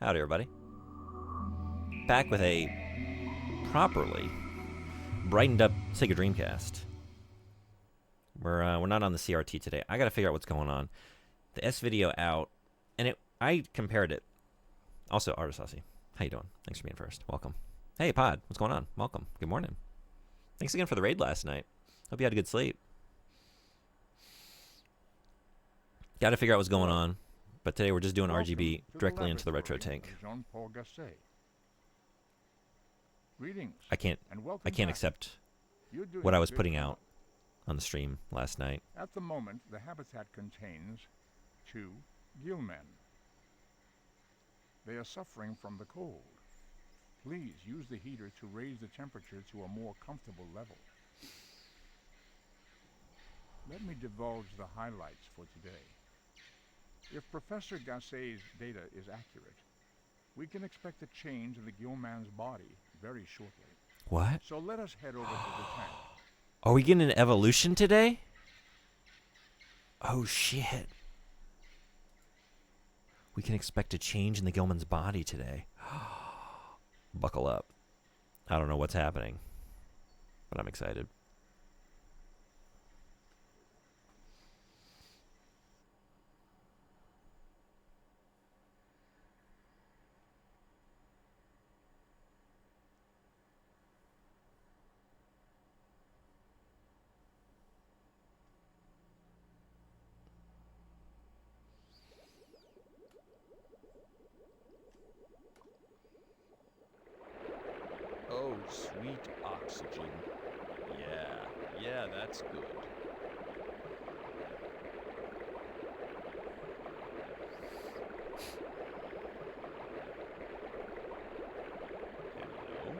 Howdy, everybody. Back with a properly brightened up Sega Dreamcast. We're not on the CRT today. I gotta figure out what's going on. The S video out, and I compared it. Also, Artisasi, how you doing? Thanks for being first. Welcome. Hey, Pod, what's going on? Welcome. Good morning. Thanks again for the raid last night. Hope you had a good sleep. Gotta figure out what's going on. But today we're just doing RGB directly into the retro tank. I can't accept what I was putting out on the stream last night. At the moment, the habitat contains 2 gillmen. They are suffering from the cold. Please use the heater to raise the temperature to a more comfortable level. Let me divulge the highlights for today. If Professor Gassay's data is accurate, we can expect a change in the Gillman's body very shortly. What? So let us head over to the tank. Are we getting an evolution today? Oh, shit. We can expect a change in the Gillman's body today. Buckle up. I don't know what's happening, but I'm excited. Oh, sweet oxygen. Yeah, that's good. Hello?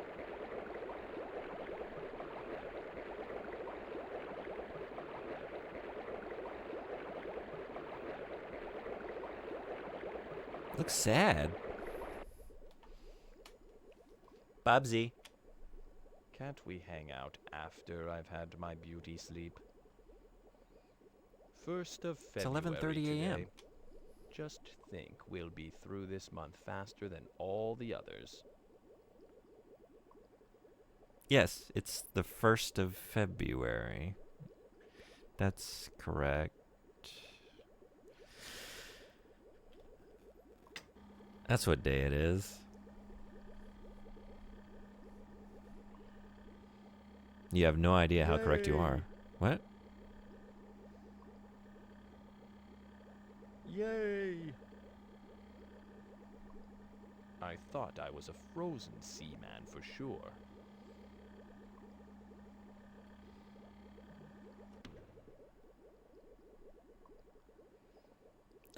Looks sad. Bobsy. Can't we hang out after I've had my beauty sleep? 1st of February. It's 11:30 a.m. Just think we'll be through this month faster than all the others. Yes, it's the 1st of February. That's correct. That's what day it is. You have no idea how correct you are. What? Yay! I thought I was a frozen seaman for sure.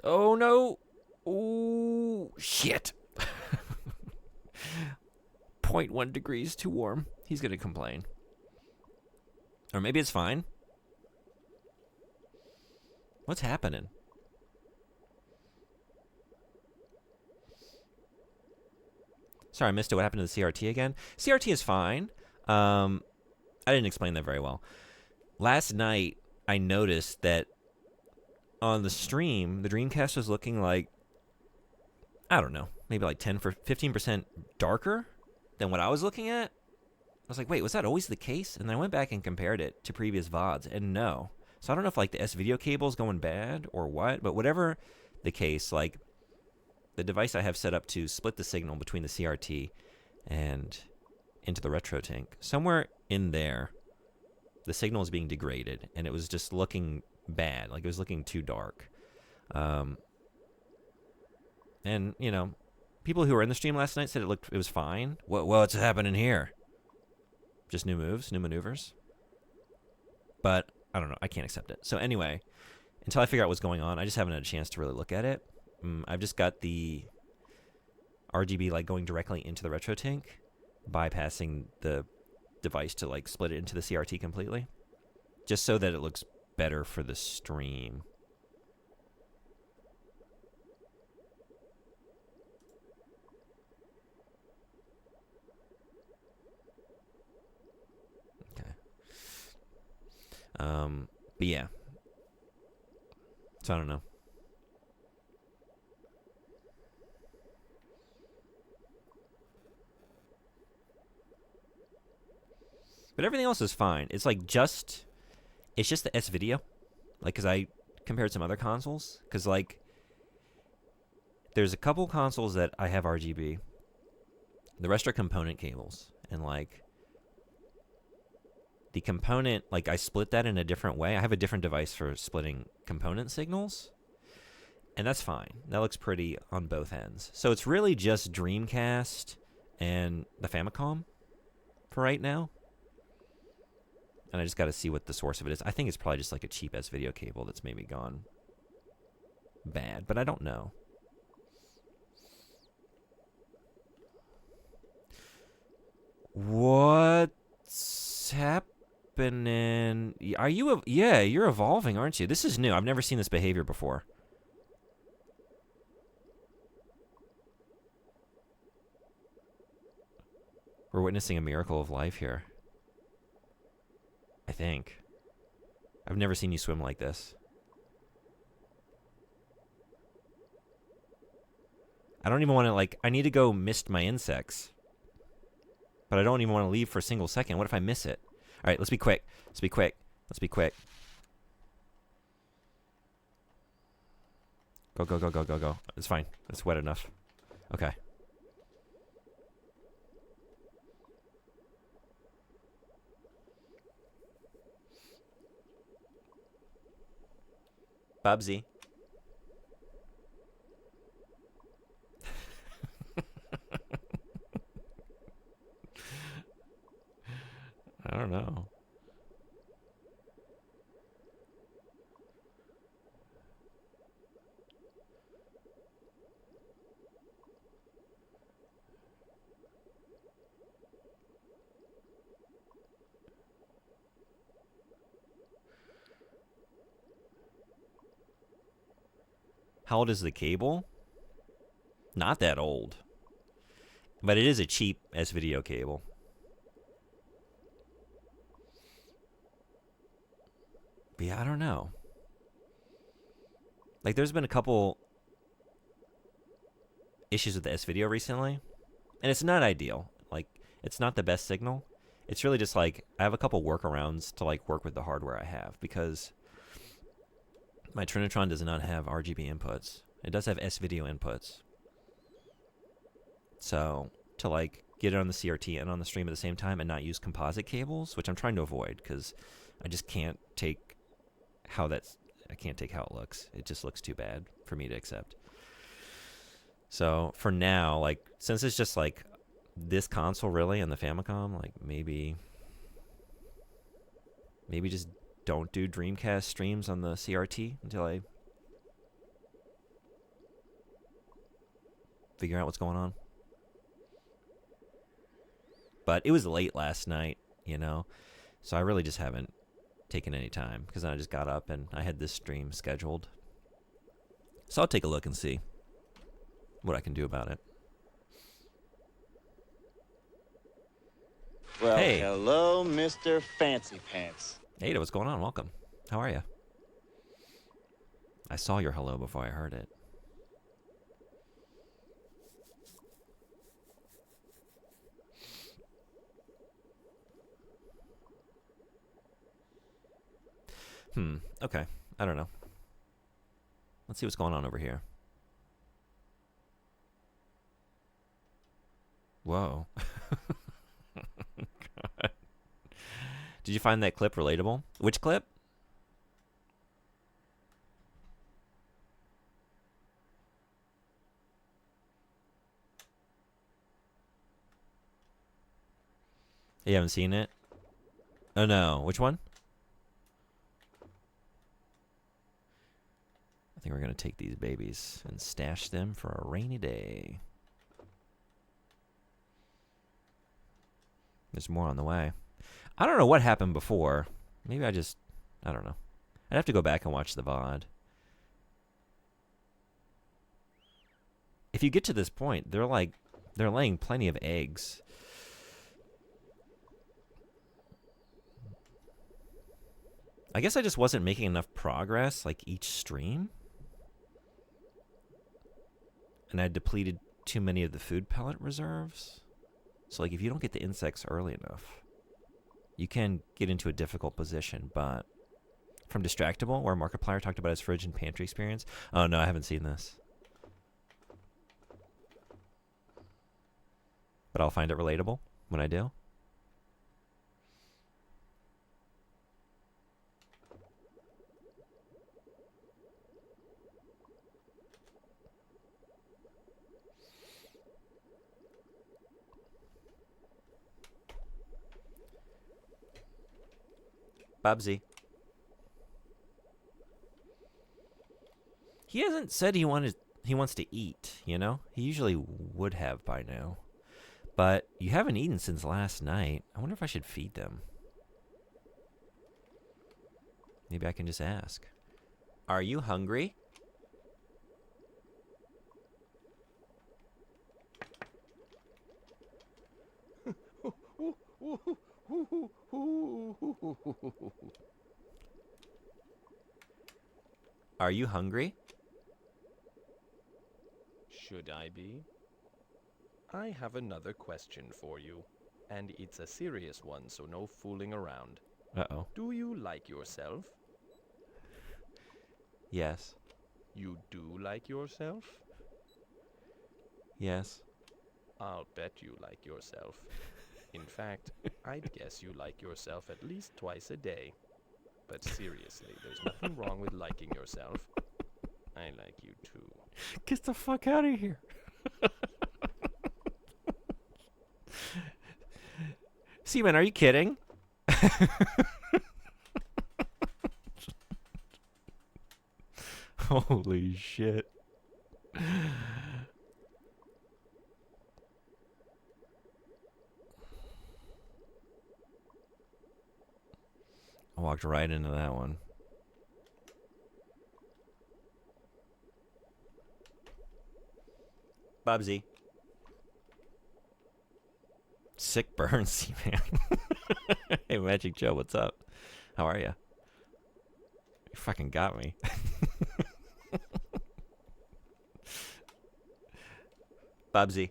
Oh no! Ooh, shit! 0.1 degrees too warm. He's gonna complain. Or maybe it's fine. What's happening? Sorry, I missed it. What happened to the CRT again? CRT is fine. I didn't explain that very well. Last night, I noticed that on the stream, the Dreamcast was looking like, I don't know, maybe like 15% darker than what I was looking at. I was like, wait, was that always the case? And then I went back and compared it to previous VODs, and no. So I don't know if like the S-Video cable is going bad or what, but whatever the case, like the device I have set up to split the signal between the CRT and into the RetroTink, somewhere in there, the signal is being degraded, and it was just looking bad. Like it was looking too dark. And, you know, people who were in the stream last night said it was fine. What's happening here? Just new moves, new maneuvers. But I don't know. I can't accept it. So anyway, until I figure out what's going on, I just haven't had a chance to really look at it. I've just got the RGB like going directly into the RetroTink, bypassing the device to like split it into the CRT completely, just so that it looks better for the stream. But yeah. So I don't know. But everything else is fine. It's like it's just the S-Video. Like, because I compared some other consoles. Because, like, there's a couple consoles that I have RGB. The rest are component cables. And, like, the component, like, I split that in a different way. I have a different device for splitting component signals. And that's fine. That looks pretty on both ends. So it's really just Dreamcast and the Famicom for right now. And I just got to see what the source of it is. I think it's probably just like a cheap S-Video cable that's maybe gone bad. But I don't know. What's happening? Are you? Yeah, you're evolving, aren't you? This is new. I've never seen this behavior before. We're witnessing a miracle of life here. I think. I've never seen you swim like this. I don't even want to, like, I need to go mist my insects. But I don't even want to leave for a single second. What if I miss it? All right, let's be quick. Let's be quick. Let's be quick. Go, go, go, go, go, go. It's fine. It's wet enough. Okay. Bubsy. I don't know. How old is the cable? Not that old. But it is a cheap S-Video cable. But yeah, I don't know. Like, there's been a couple issues with the S-Video recently. And it's not ideal. Like, it's not the best signal. It's really just like, I have a couple workarounds to like work with the hardware I have. Because my Trinitron does not have RGB inputs. It does have S-Video inputs. So, to like get it on the CRT and on the stream at the same time and not use composite cables, which I'm trying to avoid because I just can't take I can't take how it looks. It just looks too bad for me to accept. So for now, like, since it's just like this console really and the Famicom, like maybe just don't do Dreamcast streams on the CRT until I figure out what's going on. But it was late last night, you know, so I really just haven't taken any time because I just got up and I had this stream scheduled. So I'll take a look and see what I can do about it. Well, Hey. hello, Mr. Fancy Pants. Ada, what's going on? Welcome. How are you? I saw your hello before I heard it. Okay. I don't know. Let's see what's going on over here. Whoa. God. Did you find that clip relatable? Which clip? You haven't seen it? Oh no. Which one? I think we're going to take these babies and stash them for a rainy day. There's more on the way. I don't know what happened before. Maybe I don't know. I'd have to go back and watch the VOD. If you get to this point, they're laying plenty of eggs. I guess I just wasn't making enough progress, like each stream. And I depleted too many of the food pellet reserves. So, like, if you don't get the insects early enough, you can get into a difficult position. But from Distractable, where Markiplier talked about his fridge and pantry experience. Oh, no, I haven't seen this. But I'll find it relatable when I do. Bubsy. He hasn't said he wants to eat, you know? He usually would have by now. But you haven't eaten since last night. I wonder if I should feed them. Maybe I can just ask. Are you hungry? Are you hungry? Should I be? I have another question for you, and it's a serious one, so no fooling around. Uh-oh. Do you like yourself? Yes. You do like yourself? Yes. I'll bet you like yourself. In fact, I'd guess you like yourself at least twice a day. But seriously, there's nothing wrong with liking yourself. I like you too. Get the fuck out of here. Seaman, are you kidding? Holy shit. I walked right into that one. Bubsy. Sick burn, Seaman. Hey, Magic Joe, what's up? How are you? You fucking got me. Bubsy.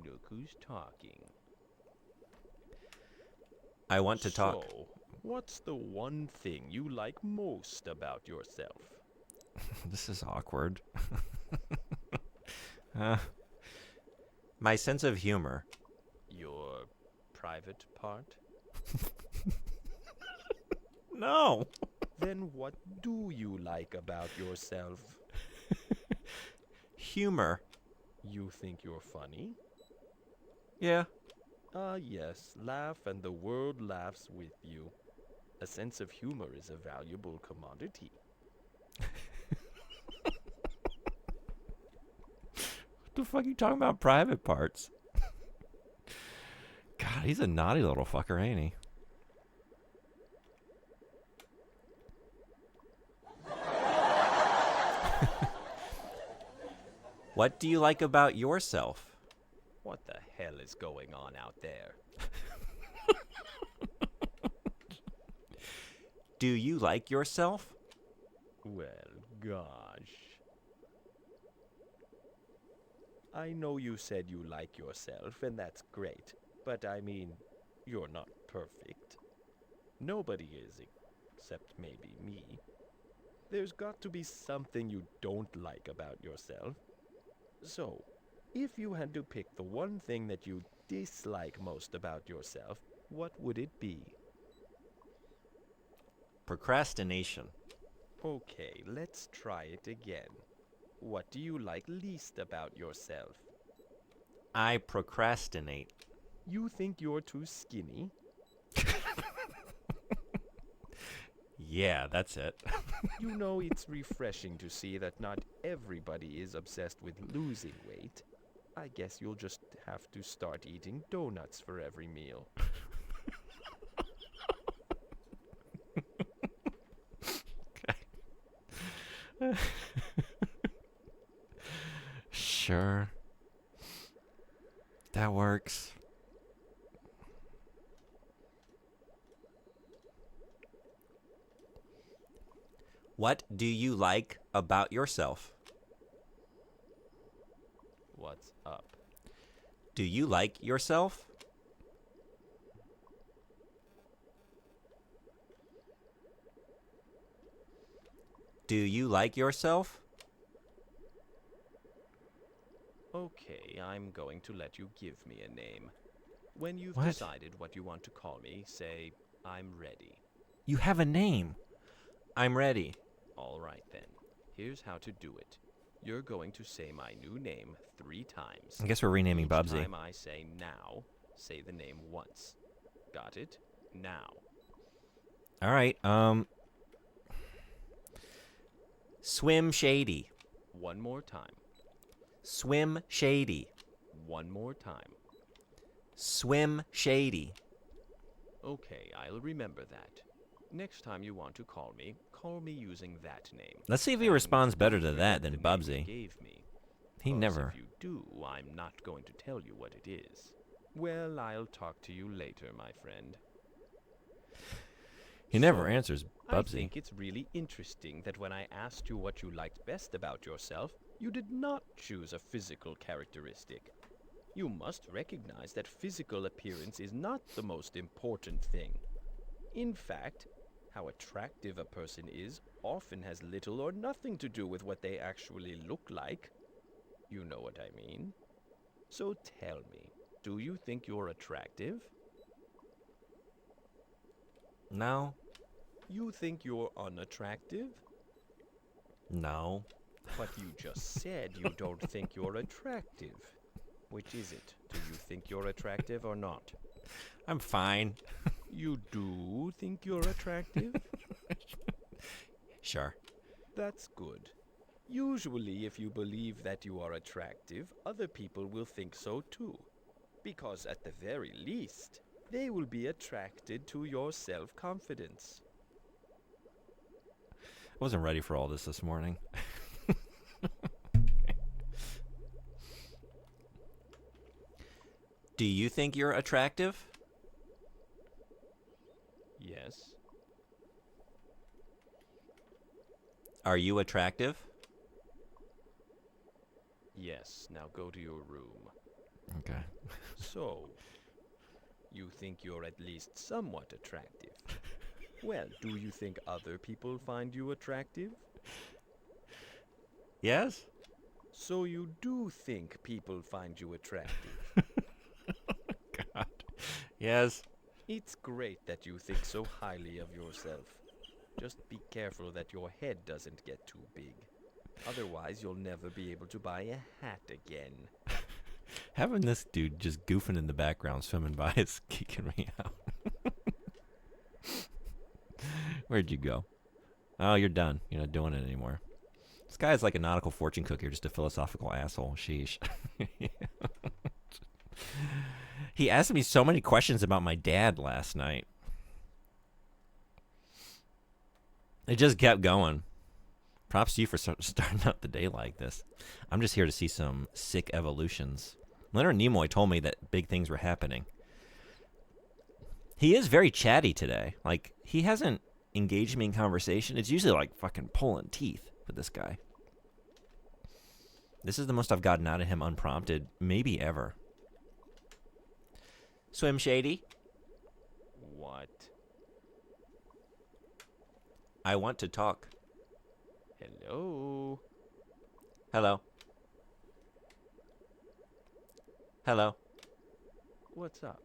Look who's talking. I want to talk. So, what's the one thing you like most about yourself? This is awkward. My sense of humor. Your private part? No. Then what do you like about yourself? Humor. You think you're funny? Yeah. Ah, yes, laugh and the world laughs with you. A sense of humor is a valuable commodity. What the fuck are you talking about private parts? God, he's a naughty little fucker, ain't he? What do you like about yourself? What the hell is going on out there? Do you like yourself? Well, gosh. I know you said you like yourself, and that's great. But I mean, you're not perfect. Nobody is, except maybe me. There's got to be something you don't like about yourself. So, if you had to pick the one thing that you dislike most about yourself, what would it be? Procrastination. Okay, let's try it again. What do you like least about yourself? I procrastinate. You think you're too skinny? Yeah, that's it. You know, it's refreshing to see that not everybody is obsessed with losing weight. I guess you'll just have to start eating donuts for every meal. Sure. That works. What do you like about yourself? What's up? Do you like yourself? Do you like yourself? Okay, I'm going to let you give me a name. When you've What? decided what you want to call me, say, I'm ready. You have a name. I'm ready. All right then. Here's how to do it. You're going to say my new name 3 times. I guess we're renaming Each Bubsy. time I say now, say the name once. Got it? Now. All right. Swim Shady. One more time. Swim Shady. One more time. Swim Shady. Okay, I'll remember that. Next time you want to call me using that name. Let's see if he And responds better to don't that forget than the name you Bubsy. gave me. He 'Cause never. If you do, I'm not going to tell you what it is. Well, I'll talk to you later, my friend. He never So, answers I Bubsy. think it's really interesting that when I asked you what you liked best about yourself, you did not choose a physical characteristic. You must recognize that physical appearance is not the most important thing. In fact, how attractive a person is often has little or nothing to do with what they actually look like. You know what I mean? So tell me, do you think you're attractive? No. You think you're unattractive? No. But you just said you don't think you're attractive. Which is it? Do you think you're attractive or not? I'm fine. You do think you're attractive? Sure. That's good. Usually, if you believe that you are attractive, other people will think so too. Because at the very least, they will be attracted to your self-confidence. I wasn't ready for all this morning. Do you think you're attractive? Yes? Are you attractive? Yes, now go to your room. Okay. So, you think you're at least somewhat attractive. Well, do you think other people find you attractive? Yes? So you do think people find you attractive. God. Yes. It's great that you think so highly of yourself. Just be careful that your head doesn't get too big. Otherwise, you'll never be able to buy a hat again. Having this dude just goofing in the background swimming by is kicking me out. Where'd you go? Oh, you're done. You're not doing it anymore. This guy is like a nautical fortune cookie or just a philosophical asshole. Sheesh. He asked me so many questions about my dad last night. It just kept going. Props to you for starting out the day like this. I'm just here to see some sick evolutions. Leonard Nimoy told me that big things were happening. He is very chatty today. Like, he hasn't engaged me in conversation. It's usually like fucking pulling teeth with this guy. This is the most I've gotten out of him unprompted, maybe ever. Swim Shady? What? I want to talk. Hello? Hello. Hello. What's up?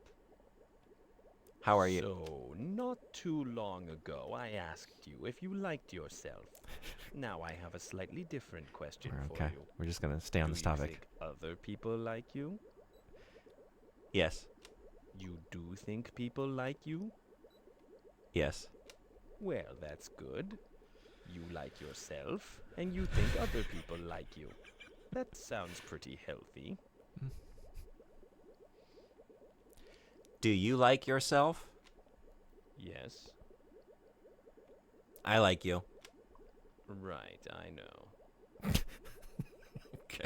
How are you? So, not too long ago, I asked you if you liked yourself. Now I have a slightly different question for Okay. you. We're just going to stay on this Do you topic. think other people like you? Yes. You do think people like you? Yes. Well, that's good. You like yourself, and you think other people like you. That sounds pretty healthy. Do you like yourself? Yes. I like you. Right, I know. Okay.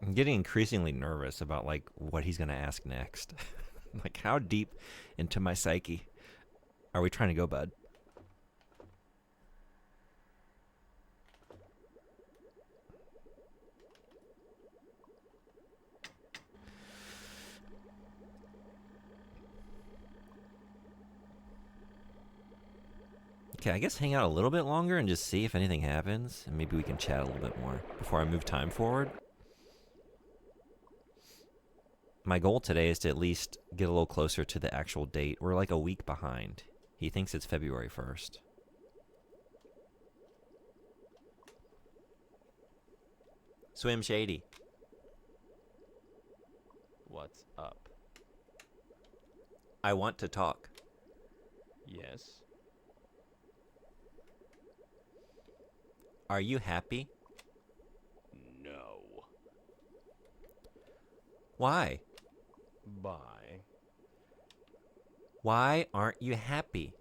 I'm getting increasingly nervous about like what he's going to ask next. Like, how deep into my psyche are we trying to go, bud? Okay, I guess hang out a little bit longer and just see if anything happens, and maybe we can chat a little bit more before I move time forward. My goal today is to at least get a little closer to the actual date. We're like a week behind. He thinks it's February 1st. Swim Shady. What's up? I want to talk. Yes. Are you happy? No. Why? Bye. Why aren't you happy?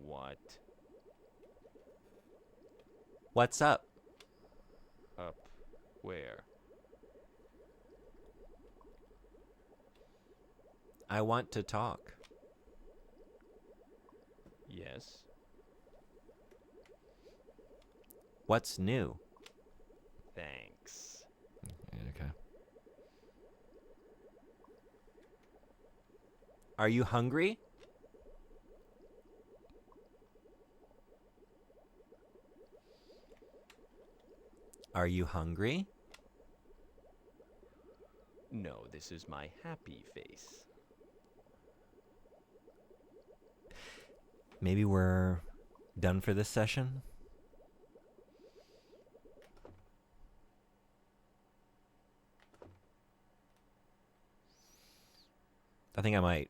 What? What's up? Up where? I want to talk. Yes. What's new? Thanks. Okay. Are you hungry? Are you hungry? No, this is my happy face. Maybe we're done for this session? I think I might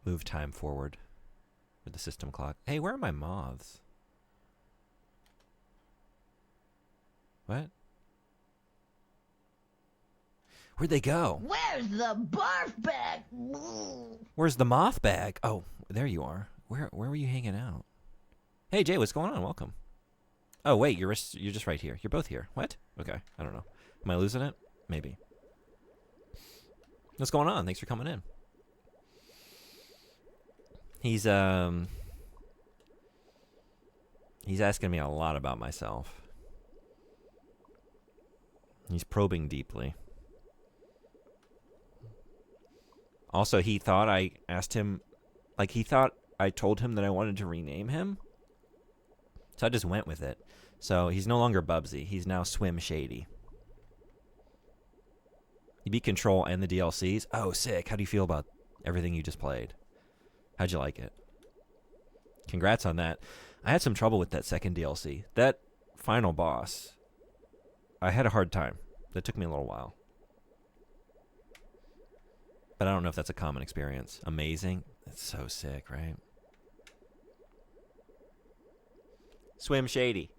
move time forward with the system clock. Hey, where are my moths? What? Where'd they go? Where's the barf bag? Where's the moth bag? Oh, there you are. Where were you hanging out? Hey, Jay, what's going on? Welcome. Oh, wait, you're just right here. You're both here. What? Okay, I don't know. Am I losing it? Maybe. What's going on? Thanks for coming in. He's asking me a lot about myself. He's probing deeply. Also, he thought I asked him, like, he thought I told him that I wanted to rename him. So I just went with it. So he's no longer Bubsy. He's now Swim Shady. You beat Control and the DLCs. Oh, sick. How do you feel about everything you just played? How'd you like it? Congrats on that. I had some trouble with that second DLC. That final boss, I had a hard time. That took me a little while. But I don't know if that's a common experience. Amazing. That's so sick, right? Swim Shady.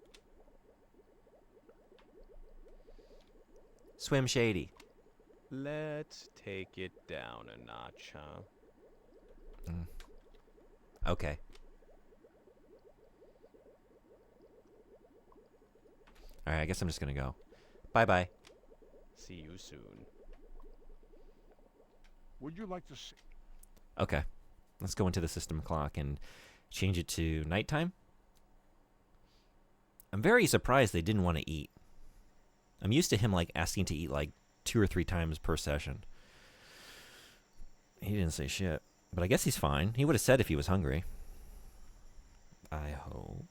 Swim Shady. Let's take it down a notch, huh? Okay. Alright, I guess I'm just gonna go. Bye-bye. See you soon. Would you like to see? Okay. Let's go into the system clock and change it to nighttime. I'm very surprised they didn't want to eat. I'm used to him like asking to eat like 2 or 3 times per session. He didn't say shit. But I guess he's fine. He would have said if he was hungry. I hope.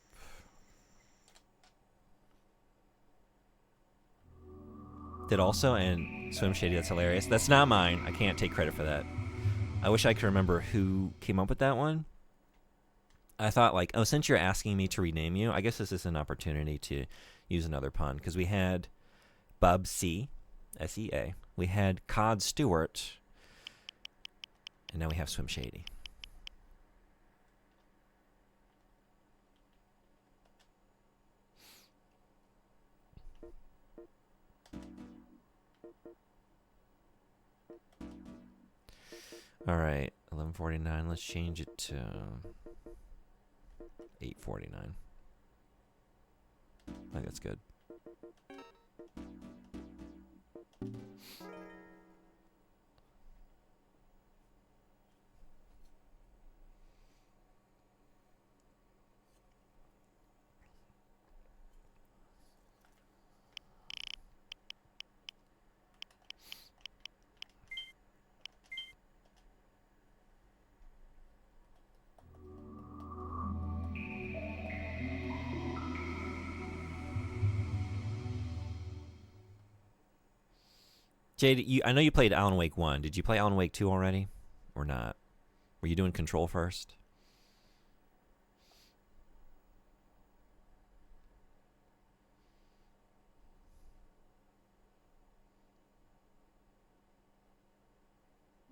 Did also, and Swim Shady, that's hilarious. That's not mine. I can't take credit for that. I wish I could remember who came up with that one. I thought like, oh, since you're asking me to rename you, I guess this is an opportunity to use another pun. Because we had Bub C, S-E-A. We had Cod Stewart. And now we have Swim Shady. All right, 11:49. Let's change it to 8:49. I think that's good. Jade, I know you played Alan Wake 1. Did you play Alan Wake 2 already? Or not? Were you doing Control first?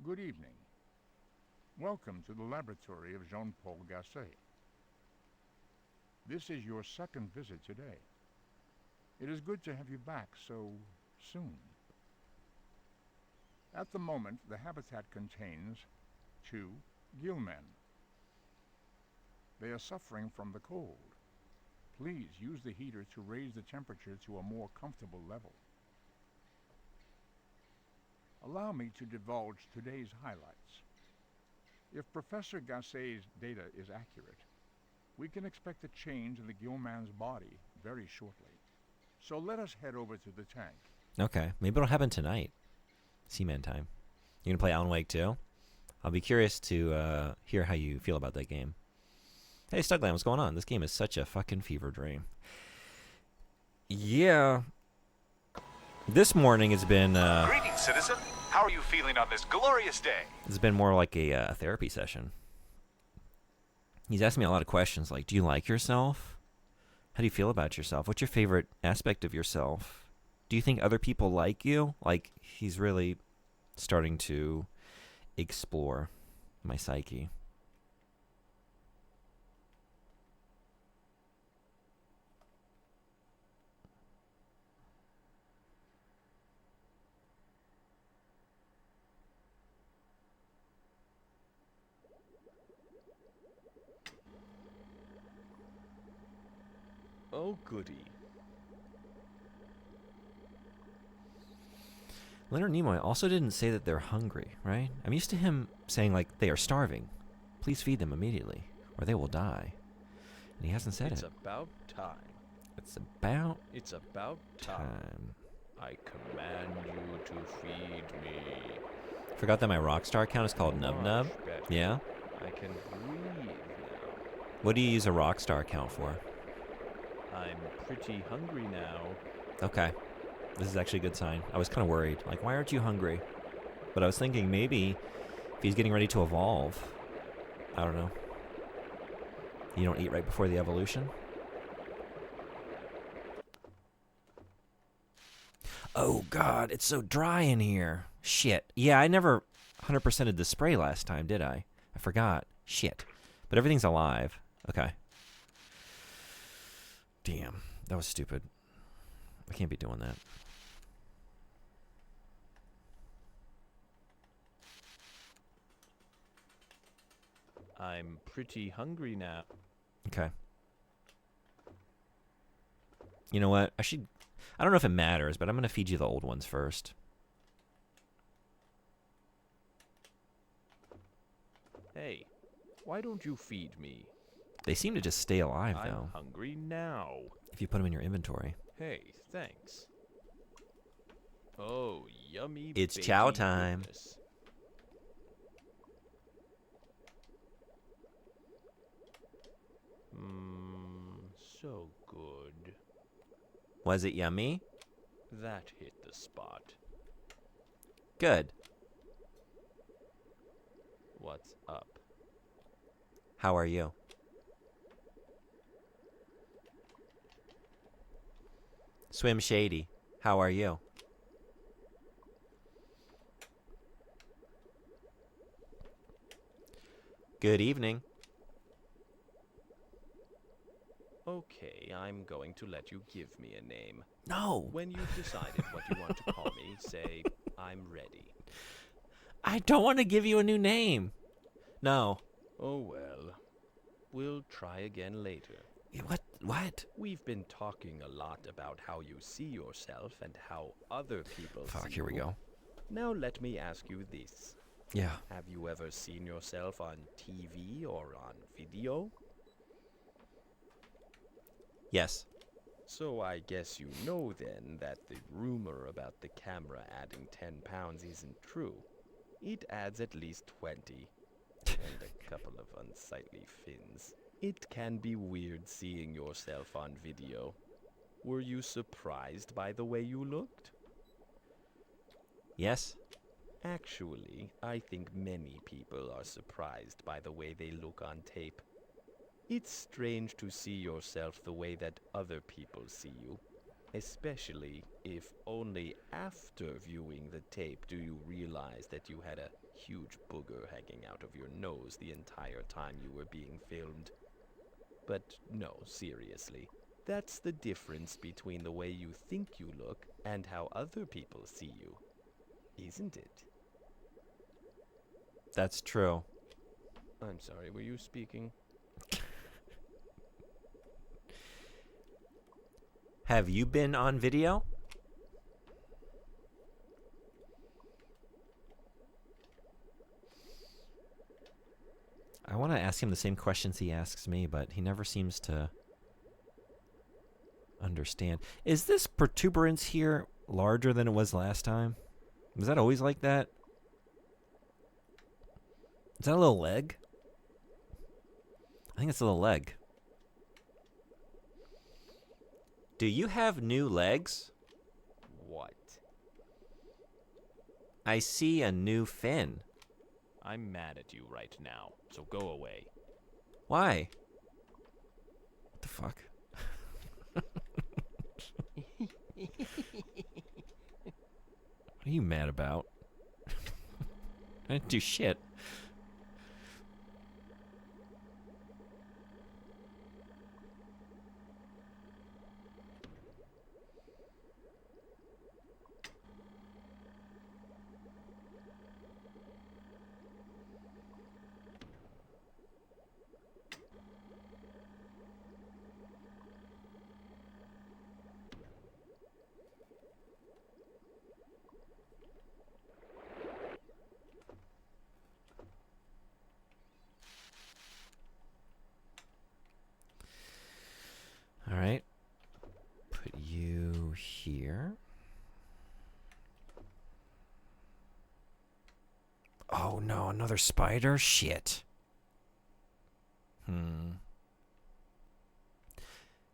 Good evening. Welcome to the laboratory of Jean-Paul Gasset. This is your second visit today. It is good to have you back so soon. At the moment, the habitat contains 2 gillmen. They are suffering from the cold. Please use the heater to raise the temperature to a more comfortable level. Allow me to divulge today's highlights. If Professor Gasset's data is accurate, we can expect a change in the gillman's body very shortly. So let us head over to the tank. Okay, maybe it'll happen tonight. Seaman time. You gonna play Alan Wake 2? I'll be curious to hear how you feel about that game. Hey, Studland, what's going on? This game is such a fucking fever dream. Yeah. This morning has been... Greetings, citizen. How are you feeling on this glorious day? It's been more like a therapy session. He's asking me a lot of questions like, do you like yourself? How do you feel about yourself? What's your favorite aspect of yourself? Do you think other people like you? Like, he's really starting to explore my psyche. Oh, goody. Leonard Nimoy also didn't say that they're hungry, right? I'm used to him saying, like, they are starving. Please feed them immediately, or they will die. And he hasn't said It's it. about time. It's about It's about time. time. I command you to feed me. Forgot that my Rockstar account is called Nub Nub. Much better. Yeah? I can breathe now. What do you use a Rockstar account for? I'm pretty hungry now. Okay. This is actually a good sign. I was kind of worried. Like, why aren't you hungry? But I was thinking maybe if he's getting ready to evolve. I don't know. You don't eat right before the evolution? Oh, God, it's so dry in here. Shit. Yeah, I never 100%ed the spray last time, did I? I forgot. Shit. But everything's alive. Okay. Damn. That was stupid. I can't be doing that. I'm pretty hungry now. Okay. You know what? I don't know if it matters, but I'm going to feed you the old ones first. Hey, why don't you feed me? They seem to just stay alive, I'm though, hungry now. if you put them in your inventory. Hey, thanks. Oh, yummy. It's baby chow time. goodness. So good. Was it yummy? That hit the spot. Good. What's up? How are you? Swim Shady, how are you? Good evening. Okay, I'm going to let you give me a name. No, When you've decided what you want to call me, say, I'm ready. I don't want to give you a new name. No. Oh well. We'll try again later. What? We've been talking a lot about how you see yourself and how other people Fuck, see here we you. go. Now let me ask you this. Yeah. Have you ever seen yourself on TV or on video? Yes. So I guess you know then that the rumor about the camera adding 10 pounds isn't true. It adds at least 20. And a couple of unsightly fins. It can be weird seeing yourself on video. Were you surprised by the way you looked? Yes. Actually, I think many people are surprised by the way they look on tape. It's strange to see yourself the way that other people see you, especially if only after viewing the tape do you realize that you had a huge booger hanging out of your nose the entire time you were being filmed. But no, seriously, that's the difference between the way you think you look and how other people see you, isn't it? That's true. I'm sorry, were you speaking? Have you been on video? I want to ask him the same questions he asks me, but he never seems to understand. Is this protuberance here larger than it was last time? Was that always like that? Is that a little leg? I think it's a little leg. Do you have new legs? What? I see a new fin. I'm mad at you right now, so go away. Why? What the fuck? What are you mad about? I didn't do shit. no, another spider? Shit.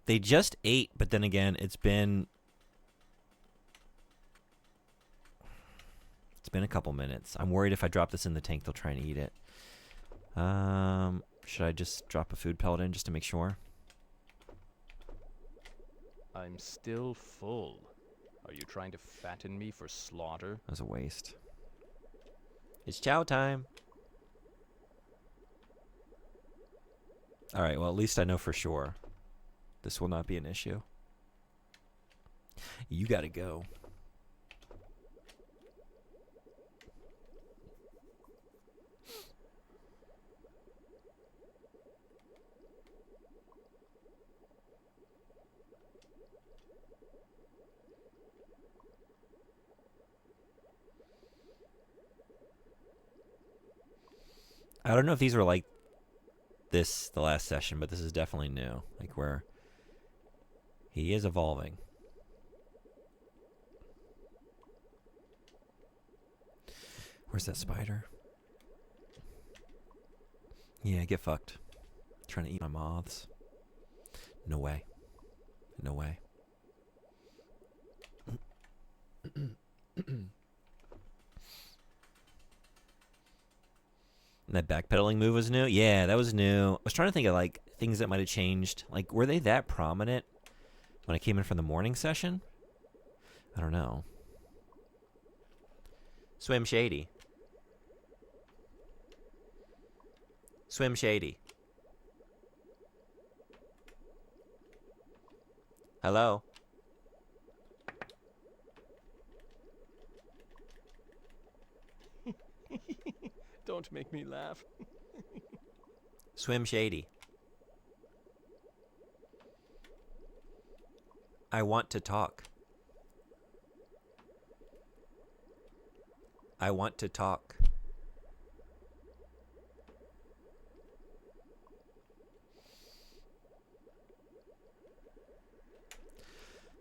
They just ate, but then again, it's been a couple minutes. I'm worried if I drop this in the tank, they'll try and eat it. Should I just drop a food pellet in just to make sure? I'm still full. Are you trying to fatten me for slaughter? That was a waste. It's chow time. Alright, well, at least I know for sure. This will not be an issue. You gotta go. I don't know if these were like this the last session, but this is definitely new. Like where he is evolving. Where's that spider? Yeah, get fucked. Trying to eat my moths. No way. No way. And that backpedaling move was new? Yeah, that was new. I was trying to think of like things that might have changed. Like, were they that prominent when I came in from the morning session? I don't know. Swim Shady. Swim Shady. Hello? Don't make me laugh. Swim Shady. I want to talk. I want to talk.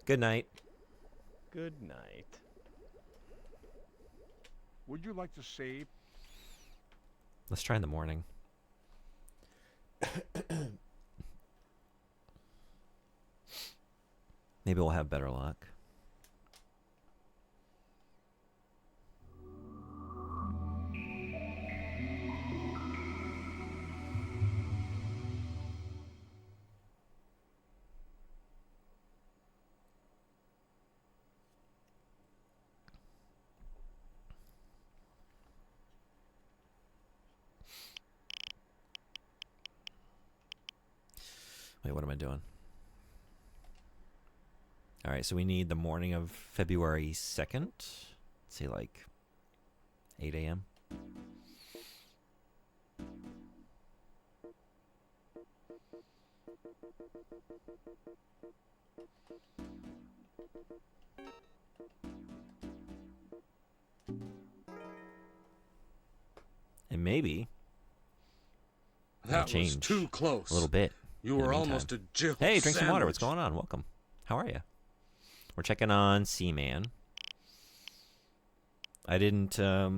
Good night. Good night. Would you like to save? Let's try in the morning. Maybe we'll have better luck. Wait, what am I doing? All right, so we need the morning of February 2nd. Say like 8 a.m. And maybe it'll That was change too close. a little bit. You in the were meantime. almost a Jill Hey, drink some water. What's sandwich. going on? Welcome. How are you? We're checking on Seaman. I didn't. I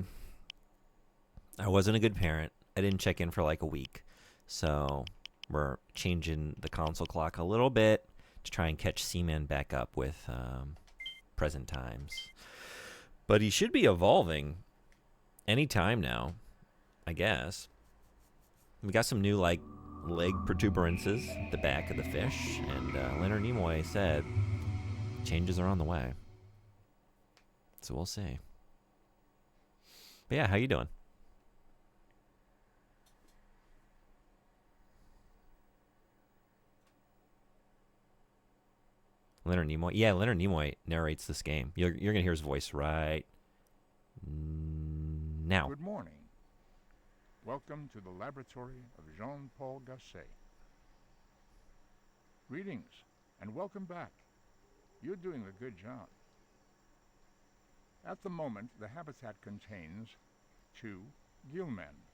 wasn't a good parent. I didn't check in for like a week, so we're changing the console clock a little bit to try and catch Seaman back up with present times. But he should be evolving any time now, I guess. We got some new like leg protuberances at the back of the fish, and Leonard Nimoy said changes are on the way. So we'll see. But yeah, how you doing? Leonard Nimoy? Yeah, Leonard Nimoy narrates this game. You're going to hear his voice right now. Good morning. Welcome to the laboratory of Jean-Paul Gasset. Greetings and welcome back. You're doing a good job. At the moment, the habitat contains 2 gillmen.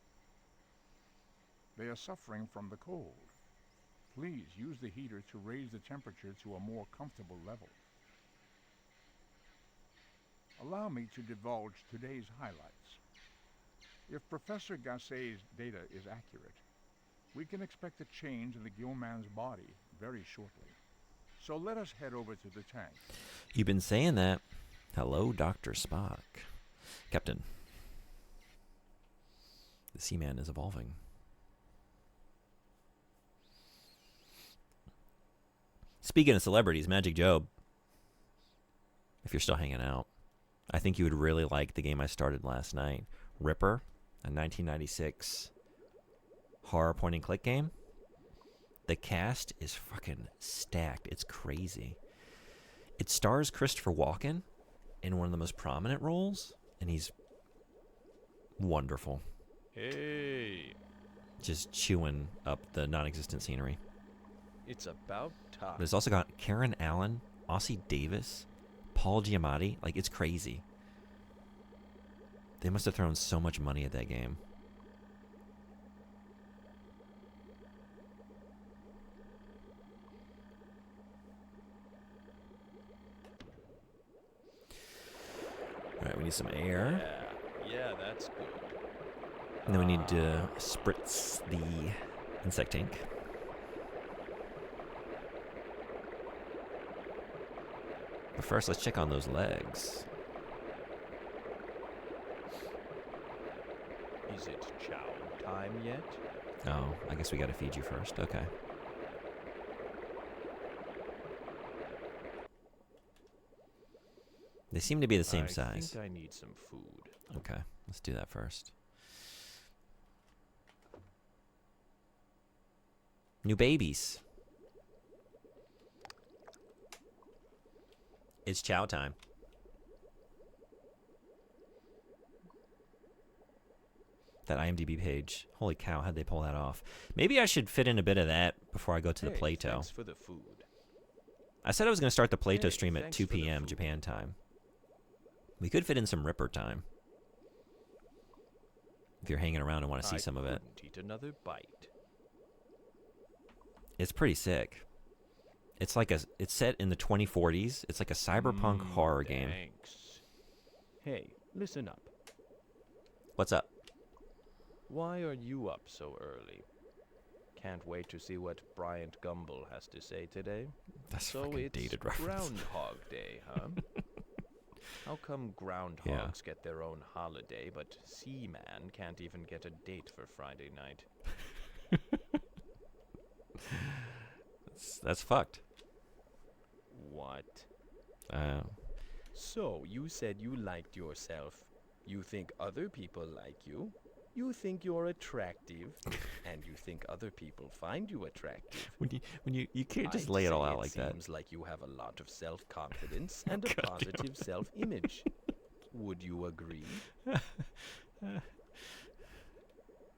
They are suffering from the cold. Please use the heater to raise the temperature to a more comfortable level. Allow me to divulge today's highlights. If Professor Gassay's data is accurate, we can expect a change in the Gilman's body very shortly. So let us head over to the tank. You've been saying that. Hello, Dr. Spock. Captain. The Seaman is evolving. Speaking of celebrities, Magic Job, if you're still hanging out, I think you would really like the game I started last night. Ripper, a 1996 horror point-and-click game. The cast is fucking stacked. It's crazy. It stars Christopher Walken in one of the most prominent roles, and he's wonderful. Hey, Just chewing up the non-existent scenery. it's about time. But it's also got Karen Allen, Ossie Davis, Paul Giamatti. Like, it's crazy. They must have thrown so much money at that game. Alright, we need some air. Yeah, that's good. And then we need to spritz the insect tank. But first, let's check on those legs. Is it chow time yet? Oh, I guess we gotta feed you first. Okay. They seem to be the same size. I think I need some food. Okay, let's do that first. New babies. It's chow time. That IMDb page. Holy cow, how'd they pull that off? Maybe I should fit in a bit of that before I go to the Hey, Plato. thanks for the food. I said I was going to start the Plato Hey, stream at thanks 2 for the p.m. food. Japan time. We could fit in some Ripper time. If you're hanging around and want to see I some of it. couldn't eat another bite. It's pretty sick. It's like it's set in the 2040s. It's like a cyberpunk horror game. Thanks. Hey, listen up. What's up? Why are you up so early? Can't wait to see what Bryant Gumbel has to say today. That's So fucking it's dated reference. Groundhog Day, huh? How come groundhogs get their own holiday, but Seaman can't even get a date for Friday night? That's fucked. What? Uh, So, you said you liked yourself. You think other people like you. You think you're attractive. And you think other people find you attractive. when you can't just I'd lay it all say out like that. Seems like you have a lot of self-confidence and a God damn positive self-image. Would you agree?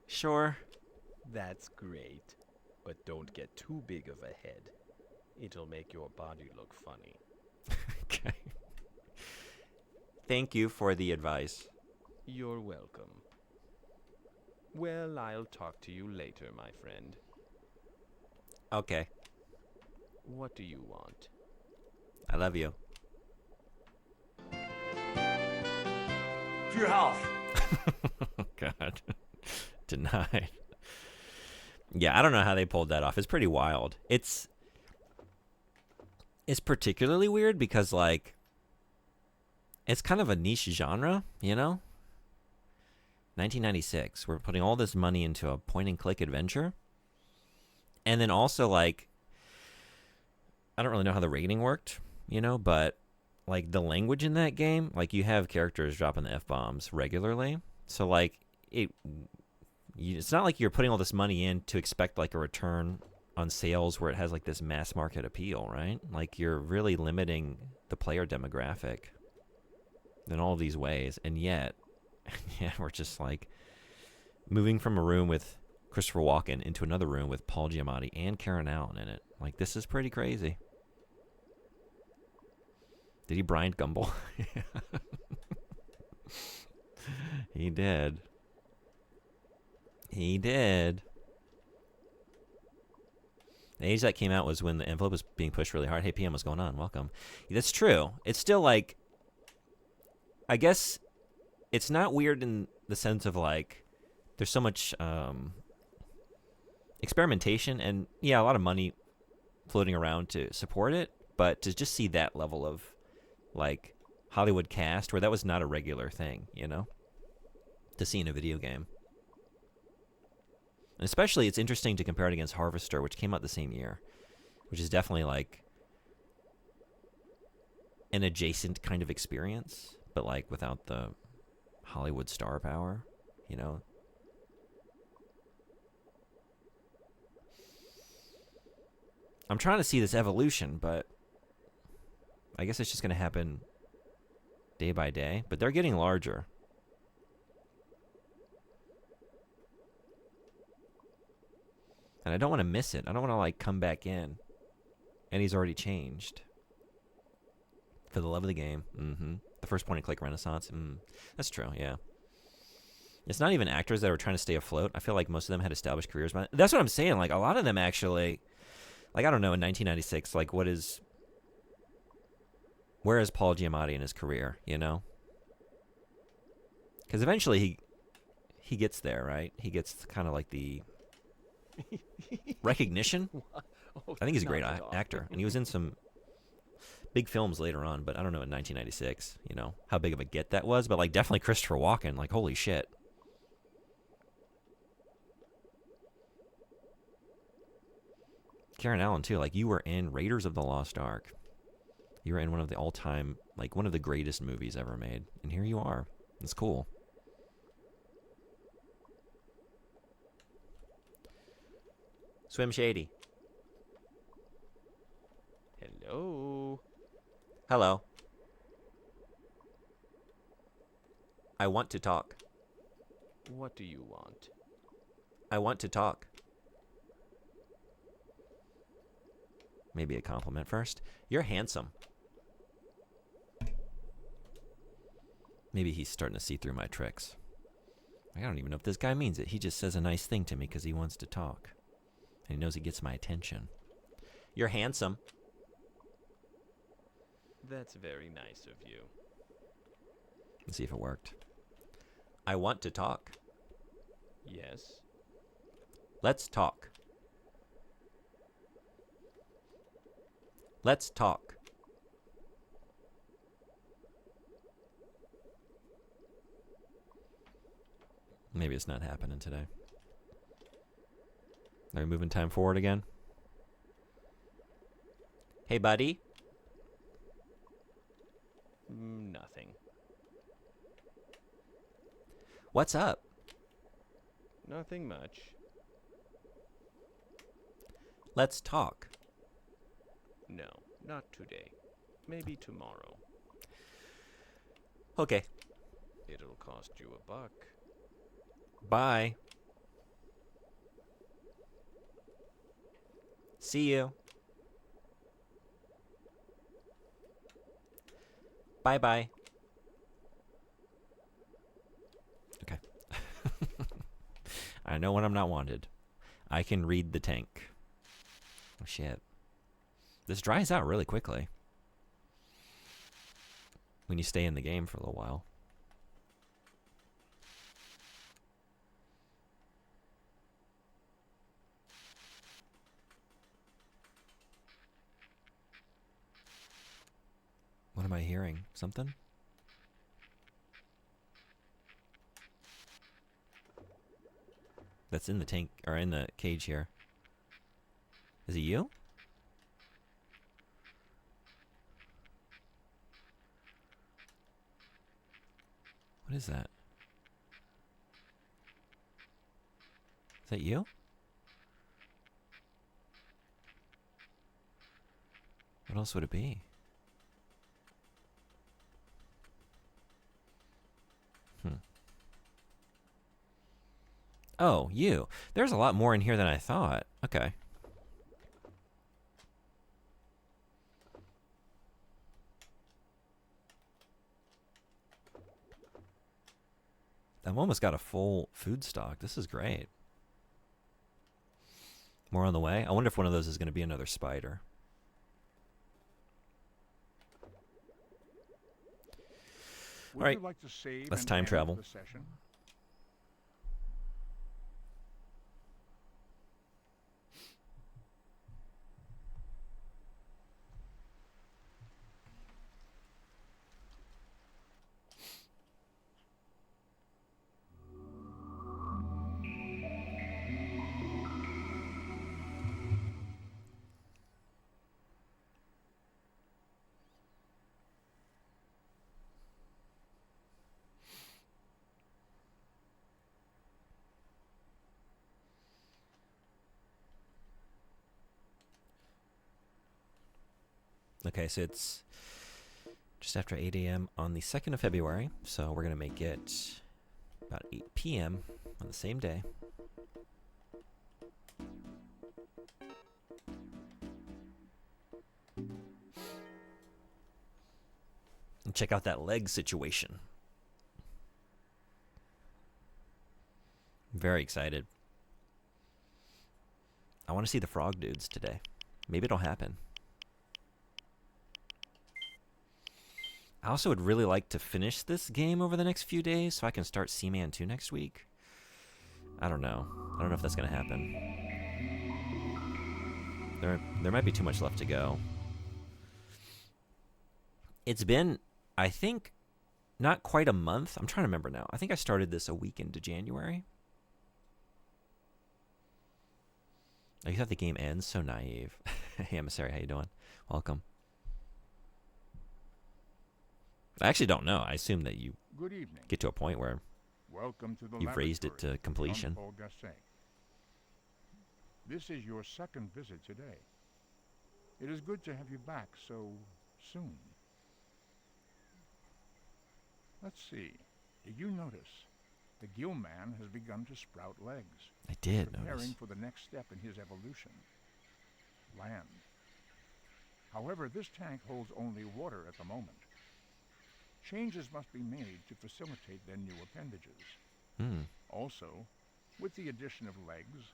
Sure. That's great. But don't get too big of a head. It'll make your body look funny. Okay. Thank you for the advice. You're welcome. Well, I'll talk to you later, my friend. Okay. What do you want? I love you. For your health. Oh, God. Denied. Yeah, I don't know how they pulled that off. It's pretty wild. It's particularly weird because, like, it's kind of a niche genre, you know? 1996. We're putting all this money into a point-and-click adventure. And then also, like, I don't really know how the rating worked, you know, but, like, the language in that game, like, you have characters dropping the F-bombs regularly. So, like, it's not like you're putting all this money in to expect, like, a return on sales where it has, like, this mass market appeal, right? Like, you're really limiting the player demographic in all these ways. And yet, yeah, we're just, like, moving from a room with Christopher Walken into another room with Paul Giamatti and Karen Allen in it. Like, this is pretty crazy. Did he Bryant Gumbel? He did. He did. The age that came out was when the envelope was being pushed really hard. Hey, PM, what's going on? Welcome. That's true. It's still like, I guess it's not weird in the sense of like there's so much experimentation and yeah, a lot of money floating around to support it, but to just see that level of like Hollywood cast where that was not a regular thing, you know, to see in a video game. And especially it's interesting to compare it against Harvester, which came out the same year, which is definitely like an adjacent kind of experience, but like without the Hollywood star power, you know. I'm trying to see this evolution, but I guess it's just going to happen day by day. But they're getting larger. And I don't want to miss it. I don't want to like come back in. And he's already changed. For the love of the game. Mm-hmm. The first point-and-click renaissance. That's true, yeah. It's not even actors that are trying to stay afloat. I feel like most of them had established careers. But that's what I'm saying. Like, a lot of them actually... Like, I don't know, in 1996, like, where is Paul Giamatti in his career, you know? Because eventually he gets there, right? He gets kind of like the recognition. Oh, I think he's a great not at all. actor. And he was in some big films later on, but I don't know, in 1996, you know, how big of a get that was. But, like, definitely Christopher Walken, like, holy shit. Karen Allen, too. Like, you were in Raiders of the Lost Ark. You were in one of the all-time, like, one of the greatest movies ever made. And here you are. It's cool. Swim Shady. Hello. Hello. I want to talk. What do you want? I want to talk. Maybe a compliment first. You're handsome. Maybe he's starting to see through my tricks. I don't even know if this guy means it. He just says a nice thing to me because he wants to talk. And he knows he gets my attention. You're handsome. That's very nice of you. Let's see if it worked. I want to talk. Yes. Let's talk. Let's talk. Maybe it's not happening today. Are we moving time forward again? Hey, buddy. Nothing. What's up? Nothing much. Let's talk. No, not today. Maybe tomorrow. Okay. It'll cost you $1. Bye. See you. Bye-bye. Okay. I know when I'm not wanted. I can read the tank. Oh, shit. This dries out really quickly. When you stay in the game for a little while. What am I hearing? Something? That's in the tank, or in the cage here. Is it you? What is that? Is that you? What else would it be? Oh, you. There's a lot more in here than I thought. Okay. I've almost got a full food stock. This is great. More on the way. I wonder if one of those is going to be another spider. Would right. you like to save Let's and time end travel. the session? Okay, so it's just after 8 a.m. on the 2nd of February, so we're going to make it about 8 p.m. on the same day. And check out that leg situation. Very excited. I want to see the frog dudes today. Maybe it'll happen. I also would really like to finish this game over the next few days so I can start Seaman 2 next week. I don't know. I don't know if that's going to happen. There might be too much left to go. It's been, I think, not quite a month. I'm trying to remember now. I think I started this a week into January. Oh, you thought the game ends? So naive. Hey, Emissary, how you doing? Welcome. I actually don't know. I assume that you Good evening. get to a point where Welcome to the you've raised it to completion. Jean-Paul Gasset. This is your second visit today. It is good to have you back so soon. Let's see. Did you notice? The gill man has begun to sprout legs, I did preparing notice. for the next step in his evolution. Land. However, this tank holds only water at the moment. Changes must be made to facilitate their new appendages. Also, with the addition of legs,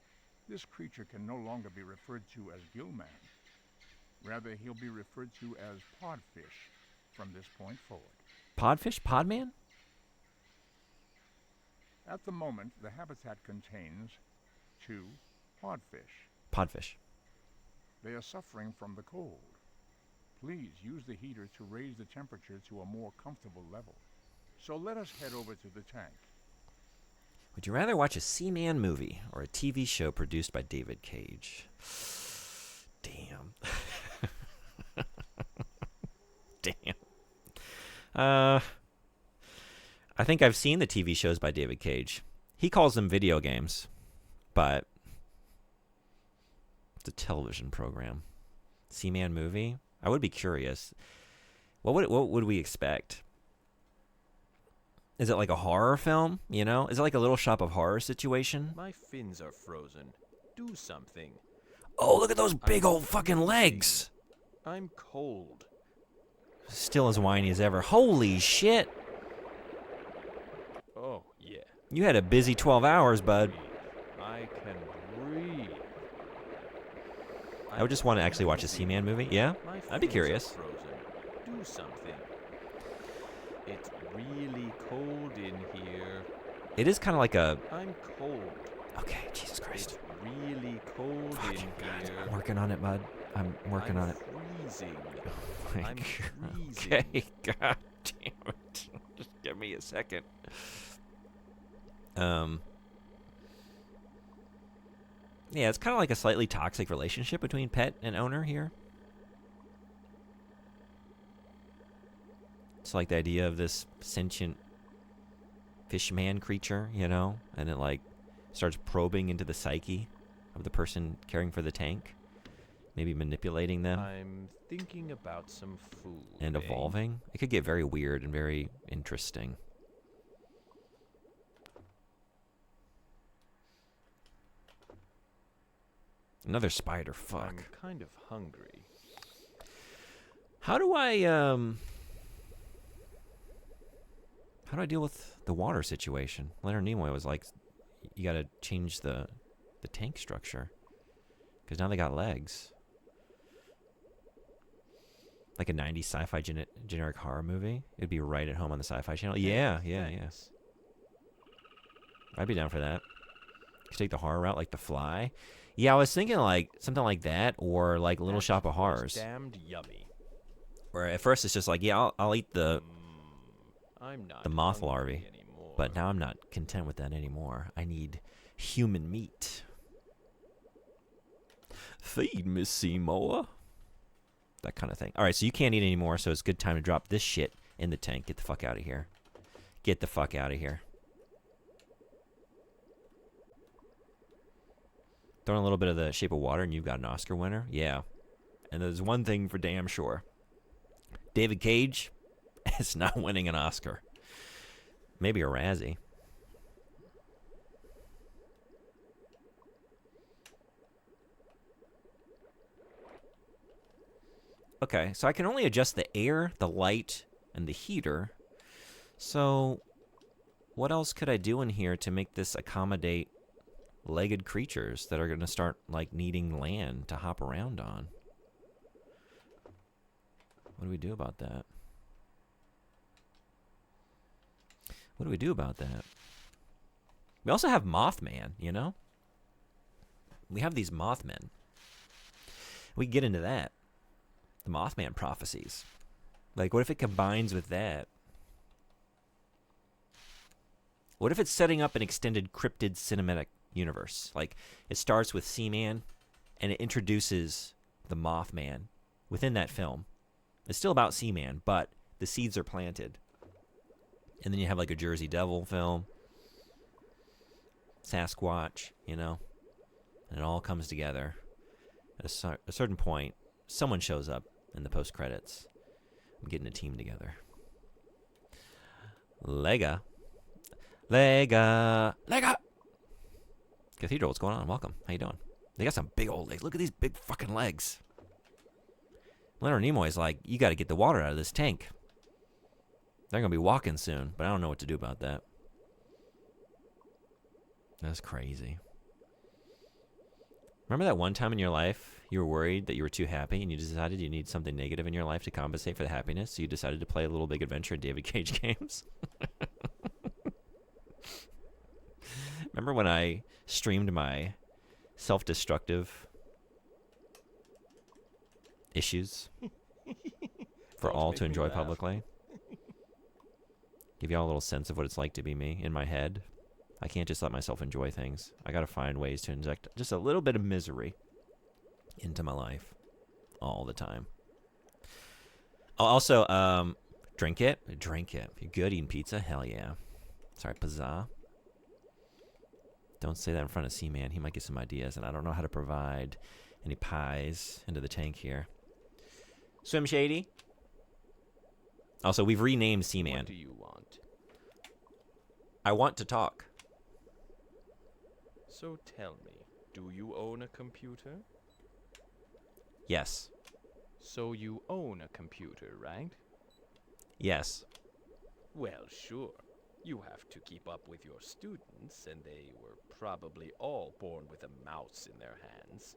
this creature can no longer be referred to as Gillman. Rather, he'll be referred to as Podfish from this point forward. Podfish? Podman? At the moment, the habitat contains 2 podfish. Podfish. They are suffering from the cold. Please use the heater to raise the temperature to a more comfortable level. So let us head over to the tank. Would you rather watch a Seaman movie or a TV show produced by David Cage? Damn. Damn. I think I've seen the TV shows by David Cage. He calls them video games, but it's a television program. Seaman movie? I would be curious. What would we expect? Is it like a horror film? You know? Is it like a Little Shop of Horror situation? My fins are frozen. Do something. Oh, look at those big old fucking legs! I'm cold. Still as whiny as ever. Holy shit! Oh, yeah. You had a busy 12 hours, bud. I can breathe. I would just want to actually watch a Seaman movie. Yeah? My I'd be fins are curious. frozen. Do something. It's really cold in here. It is kind of like a... I'm cold. Okay, Jesus Christ. It's really cold Fucking in God. here. I'm working on it, bud. I'm working on it. Freezing. Oh my I'm God. freezing. Okay, God damn it. Just give me a second. Yeah, it's kind of like a slightly toxic relationship between pet and owner here. It's like the idea of this sentient fishman creature, you know, and it like starts probing into the psyche of the person caring for the tank, maybe manipulating them I'm thinking about some food. and evolving. It could get very weird and very interesting. Another spider, fuck. I'm kind of hungry. How do I deal with the water situation? Leonard Nimoy was like, you gotta change the tank structure. Because now they got legs. Like a 90s sci-fi generic horror movie. It'd be right at home on the Sci-Fi Channel. Yeah. Thanks. I'd be down for that. Could take the horror route, like The Fly. Yeah, I was thinking like something like that, or like Little That Shop of was Horrors. damned yummy. Where at first it's just like, yeah, I'll eat the I'm not moth hungry larvae, anymore. but now I'm not content with that anymore. I need human meat. Feed Miss Seymour. That kind of thing. All right, so you can't eat anymore, so it's a good time to drop this shit in the tank. Get the fuck out of here. Get the fuck out of here. Throw in a little bit of The Shape of Water, and you've got an Oscar winner. Yeah. And there's one thing for damn sure. David Cage is not winning an Oscar. Maybe a Razzie. Okay, so I can only adjust the air, the light, and the heater. So what else could I do in here to make this accommodate legged creatures that are going to start like needing land to hop around on? What do we do about that? What do we do about that? We also have Mothman, you know? We have these Mothmen. We can get into that. The Mothman prophecies. Like, what if it combines with that? What if it's setting up an extended cryptid cinematic universe? Like, it starts with Seaman, and it introduces the Mothman within that film. It's still about Seaman, but the seeds are planted. And then you have, like, a Jersey Devil film. Sasquatch, you know? And it all comes together. At a certain point, someone shows up in the post-credits. I'm getting a team together. Lega. Cathedral, what's going on? Welcome. How you doing? They got some big old legs. Look at these big fucking legs. Leonard Nimoy's like, you got to get the water out of this tank. They're going to be walking soon, but I don't know what to do about that. That's crazy. Remember that one time in your life you were worried that you were too happy and you decided you need something negative in your life to compensate for the happiness, so you decided to play a Little Big Adventure in David Cage games? Remember when I streamed my self-destructive issues for all to enjoy publicly? Give y'all a little sense of what it's like to be me in my head. I can't just let myself enjoy things. I gotta find ways to inject just a little bit of misery into my life all the time. Oh, also, drink it. Drink it. If you're good eating pizza, hell yeah. Sorry, Pazza. Don't say that in front of Seaman. He might get some ideas, and I don't know how to provide any pies into the tank here. Swim Shady. Also, we've renamed Seaman. What do you want? I want to talk. So tell me, do you own a computer? Yes. So you own a computer, right? Yes. Well, sure. You have to keep up with your students, and they were probably all born with a mouse in their hands.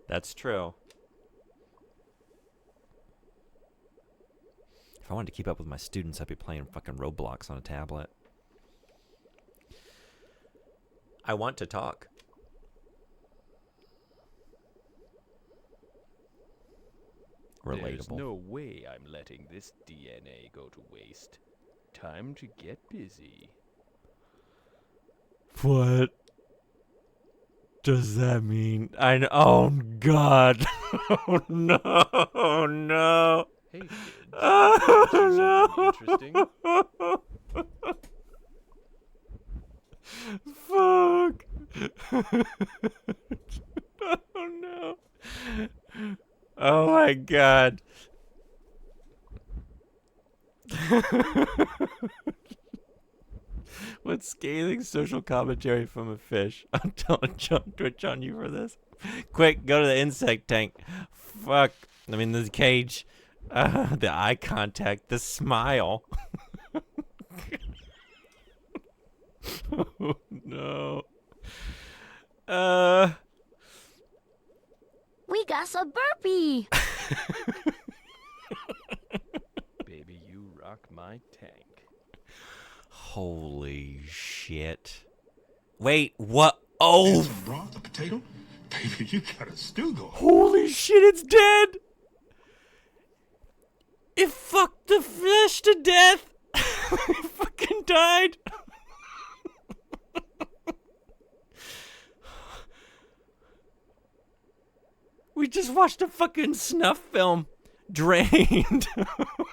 That's true. If I wanted to keep up with my students, I'd be playing fucking Roblox on a tablet. I want to talk. Relatable. There's no way I'm letting this DNA go to waste. Time to get busy. What does that mean? Oh, God. Oh, no. Oh, no. Hey, kids. Oh, Something no. interesting? Fuck. Oh, no. Oh, my God. What scathing social commentary from a fish? I'm telling Twitch on you for this. Quick, go to the insect tank. Fuck. I mean, the cage. The eye contact. The smile. Oh, no. We got boss a burpee. Baby, you rock my tank. Holy shit. Wait, what? Oh, Some broth, a potato? Baby, you got a stew going. holy shit, it's dead! It fucked the fish to death! It fucking died! We just watched a fucking snuff film drained.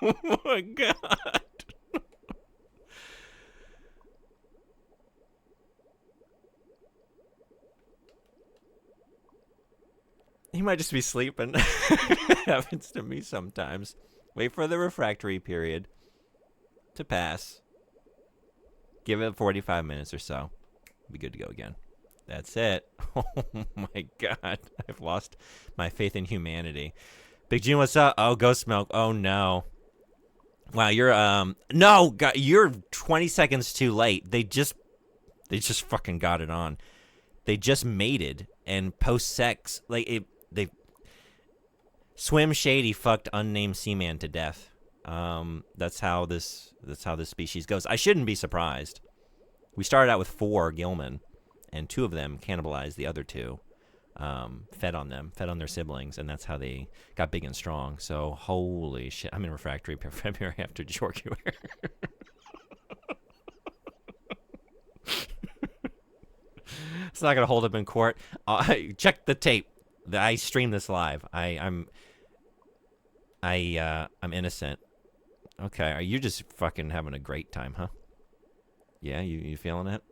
Oh my god. He might just be sleeping. It happens to me sometimes. Wait for the refractory period to pass. Give it 45 minutes or so. Be good to go again. That's it. Oh my god. I've lost my faith in humanity. Big June, what's up? Oh, Ghost Milk. Oh no. Wow, you're no, God, you're 20 seconds too late. They just fucking got it on. They just mated and post sex they Swim Shady fucked unnamed Seaman to death. That's how this species goes. I shouldn't be surprised. We started out with 4 Gilman, and 2 of them cannibalized the other 2. Fed on their siblings, and that's how they got big and strong. So holy shit, I'm in refractory February after Jorkuer. It's not gonna hold up in court. Check the tape. I streamed this live. I'm innocent. Okay, are you just fucking having a great time, huh? Yeah, you feeling it?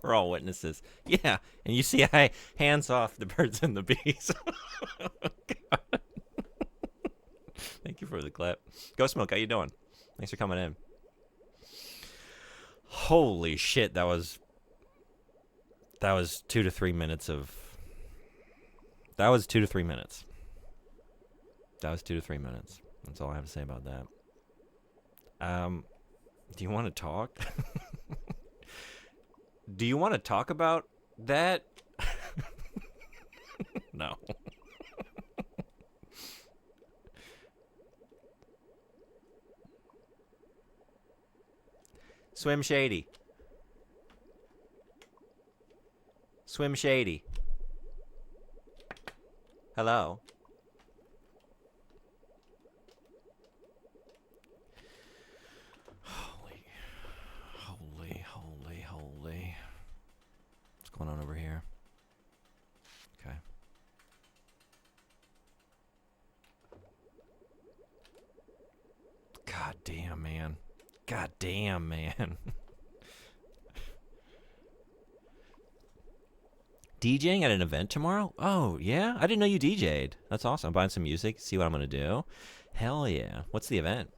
We're all witnesses. Yeah, and you see I hands off the birds and the bees. Oh, God. Thank you for the clip. Ghost Smoke, how you doing? Thanks for coming in. Holy shit, that was 2 to 3 minutes of... That was 2 to 3 minutes. That's all I have to say about that. Do you want to talk? Do you want to talk about that? No. Swim Shady. Swim Shady. Hello. Holy. What's going on over here? Okay. God damn, man. DJing at an event tomorrow? Oh, yeah? I didn't know you DJ'd. That's awesome. I'm buying some music, see what I'm going to do. Hell yeah. What's the event?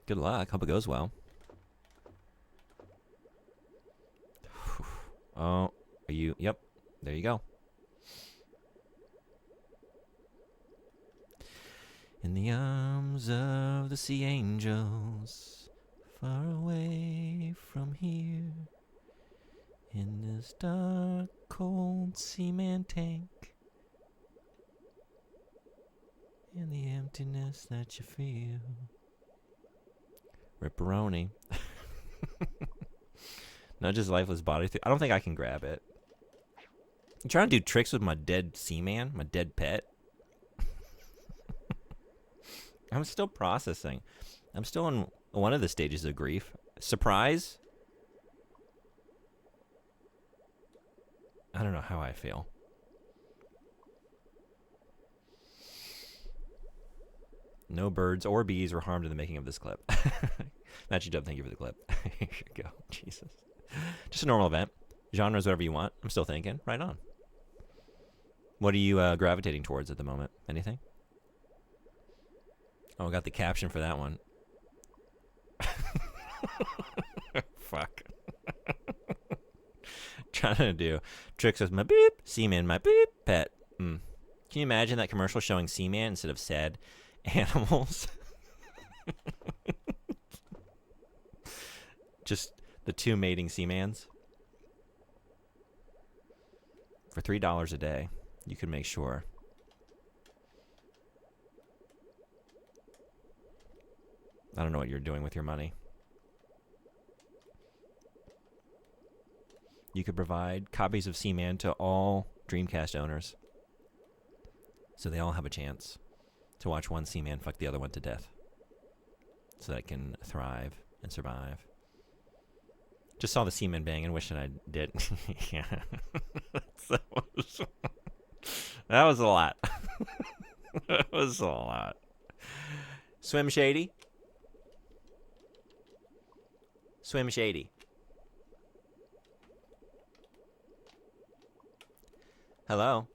Good luck. Hope it goes well. Oh, are you? Yep. There you go. In the arms of the sea angels, far away from here, in this dark, cold Seaman tank, in the emptiness that you feel. Ripperoni. Not just lifeless body. I don't think I can grab it. I'm trying to do tricks with my dead Seaman, my dead pet. I'm still processing. I'm still in one of the stages of grief. Surprise? I don't know how I feel. No birds or bees were harmed in the making of this clip. Matchy Dub, thank you for the clip. Here you go. Jesus. Just a normal event. Genres, whatever you want. I'm still thinking. Right on. What are you gravitating towards at the moment? Anything? Oh, I got the caption for that one. Fuck. Trying to do tricks with my beep, Seaman, my beep, pet. Can you imagine that commercial showing Seaman instead of sad animals? Just the 2 mating Seamans. For $3 a day, you can make sure. I don't know what you're doing with your money. You could provide copies of Seaman to all Dreamcast owners, so they all have a chance to watch one Seaman fuck the other one to death, so that it can thrive and survive. Just saw the Seaman bang and wishing I did. Yeah. That was a lot. That was a lot. Swim Shady. Swim Shady. Hello.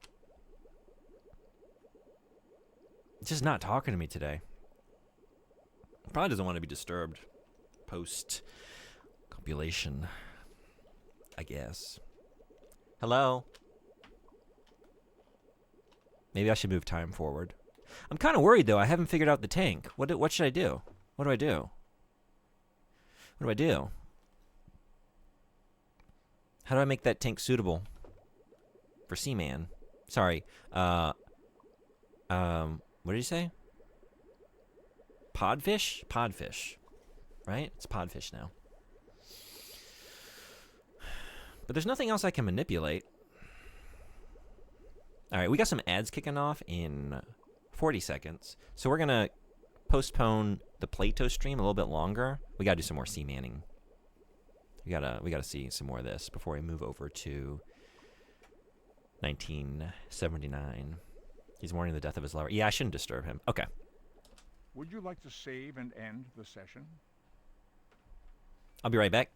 Just not talking to me today. Probably doesn't want to be disturbed post compilation, I guess. Hello. Maybe I should move time forward. I'm kind of worried though. I haven't figured out the tank. What should I do? What do I do? What do I do? How do I make that tank suitable for Seaman? Sorry. What did you say? Podfish? Podfish. Right? It's podfish now. But there's nothing else I can manipulate. Alright, we got some ads kicking off in 40 seconds. So we're going to postpone the Plato stream a little bit longer. We got to do some more Seamanning. We gotta see some more of this before we move over to 1979. He's mourning the death of his lover. Yeah, I shouldn't disturb him. Okay. Would you like to save and end the session? I'll be right back.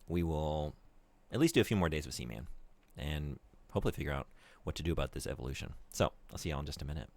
We will at least do a few more days with Seaman and hopefully figure out what to do about this evolution. So, I'll see y'all in just a minute.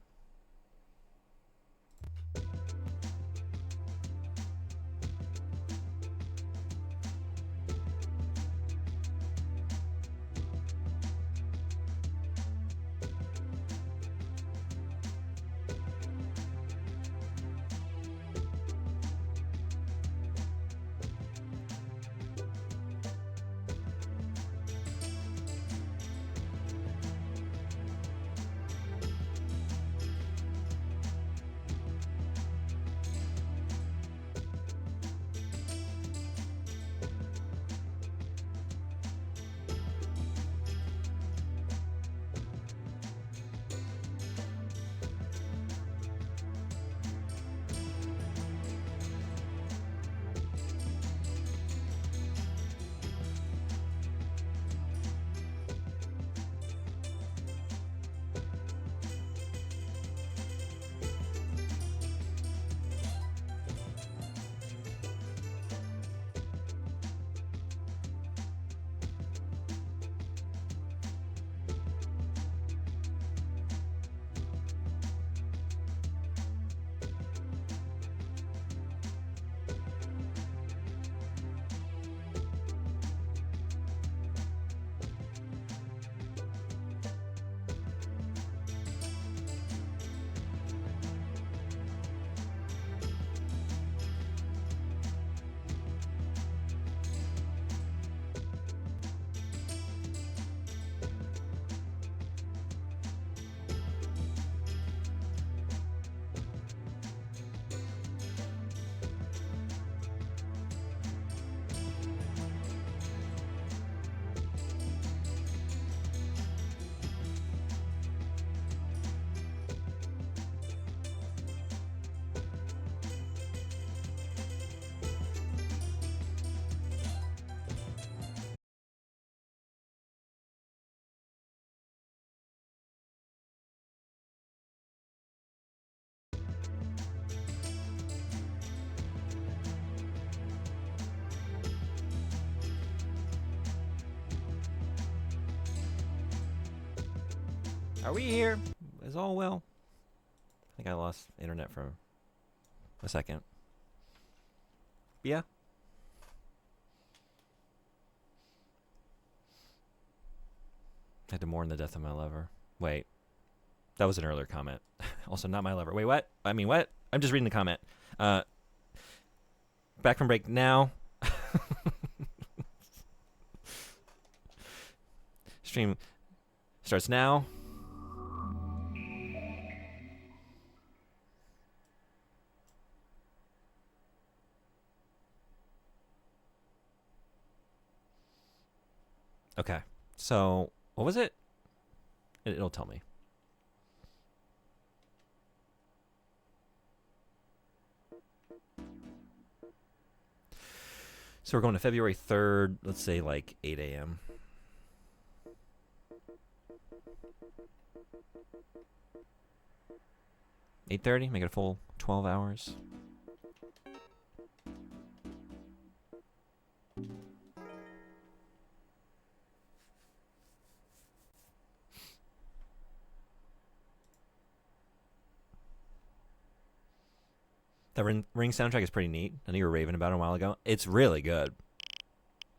Are we here? Is all well? I think I lost internet for a second. Yeah. I had to mourn the death of my lover. Wait. That was an earlier comment. Also, not my lover. Wait, what? I mean, what? I'm just reading the comment. Back from break now. Stream starts now. Okay. So, what was it? It'll tell me. So we're going to February 3rd, let's say like 8 a.m. $8:30, make it a full 12 hours. The Ring soundtrack is pretty neat. I know you were raving about it a while ago. It's really good.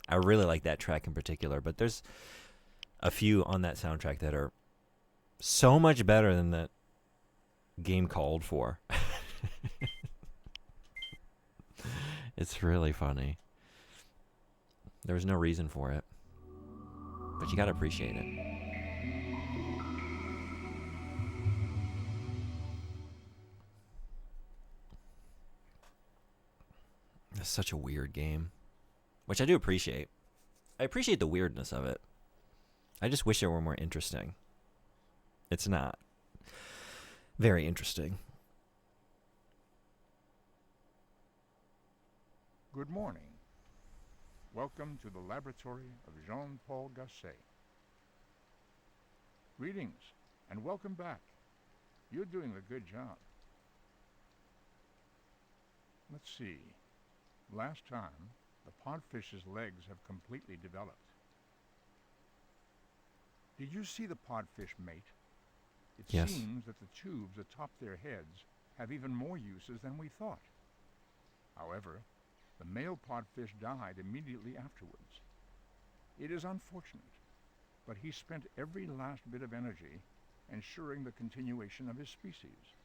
I really like that track in particular, but there's a few on that soundtrack that are so much better than that game called for. It's really funny. There was no reason for it, but you gotta appreciate it. It's such a weird game, which I do appreciate. I appreciate the weirdness of it. I just wish it were more interesting. It's not very interesting. Good morning. Welcome to the laboratory of Jean-Paul Gasset. Greetings and welcome back. You're doing a good job. Let's see. Last time, the podfish's legs have completely developed. Did you see the podfish mate? It Yes. seems that the tubes atop their heads have even more uses than we thought. However, the male podfish died immediately afterwards. It is unfortunate, but he spent every last bit of energy ensuring the continuation of his species.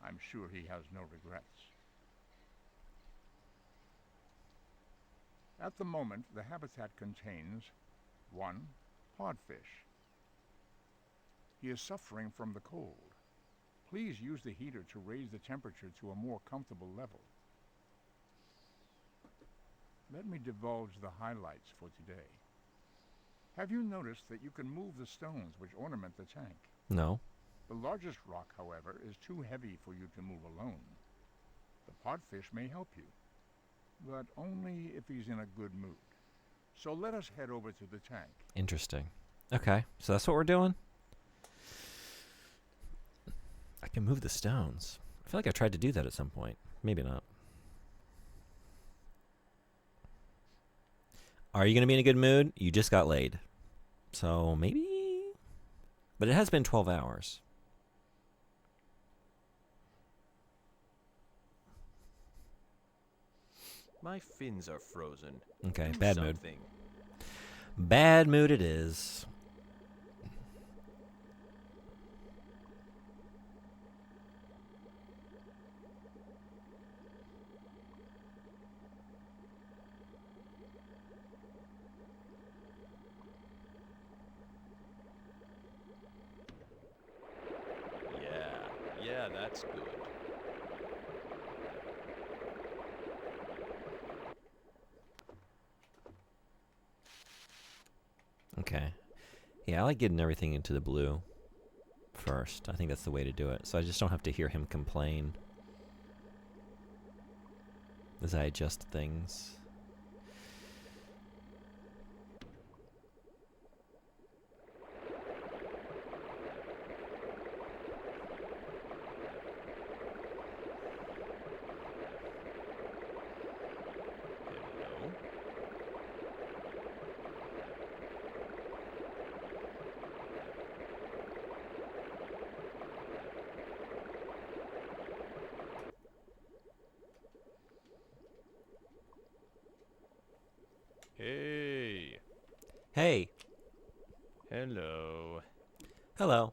I'm sure he has no regrets. At the moment, the habitat contains 1. Podfish. He is suffering from the cold. Please use the heater to raise the temperature to a more comfortable level. Let me divulge the highlights for today. Have you noticed that you can move the stones which ornament the tank? No. The largest rock, however, is too heavy for you to move alone. The podfish may help you, but only if he's in a good mood. So let us head over to the tank. Interesting. Okay, so that's what we're doing? I can move the stones. I feel like I tried to do that at some point. Maybe not. Are you going to be in a good mood? You just got laid. So maybe? But it has been 12 hours. My fins are frozen. Okay, Do bad mood. something. Bad mood it is. Yeah, that's good. Okay. Yeah, I like getting everything into the blue first. I think that's the way to do it. So I just don't have to hear him complain as I adjust things. Hello? Hey. Hey. Hello. Hello.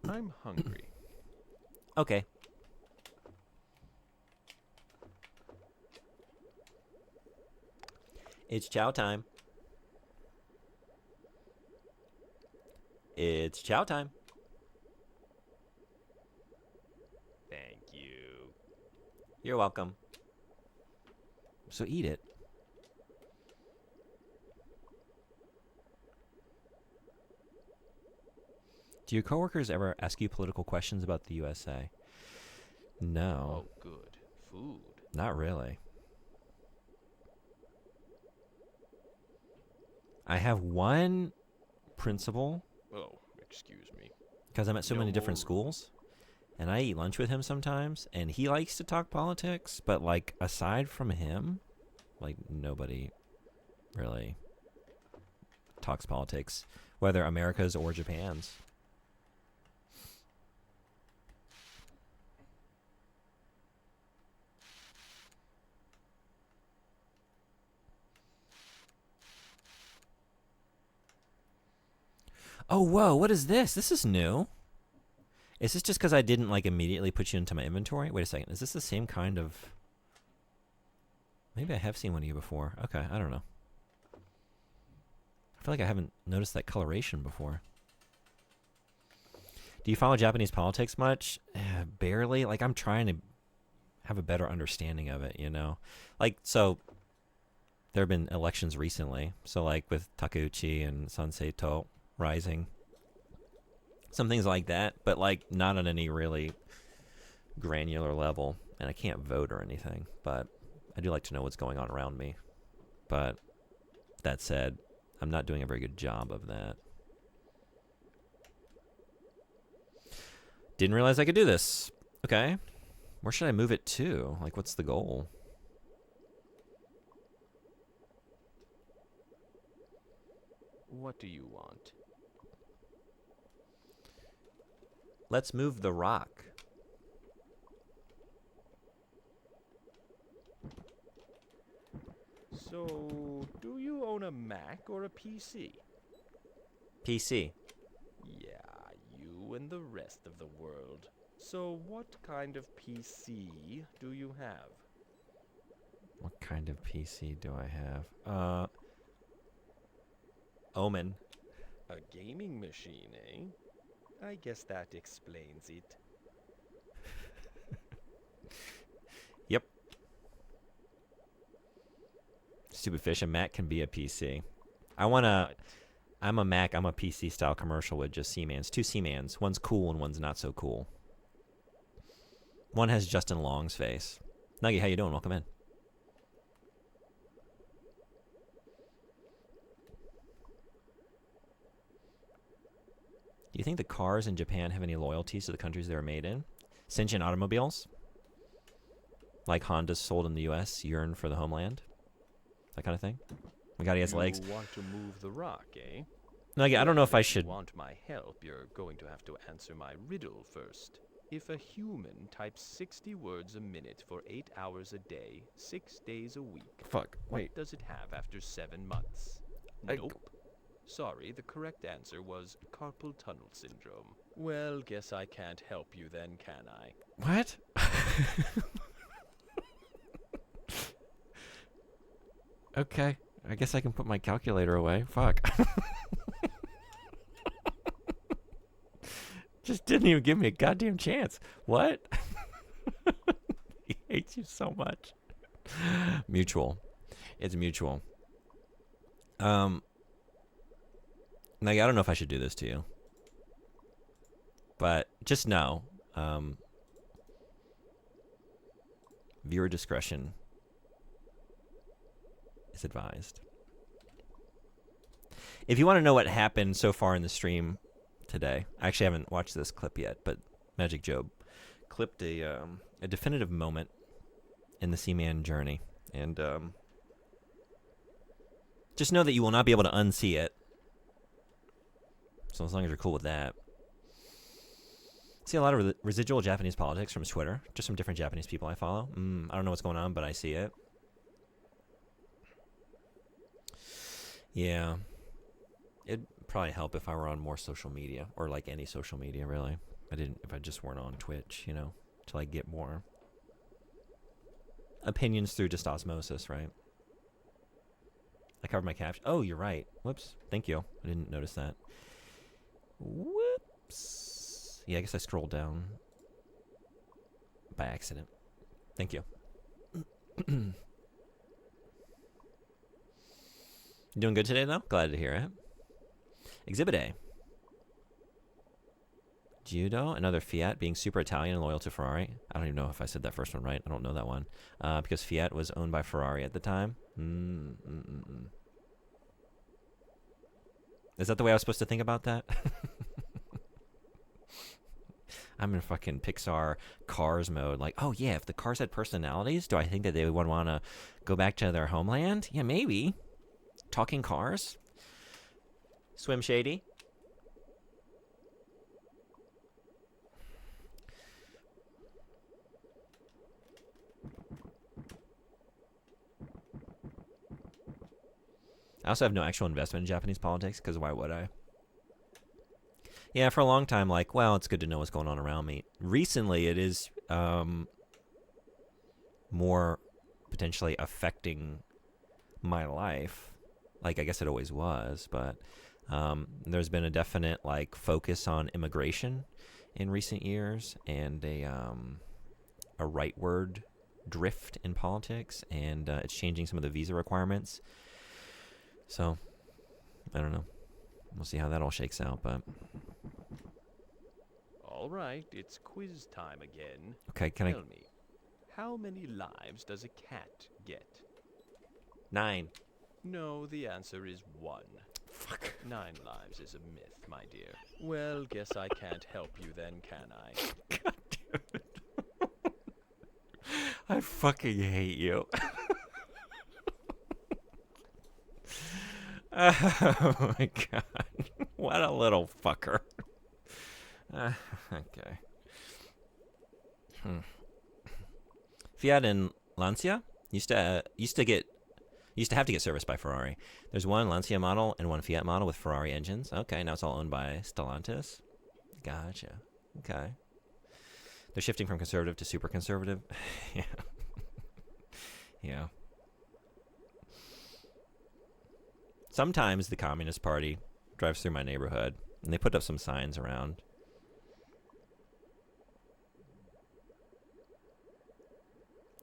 I'm hungry. Okay. It's chow time. It's chow time. Thank you. You're welcome. So eat it. Do your coworkers ever ask you political questions about the USA? No, Oh, good. Food. not really. I have one principal Oh, excuse me. because I'm at so No many more different room. schools, and I eat lunch with him sometimes, and he likes to talk politics, but like aside from him, like nobody really talks politics, whether America's or Japan's. Oh, whoa, what is this? This is new. Is this just because I didn't like immediately put you into my inventory? Wait a second. Is this the same kind of... Maybe I have seen one of you before. Okay, I don't know. I feel like I haven't noticed that coloration before. Do you follow Japanese politics much? Barely. Like, I'm trying to have a better understanding of it, you know? Like, so... There have been elections recently. So, like, with Takeuchi and Sansei rising. Some things like that, but, like, not on any really granular level. And I can't vote or anything, but I do like to know what's going on around me. But that said, I'm not doing a very good job of that. Didn't realize I could do this. Okay. Where should I move it to? Like, what's the goal? What do you want? Let's move the rock. So, do you own a Mac or a PC? PC. Yeah, you and the rest of the world. So, what kind of PC do you have? What kind of PC do I have? Omen. A gaming machine, eh? I guess that explains it. Yep. Stupid fish. A Mac can be a PC. I'm a Mac. I'm a PC style commercial with just Seamans. Two Seamans. One's cool and one's not so cool. One has Justin Long's face. Nuggy, how you doing? Welcome in. Do you think the cars in Japan have any loyalties to the countries they were made in? Sentient automobiles? Like Hondas sold in the US, yearn for the homeland? That kind of thing? We got he has legs. You want to move the rock, eh? Nuggy, I don't know if I If should... you want my help, you're going to have to answer my riddle first. If a human types 60 words a minute for 8 hours a day, 6 days a week, Fuck, wait. what does it have after 7 months? Nope. Sorry, the correct answer was carpal tunnel syndrome. Well, guess I can't help you then, can I? What? Okay. I guess I can put my calculator away. Fuck. Just didn't even give me a goddamn chance. What? He hates you so much. Mutual. It's mutual. Like, I don't know if I should do this to you. But just know, viewer discretion is advised. If you want to know what happened so far in the stream today, I actually haven't watched this clip yet, but Magic Job clipped a definitive moment in the Seaman journey, and just know that you will not be able to unsee it. So as long as you're cool with that. See a lot of residual Japanese politics from Twitter, just from different Japanese people I follow. I don't know what's going on, but I see it. Yeah. It'd probably help if I were on more social media, or like any social media, really. If I just weren't on Twitch, you know, to like get more opinions through just osmosis, right? I covered my caption. Oh, you're right. Whoops. Thank you. I didn't notice that. Whoops. Yeah, I guess I scrolled down by accident. Thank you. You doing good today, though? Glad to hear it. Exhibit A. Judo, another Fiat, being super Italian and loyal to Ferrari. I don't even know if I said that first one right. I don't know that one. Because Fiat was owned by Ferrari at the time. Is that the way I was supposed to think about that? I'm in fucking Pixar Cars mode. Like, oh yeah, if the cars had personalities, do I think that they would want to go back to their homeland? Yeah, maybe. Talking cars? Swim Shady? I also have no actual investment in Japanese politics, because why would I? Yeah, for a long time, like, well, it's good to know what's going on around me. Recently, it is more potentially affecting my life. Like, I guess it always was, but there's been a definite, like, focus on immigration in recent years, and a rightward drift in politics, and it's changing some of the visa requirements. So, I don't know. We'll see how that all shakes out, but... All right, it's quiz time again. Okay, Tell me, how many lives does a cat get? 9. No, the answer is 1. Fuck. 9 lives is a myth, my dear. Well, guess I can't help you then, can I? God damn it. I fucking hate you. Oh my god. What a little fucker. Okay. Fiat and Lancia used to have to get serviced by Ferrari. There's one Lancia model and one Fiat model with Ferrari engines. Okay, now it's all owned by Stellantis. Gotcha. Okay. They're shifting from conservative to super conservative. Yeah. Yeah. Sometimes the Communist Party drives through my neighborhood, and they put up some signs around.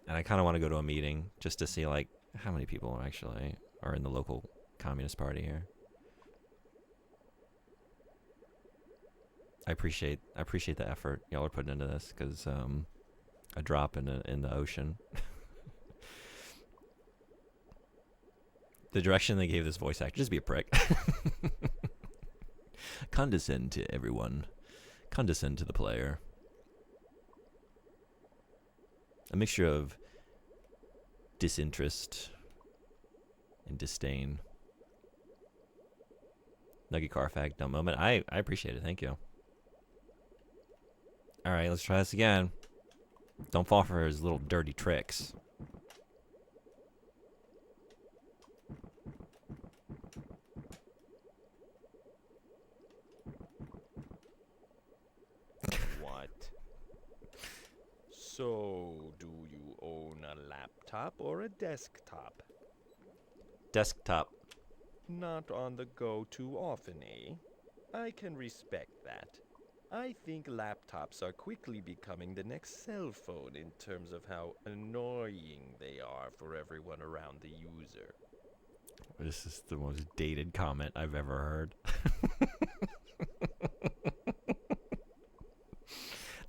And I kind of want to go to a meeting just to see, like, how many people actually are in the local Communist Party here. I appreciate the effort y'all are putting into this, because a drop in the ocean. The direction they gave this voice actor, just be a prick. Condescend to everyone. Condescend to the player. A mixture of disinterest and disdain. Nugget car fact, dumb moment. I appreciate it. Thank you. All right, let's try this again. Don't fall for his little dirty tricks. So, do you own a laptop or a desktop? Desktop. Not on the go too often, eh? I can respect that. I think laptops are quickly becoming the next cell phone in terms of how annoying they are for everyone around the user. This is the most dated comment I've ever heard.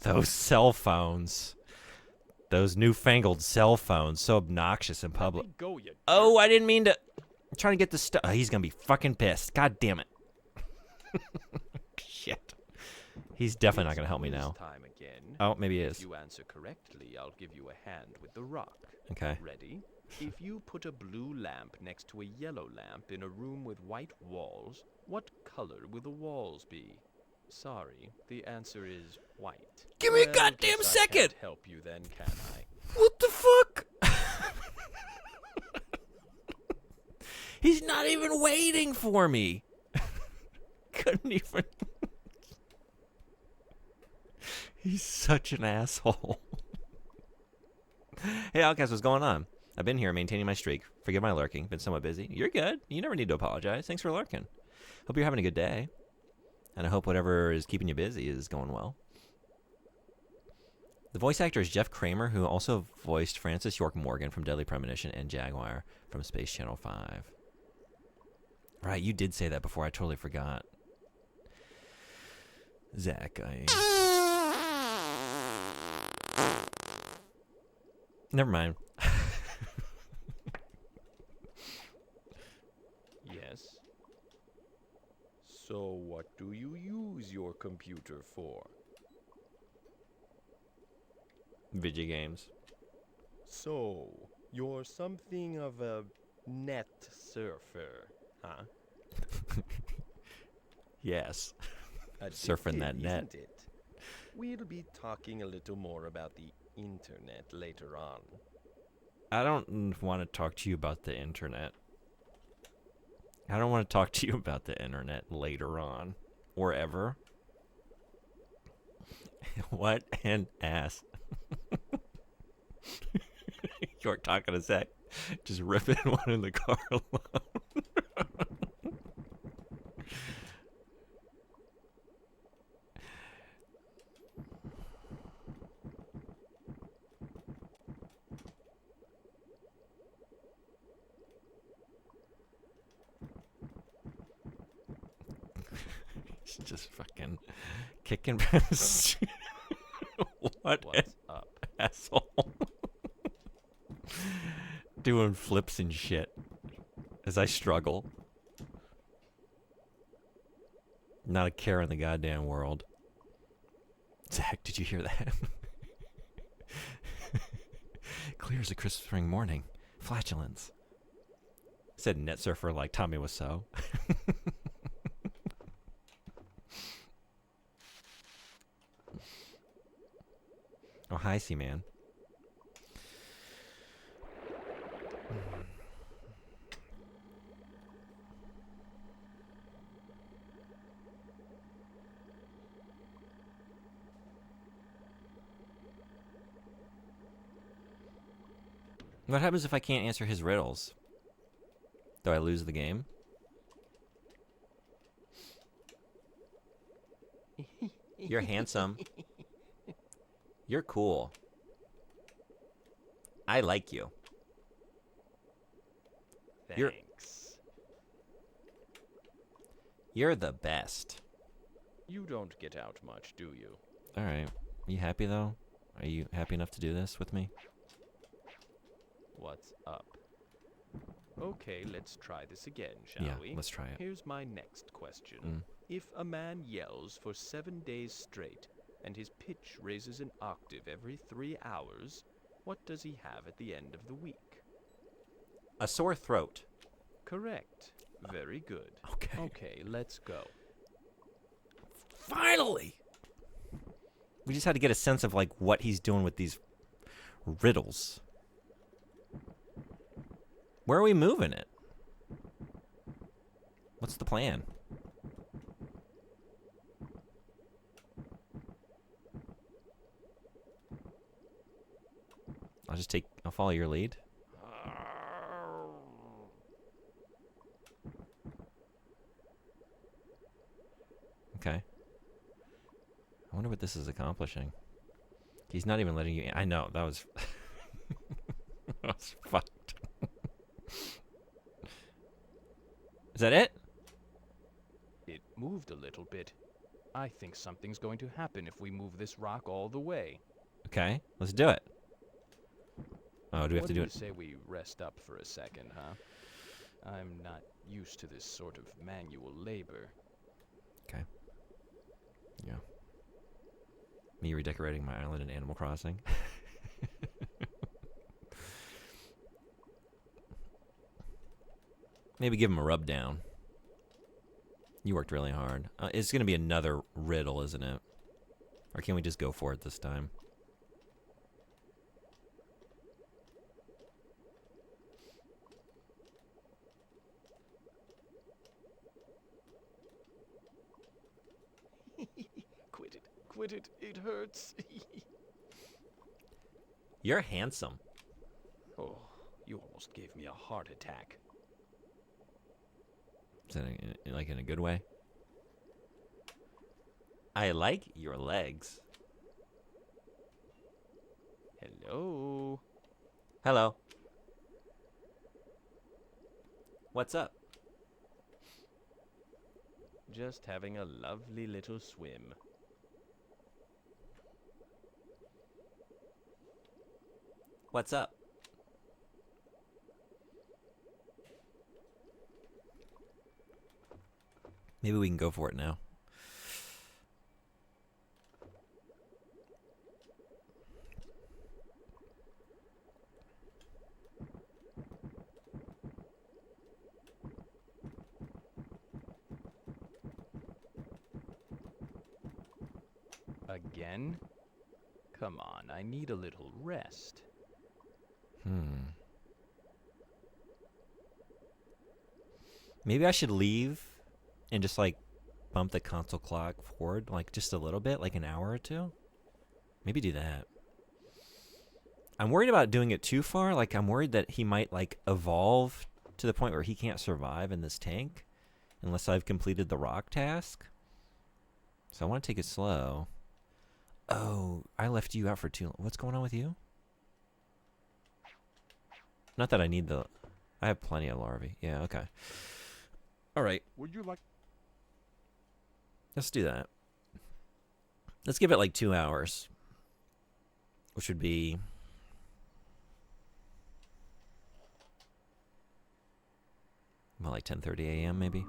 Those cell phones. Those newfangled cell phones, so obnoxious in public. Let me go, you Oh, I didn't mean to. I'm trying to get the stuff. Oh, he's gonna be fucking pissed. God damn it. Shit. He's definitely not gonna help me now. Time again. Oh, maybe he If is. you answer correctly, I'll give you a hand with the rock. Okay. Ready? If you put a blue lamp next to a yellow lamp in a room with white walls, what color will the walls be? Sorry, the answer is white. Give me a Well, goddamn guess I second! can't help you then, can I? What the fuck? He's not even waiting for me. Couldn't even. He's such an asshole. Hey, Outcast, what's going on? I've been here maintaining my streak. Forgive my lurking. Been somewhat busy. You're good. You never need to apologize. Thanks for lurking. Hope you're having a good day. And I hope whatever is keeping you busy is going well. The voice actor is Jeff Kramer, who also voiced Francis York Morgan from Deadly Premonition and Jaguar from Space Channel 5. Right, you did say that before. I totally forgot. Zach, Never mind. Yes. So what do you use your computer for? Video games. So, you're something of a net surfer, huh? Yes. Addictive, Surfing that net. isn't it? We'll be talking a little more about the internet later on. I don't want to talk to you about the internet. I don't want to talk to you about the internet later on. Or ever. What an ass. You're talking to Zach. Just ripping one in the car alone. He's just fucking kicking. What What's up? an asshole. Doing flips and shit as I struggle. Not a care in the goddamn world. Zach, did you hear that? Clear as a crisp spring morning. Flatulence. Said net surfer like Tommy Wiseau. Oh, hi, Seaman. What happens if I can't answer his riddles? Do I lose the game? You're handsome. You're cool. I like you. You're- Thanks. You're the best. You don't get out much, do you? All right. You happy, though? Are you happy enough to do this with me? What's up? Okay, let's try this again, shall Yeah, we? let's try it. Here's my next question. Mm. If a man yells for 7 days straight, and his pitch raises an octave every 3 hours, what does he have at the end of the week? A sore throat. Correct. Very good. Okay. Okay, let's go. Finally! We just had to get a sense of, like, what he's doing with these riddles. Where are we moving it? What's the plan? I'll follow your lead. Okay. I wonder what this is accomplishing. He's not even letting you. I know that was. That was fucked. Is that it? It moved a little bit. I think something's going to happen if we move this rock all the way. Okay, let's do it. Oh, do we have to do What it? do you say we rest up for a second, huh? I'm not used to this sort of manual labor. Okay. Yeah. Me redecorating my island in Animal Crossing. Maybe give him a rub down. You worked really hard. It's going to be another riddle, isn't it? Or can we just go for it this time? Quit it, it hurts. You're handsome. Oh, you almost gave me a heart attack. Is that like in a good way? I like your legs. Hello? Hello. What's up? Just having a lovely little swim. What's up? Maybe we can go for it now. Again? Come on, I need a little rest. Maybe I should leave and just like bump the console clock forward like just a little bit, like an hour or two. Maybe do that. I'm worried about doing it too far. Like I'm worried that he might like evolve to the point where he can't survive in this tank unless I've completed the rock task. So I want to take it slow. Oh, I left you out for too long. What's going on with you? Not that I need the... I have plenty of larvae. Yeah, okay. All right. Would you like... Let's do that. Let's give it like 2 hours. Which would be... well, like 10:30 a.m. maybe?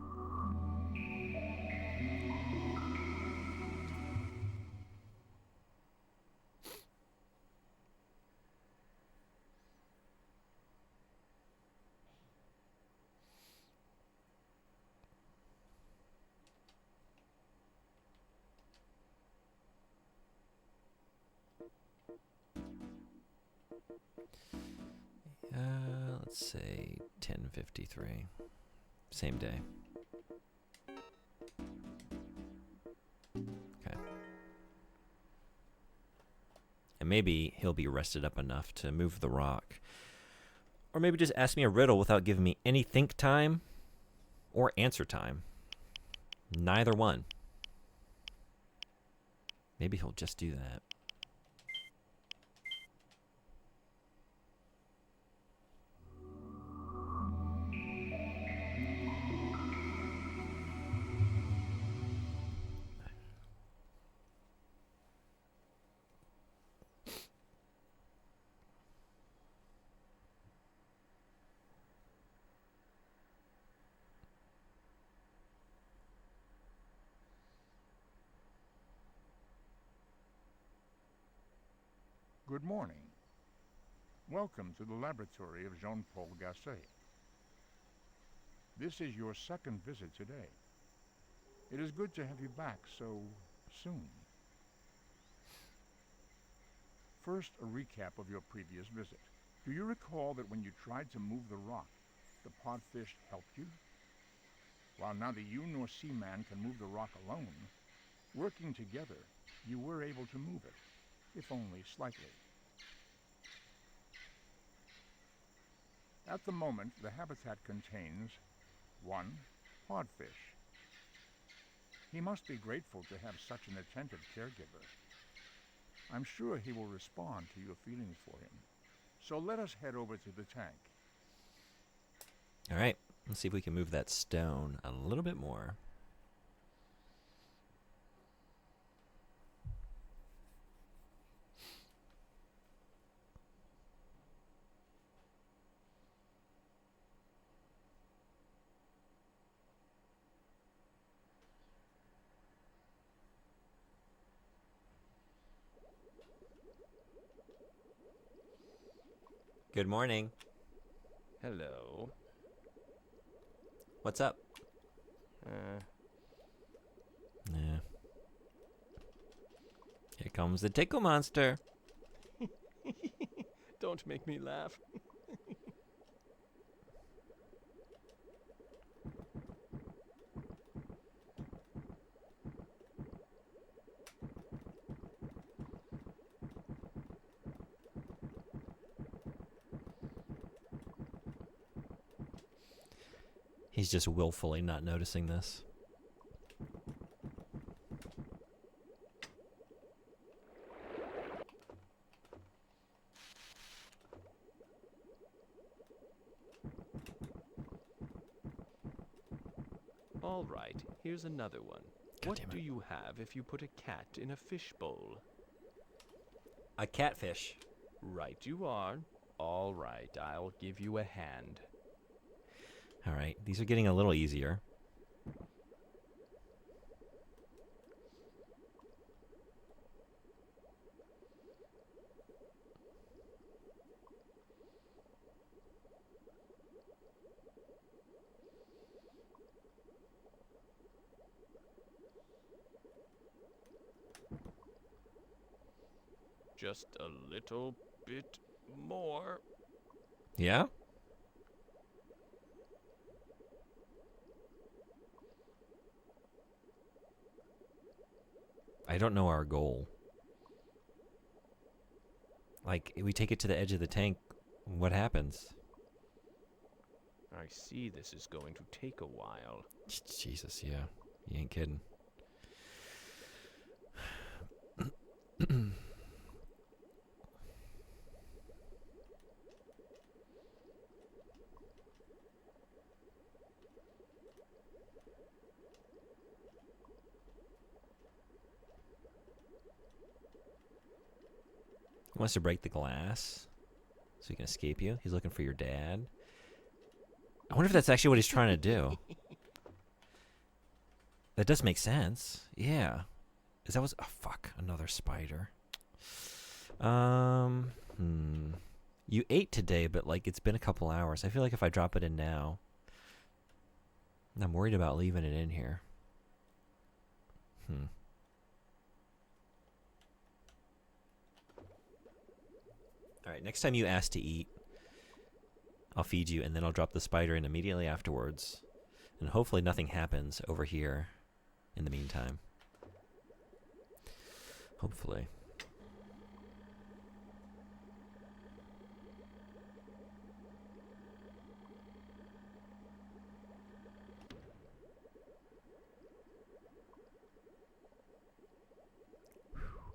Let's say 10:53. Same day. Okay. And maybe he'll be rested up enough to move the rock. Or maybe just ask me a riddle without giving me any think time or answer time. Neither one. Maybe he'll just do that. Good morning. Welcome to the laboratory of Jean-Paul Gasset. This is your second visit today. It is good to have you back so soon. First, a recap of your previous visit. Do you recall that when you tried to move the rock, the podfish helped you? While neither you nor Seaman can move the rock alone, working together, you were able to move it, if only slightly. At the moment, the habitat contains 1. Podfish. He must be grateful to have such an attentive caregiver. I'm sure he will respond to your feelings for him. So let us head over to the tank. All right. Let's see if we can move that stone a little bit more. Good morning. Hello. What's up? Yeah. Here comes the tickle monster. Don't make me laugh. He's just willfully not noticing this. All right, here's another one. God What damn do it. you have if you put a cat in a fish bowl? A catfish. Right you are. All right, I'll give you a hand. All right, these are getting a little easier. Just a little bit more. Yeah? I don't know our goal. Like, we take it to the edge of the tank, what happens? I see this is going to take a while. Jesus, yeah. You ain't kidding. He wants to break the glass so he can escape you. He's looking for your dad. I wonder if that's actually what he's trying to do. That does make sense. Yeah. Is that was... Oh, fuck. Another spider. You ate today, but, like, it's been a couple hours. I feel like if I drop it in now... I'm worried about leaving it in here. Alright, next time you ask to eat, I'll feed you, and then I'll drop the spider in immediately afterwards. And hopefully nothing happens over here in the meantime. Hopefully.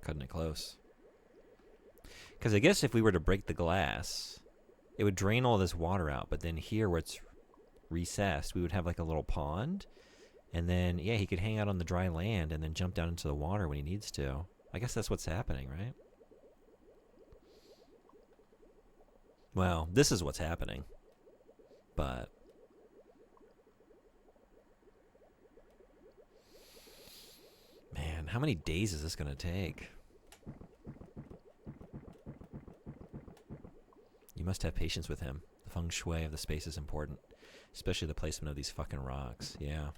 Cutting it close. Because I guess if we were to break the glass, it would drain all this water out. But then here where it's recessed, we would have like a little pond. And then, yeah, he could hang out on the dry land and then jump down into the water when he needs to. I guess that's what's happening, right? Well, this is what's happening. But... man, how many days is this going to take? You must have patience with him. The feng shui of the space is important. Especially the placement of these fucking rocks. Yeah.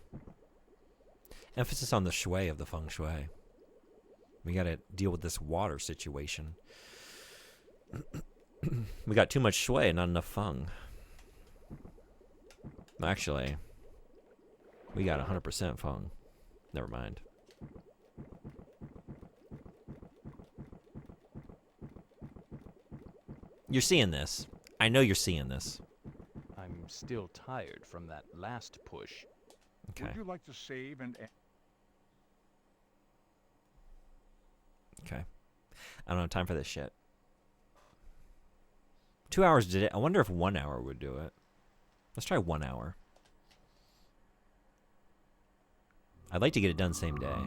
Emphasis on the shui of the feng shui. We gotta deal with this water situation. We got too much shui and not enough feng. Actually, we got 100% feng. Never mind. You're seeing this. I know you're seeing this. I'm still tired from that last push. Okay. Would you like to save and... Okay. I don't have time for this shit. 2 hours did it. I wonder if 1 hour would do it. Let's try 1 hour. I'd like to get it done same day.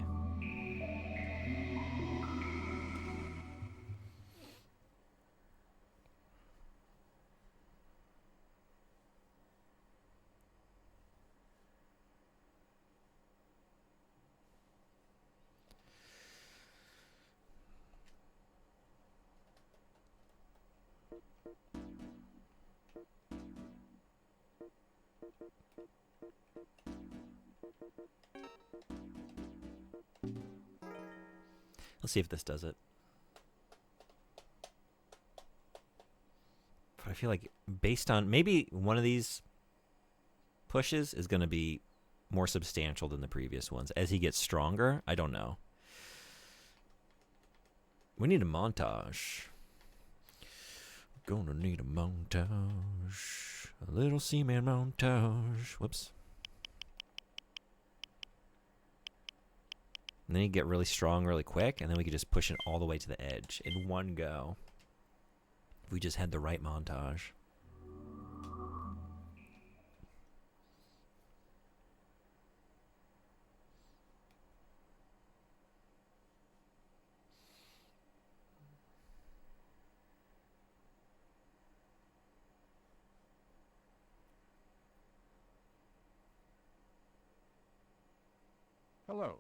Let's see if this does it. But I feel like based on maybe one of these pushes is going to be more substantial than the previous ones. As he gets stronger, I don't know. We need a montage. Gonna need a montage. A little Seaman montage. Whoops. And then you get really strong really quick, and then we could just push it all the way to the edge in one go. If we just had the right montage. Hello.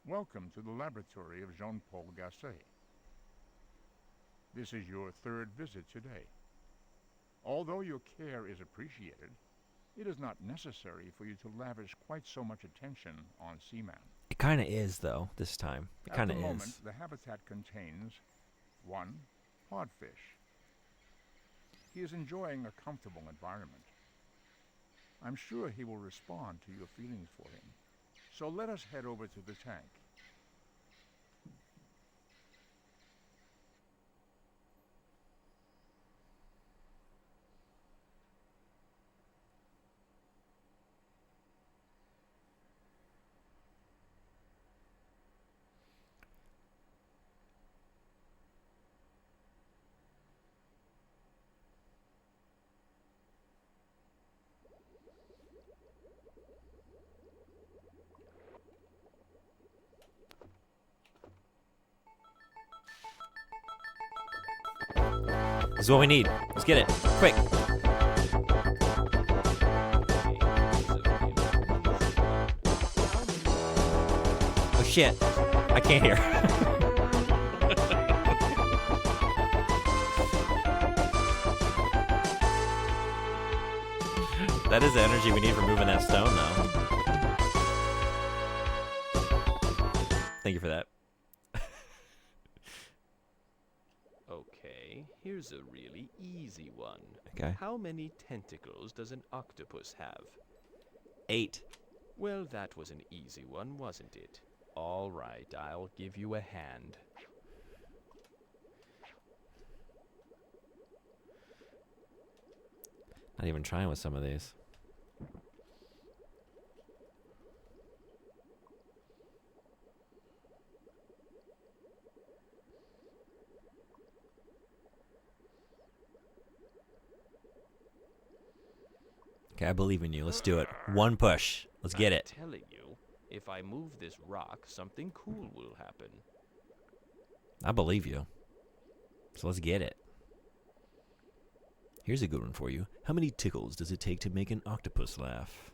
Welcome to the laboratory of Jean-Paul Gasset. This is your third visit today. Although your care is appreciated, it is not necessary for you to lavish quite so much attention on Seaman. It kind of is, though, this time. It kind of At the is. moment, the habitat contains 1. Podfish. He is enjoying a comfortable environment. I'm sure he will respond to your feelings for him. So let us head over to the tank. This is what we need. Let's get it. Quick. Oh, shit. I can't hear. That is the energy we need for moving that stone, though. Thank you for that. Okay, here's a really easy one. Okay. How many tentacles does an octopus have? 8. Well, that was an easy one, wasn't it? All right, I'll give you a hand. Not even trying with some of these. Okay, I believe in you. Let's do it. One push. Let's get it. I'm telling you, if I move this rock, something cool will happen. I believe you. So let's get it. Here's a good one for you. How many tickles does it take to make an octopus laugh?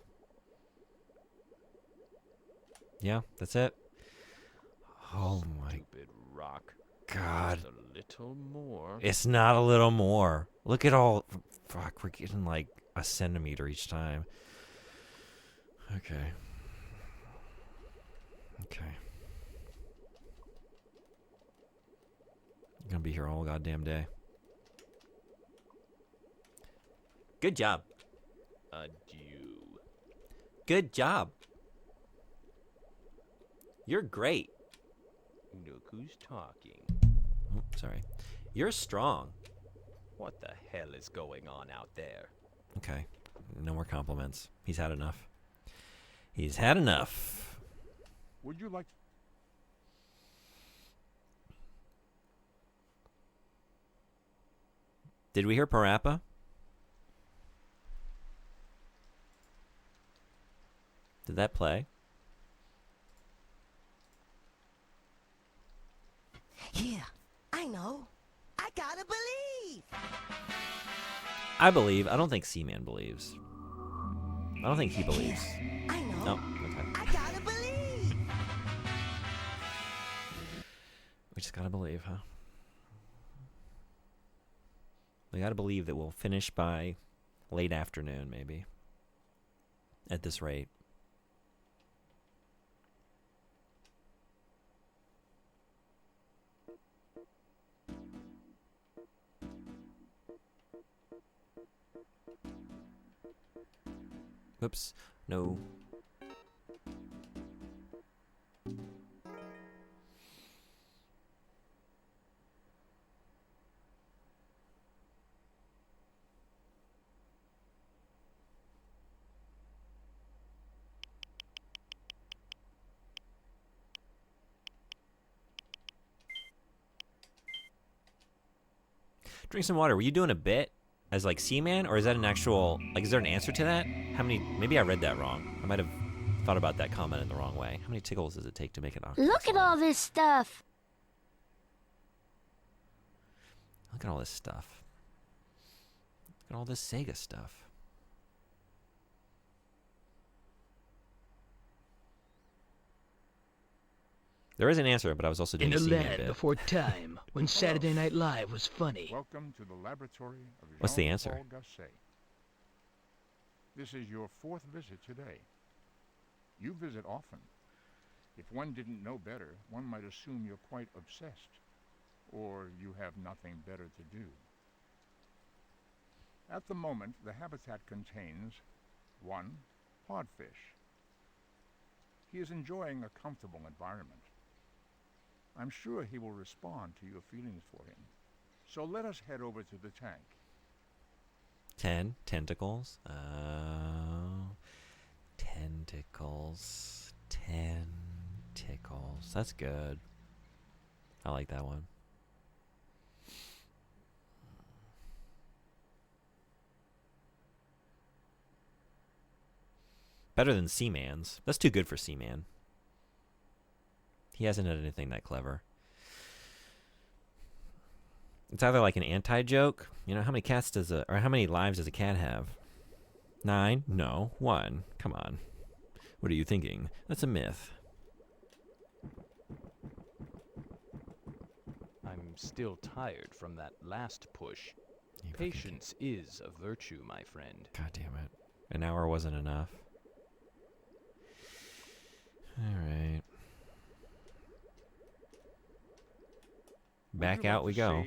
Yeah, that's it. Oh my Stupid rock. God. Just a little more. It's not a little more. Look at all... Fuck, we're getting like a centimeter each time. Okay. Okay. I'm gonna be here all goddamn day. Good job. Adieu. Good job. You're great. Look who's talking. Oh, sorry. You're strong. What the hell is going on out there? Okay. No more compliments. He's had enough. He's had enough. Would you like... Did we hear Parappa? Did that play? Yeah, I know. I gotta believe. I believe. I don't think Seaman believes. I don't think he believes. I know. Oh, okay. I gotta believe. We just gotta believe, huh? We gotta believe that we'll finish by late afternoon, maybe. At this rate. Oops. No. Drink some water. Were you doing a bit as like Seaman, or is that an actual, like, is there an answer to that? How many, maybe I read that wrong. I might have thought about that comment in the wrong way. How many tickles does it take to make an octopus? Look at all this stuff. Look at all this stuff. Look at all this Sega stuff. There is an answer, but I was also doing In a Seaman land bit. before time, when Saturday Night Live was funny. Welcome to the laboratory of What's the answer? Jean-Paul Gasset. This is your 4th visit today. You visit often. If one didn't know better, one might assume you're quite obsessed, or you have nothing better to do. At the moment, the habitat contains 1. Podfish. He is enjoying a comfortable environment. I'm sure he will respond to your feelings for him. So let us head over to the tank. 10 tentacles. Oh, tentacles. 10 tickles. That's good. I like that one. Better than Seaman's. That's too good for Seaman. He hasn't had anything that clever. It's either like an anti-joke. You know, how many cats does or how many lives does a cat have? 9? No, 1. Come on. What are you thinking? That's a myth. I'm still tired from that last push. Patience is a virtue, my friend. God damn it. An hour wasn't enough. Alright. Back out we go.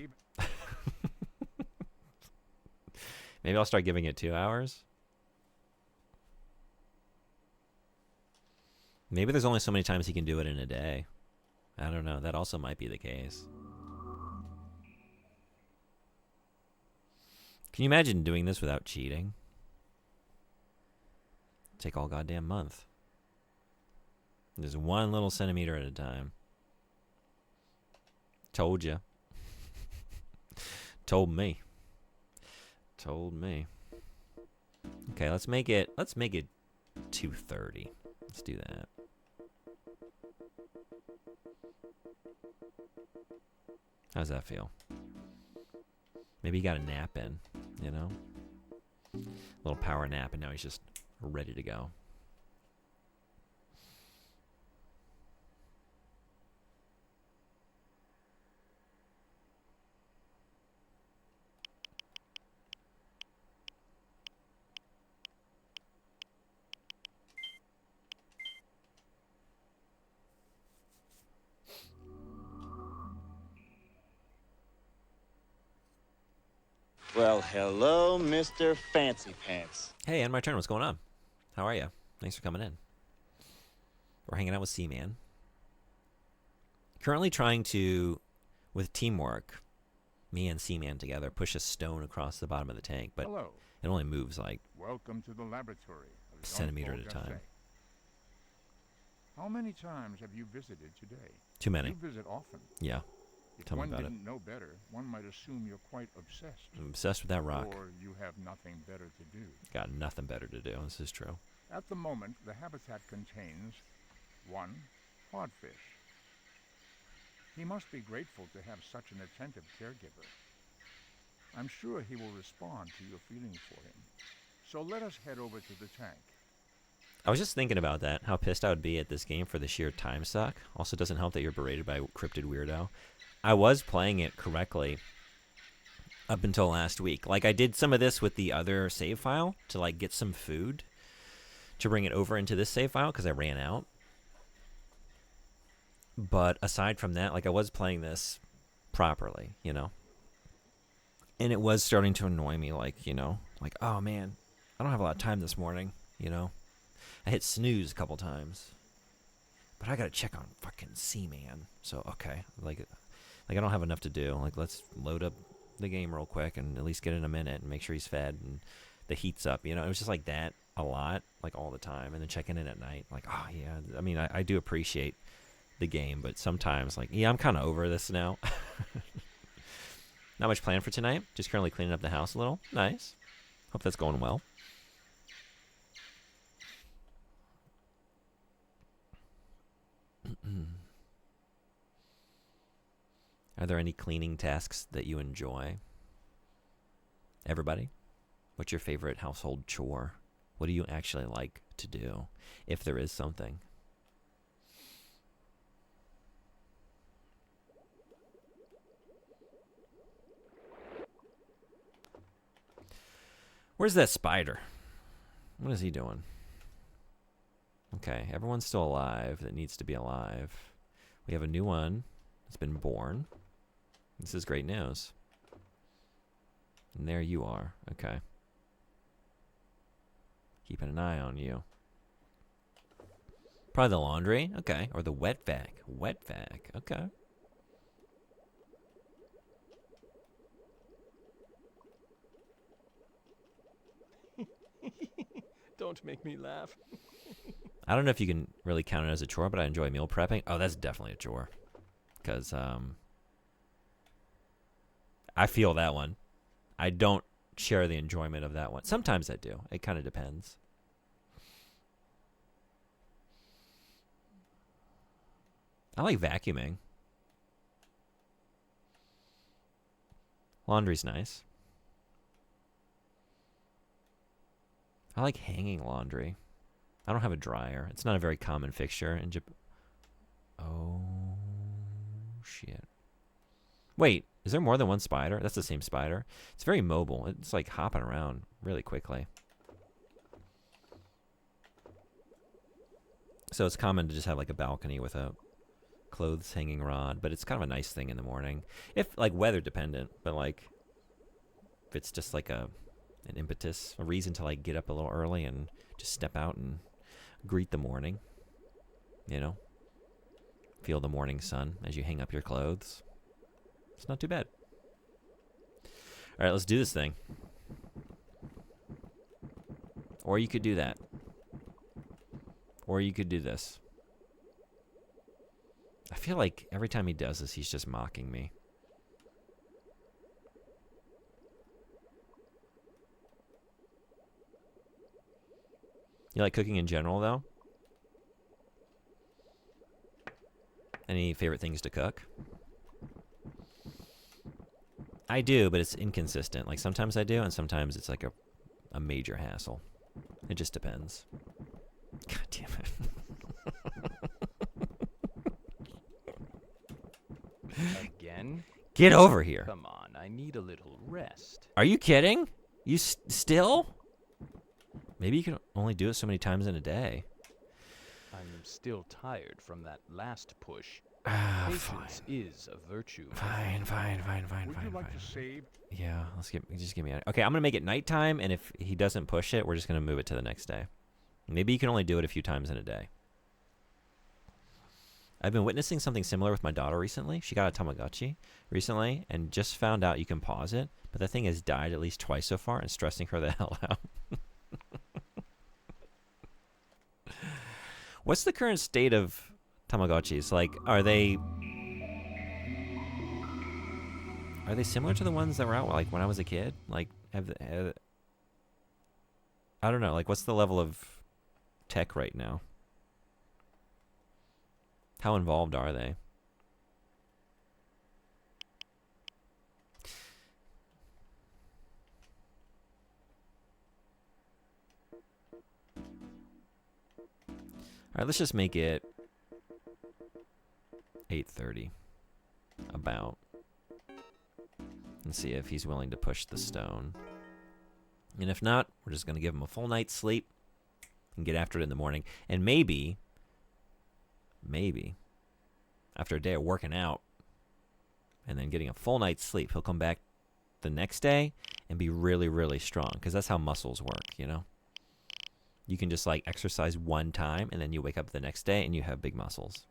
Maybe I'll start giving it 2 hours. Maybe there's only so many times he can do it in a day. I don't know. That also might be the case. Can you imagine doing this without cheating? Take all goddamn month. Just 1 little centimeter at a time. Told you. Told me. Told me. Okay, let's make it 2:30. Let's do that. How's that feel? Maybe he got a nap in, you know? A little power nap, and now he's just ready to go. Well, hello, Mr. Fancy Pants. Hey, and my turn. What's going on? How are you? Thanks for coming in. We're hanging out with Seaman. Currently trying to, with teamwork, me and Seaman together, push a stone across the bottom of the tank, but Hello. it only moves like Welcome to the laboratory of a centimeter at a Jean-Paul time. Gasset. How many times have you visited today? Too many. You visit often. Yeah. If Tell me one about it. didn't know better, one might assume you're quite obsessed. I'm obsessed with that rock. Or you have nothing better to do. Got nothing better to do. This is true. At the moment, the habitat contains 1. Podfish. He must be grateful to have such an attentive caregiver. I'm sure he will respond to your feelings for him. So let us head over to the tank. I was just thinking about that, how pissed I would be at this game for the sheer time suck. Also doesn't help that you're berated by Cryptid Weirdo. I was playing it correctly up until last week. Like, I did some of this with the other save file to, like, get some food to bring it over into this save file because I ran out. But aside from that, like, I was playing this properly, you know? And it was starting to annoy me, like, you know? Like, oh, man, I don't have a lot of time this morning, you know? I hit snooze a couple times. But I gotta check on fucking Seaman. So, okay, like I don't have enough to do. Like, let's load up the game real quick and at least get in a minute and make sure he's fed and the heat's up. You know, it was just like that a lot, like all the time. And then checking in at night, like, oh yeah. I mean, I do appreciate the game, but sometimes, like, yeah, I'm kind of over this now. Not much planned for tonight. Just currently cleaning up the house a little. Nice. Hope that's going well. Are there any cleaning tasks that you enjoy? Everybody? What's your favorite household chore? What do you actually like to do, if there is something? Where's that spider? What is he doing? Okay, everyone's still alive that needs to be alive. We have a new one that's been born. This is great news. And there you are. Okay. Keeping an eye on you. Probably the laundry. Okay. Or the wet vac. Wet vac. Okay. Don't make me laugh. I don't know if you can really count it as a chore, but I enjoy meal prepping. Oh, that's definitely a chore. Because I feel that one. I don't share the enjoyment of that one. Sometimes I do. It kind of depends. I like vacuuming. Laundry's nice. I like hanging laundry. I don't have a dryer. It's not a very common fixture in Japan. Oh, shit. Wait, is there more than one spider? That's the same spider. It's very mobile. It's like hopping around really quickly. So it's common to just have like a balcony with a clothes hanging rod, but it's kind of a nice thing in the morning. If like weather dependent, but like if it's just like an impetus, a reason to like get up a little early and just step out and greet the morning, you know, feel the morning sun as you hang up your clothes. It's not too bad. All right, let's do this thing. Or you could do that. Or you could do this. I feel like every time he does this, he's just mocking me. You like cooking in general, though? Any favorite things to cook? I do, but it's inconsistent. Like, sometimes I do, and sometimes it's like a major hassle. It just depends. God damn it. Again? Get over here. Come on, I need a little rest. Are you kidding? You still? Maybe you can only do it so many times in a day. I'm still tired from that last push. Ah, Patience is a virtue. Fine. Would you like to save? Yeah, just give me. Okay, I'm gonna make it nighttime, and if he doesn't push it, we're just gonna move it to the next day. Maybe you can only do it a few times in a day. I've been witnessing something similar with my daughter recently. She got a Tamagotchi recently, and just found out you can pause it, but the thing has died at least twice so far, and stressing her the hell out. What's the current state of Tamagotchis? Like, are they similar to the ones that were out like when I was a kid? Like, I don't know. Like, what's the level of tech right now? How involved are they? All right, let's just make it 8:30 about and see if he's willing to push the stone. And if not, we're just going to give him a full night's sleep and get after it in the morning. And maybe after a day of working out and then getting a full night's sleep, he'll come back the next day and be really, really strong, because that's how muscles work, you know? You can just like exercise one time and then you wake up the next day and you have big muscles.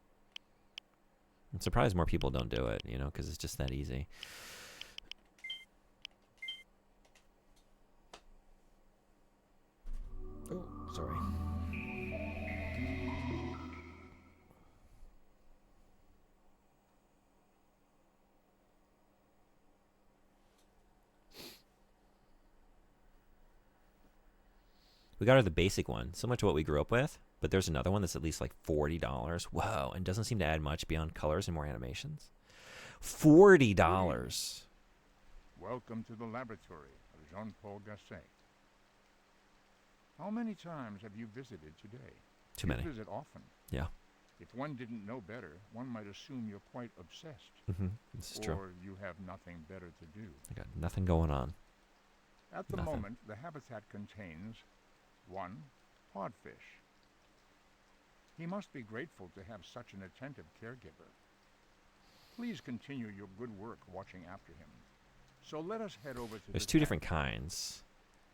I'm surprised more people don't do it, you know, because it's just that easy. Oh, sorry. We got her the basic one, similar to what we grew up with, but there's another one that's at least like $40. Whoa, and doesn't seem to add much beyond colors and more animations. $40. Welcome to the laboratory of Jean-Paul Gasset. How many times have you visited today? Too many. You visit often. Yeah. If one didn't know better, one might assume you're quite obsessed. Mm-hmm. This is true. Or you have nothing better to do. I got nothing going on. At the Nothing. moment, the habitat contains 1. Podfish. He must be grateful to have such an attentive caregiver. Please continue your good work watching after him. So let us head over to There's the two different tank. kinds.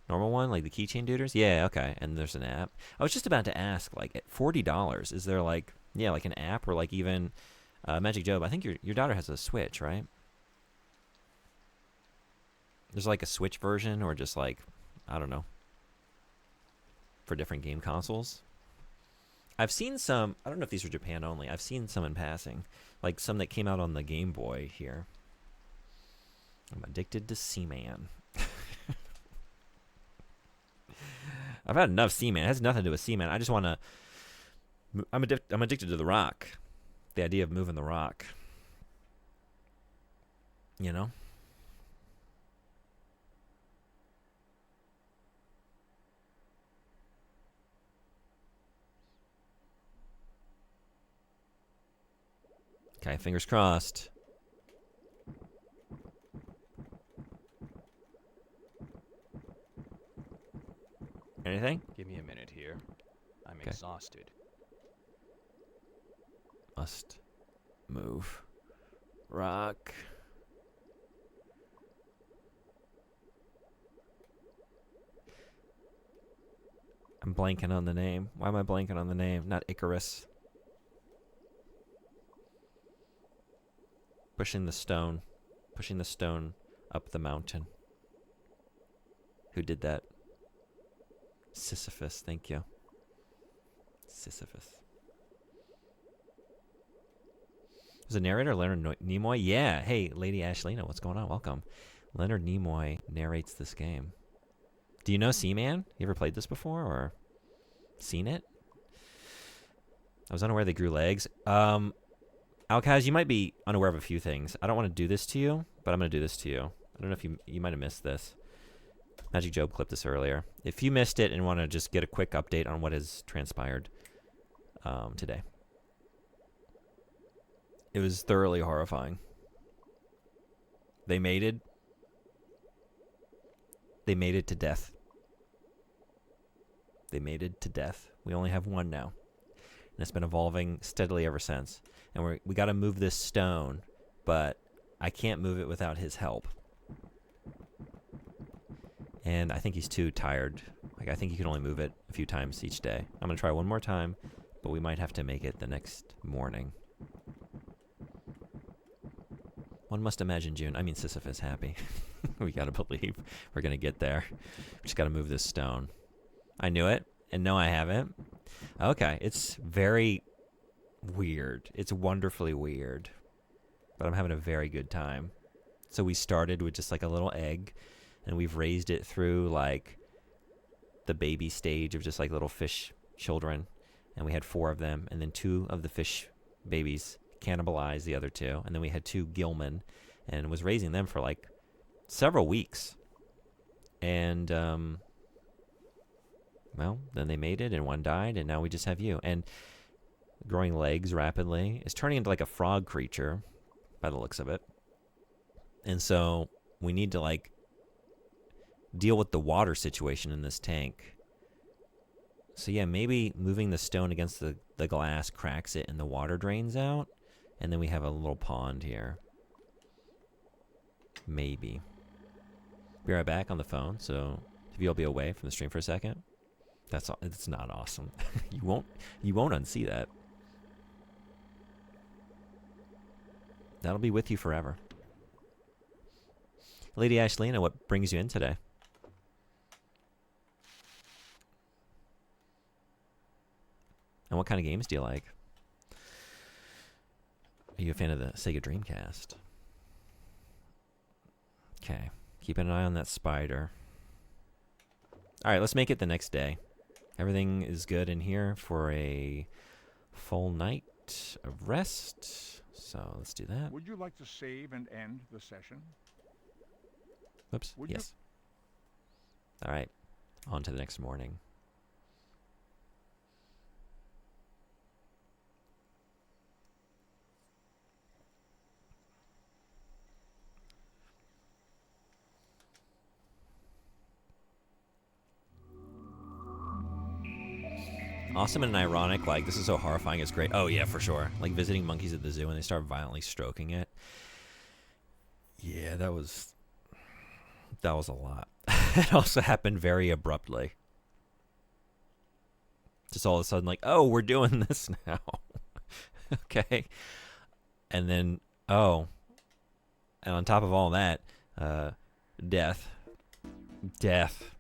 Normal one, like the keychain duders? Yeah, okay. And there's an app. I was just about to ask, like, at $40, is there like, yeah, like an app or like even Magic Job? I think your daughter has a Switch, right? There's like a Switch version or just like, I don't know, for different game consoles. I've seen some, I don't know if these are Japan only. I've seen some in passing, like some that came out on the Game Boy here. I'm addicted to Seaman. I've had enough Seaman. It has nothing to do with Seaman. I just want to, I'm addicted to the rock. The idea of moving the rock. You know? Okay, fingers crossed. Anything? Give me a minute here. I'm Okay. exhausted. Must move rock. I'm blanking on the name. Why am I blanking on the name? Not Icarus. Pushing the stone. Pushing the stone up the mountain. Who did that? Sisyphus, thank you. Sisyphus. Was the narrator Leonard Nimoy? Yeah. Hey, Lady Ashlina, what's going on? Welcome. Leonard Nimoy narrates this game. Do you know Seaman? You ever played this before or seen it? I was unaware they grew legs. Alkaz, you might be unaware of a few things. I don't want to do this to you, but I'm going to do this to you. I don't know if you might have missed this. Magic Job clipped this earlier. If you missed it and want to just get a quick update on what has transpired today. It was thoroughly horrifying. They mated. They mated to death. They mated to death. We only have one now. And it's been evolving steadily ever since. And we got to move this stone, but I can't move it without his help. And I think he's too tired. Like, I think he can only move it a few times each day. I'm going to try one more time, but we might have to make it the next morning. One must imagine Sisyphus happy. We got to believe we're going to get there. We just got to move this stone. I knew it, and no, I haven't. Okay, it's very weird. It's wonderfully weird. But I'm having a very good time. So we started with just like a little egg, and we've raised it through like the baby stage of just like little fish children. And we had 4 of them, and then 2 of the fish babies cannibalized the other 2. And then we had 2 gillmen, and was raising them for like several weeks. And, well, then they mated, and 1 died, and now we just have you. And growing legs rapidly. It's turning into like a frog creature by the looks of it. And so we need to like deal with the water situation in this tank. So yeah, maybe moving the stone against the glass cracks it and the water drains out. And then we have a little pond here. Maybe. Be right back on the phone. So if you'll be away from the stream for a second. It's not awesome. You won't unsee that. That'll be with you forever. Lady Ashlina, what brings you in today? And what kind of games do you like? Are you a fan of the Sega Dreamcast? Okay. Keeping an eye on that spider. Alright, let's make it the next day. Everything is good in here for a full night of rest. So let's do that. Would you like to save and end the session? Oops. Would yes. All right. On to the next morning. Awesome and ironic, like, this is so horrifying, it's great. Oh, yeah, for sure. Like, visiting monkeys at the zoo and they start violently stroking it. Yeah, that was a lot. It also happened very abruptly. Just all of a sudden, like, oh, we're doing this now. Okay. And then, oh. And on top of all that, death. Death.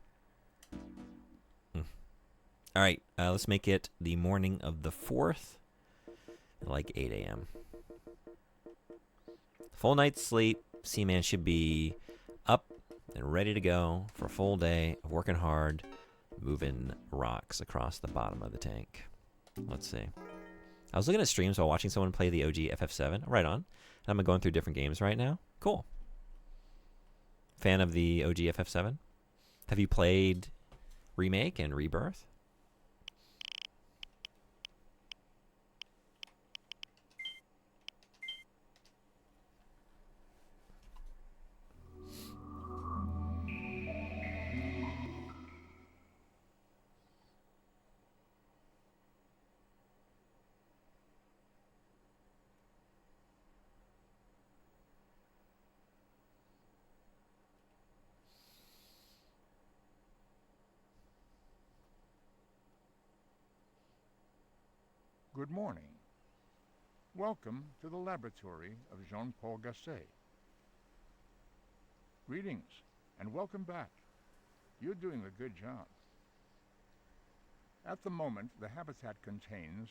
All right, let's make it the morning of the 4th, like 8 a.m. Full night's sleep. Seaman should be up and ready to go for a full day of working hard, moving rocks across the bottom of the tank. Let's see. I was looking at streams while watching someone play the OG FF7. Right on. I'm going through different games right now. Cool. Fan of the OG FF7? Have you played Remake and Rebirth? Good morning. Welcome to the laboratory of Jean-Paul Gasset. Greetings and welcome back. You're doing a good job. At the moment, the habitat contains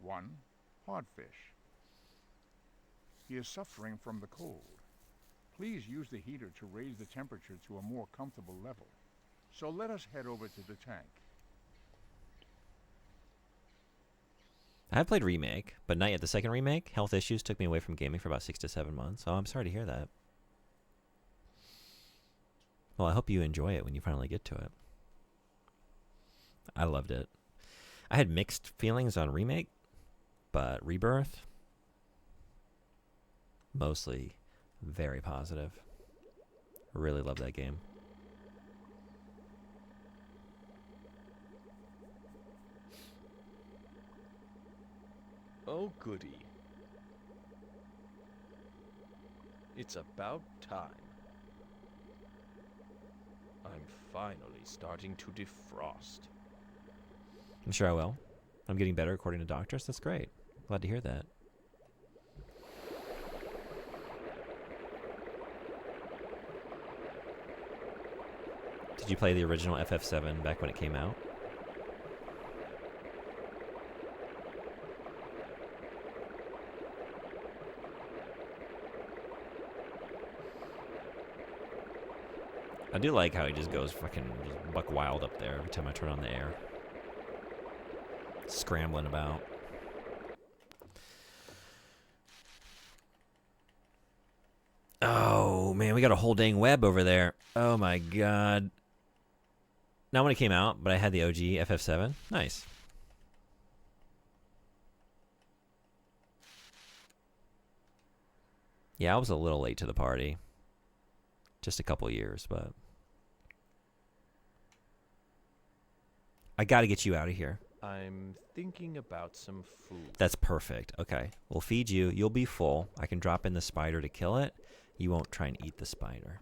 1. Hardfish. He is suffering from the cold. Please use the heater to raise the temperature to a more comfortable level. So let us head over to the tank. I've played Remake, but not yet the second Remake. Health issues took me away from gaming for about 6 to 7 months. Oh, I'm sorry to hear that. Well, I hope you enjoy it when you finally get to it. I loved it. I had mixed feelings on Remake, but Rebirth, mostly very positive. Really love that game. Oh, goody. It's about time. I'm finally starting to defrost. I'm sure I will. I'm getting better according to doctors. That's great. Glad to hear that. Did you play the original FF7 back when it came out? I do like how he just goes fucking just buck wild up there every time I turn on the air. Scrambling about. Oh, man, we got a whole dang web over there. Oh, my God. Not when it came out, but I had the OG FF7. Nice. Yeah, I was a little late to the party. Just a couple years, but I got to get you out of here. I'm thinking about some food. That's perfect. Okay. We'll feed you. You'll be full. I can drop in the spider to kill it. You won't try and eat the spider.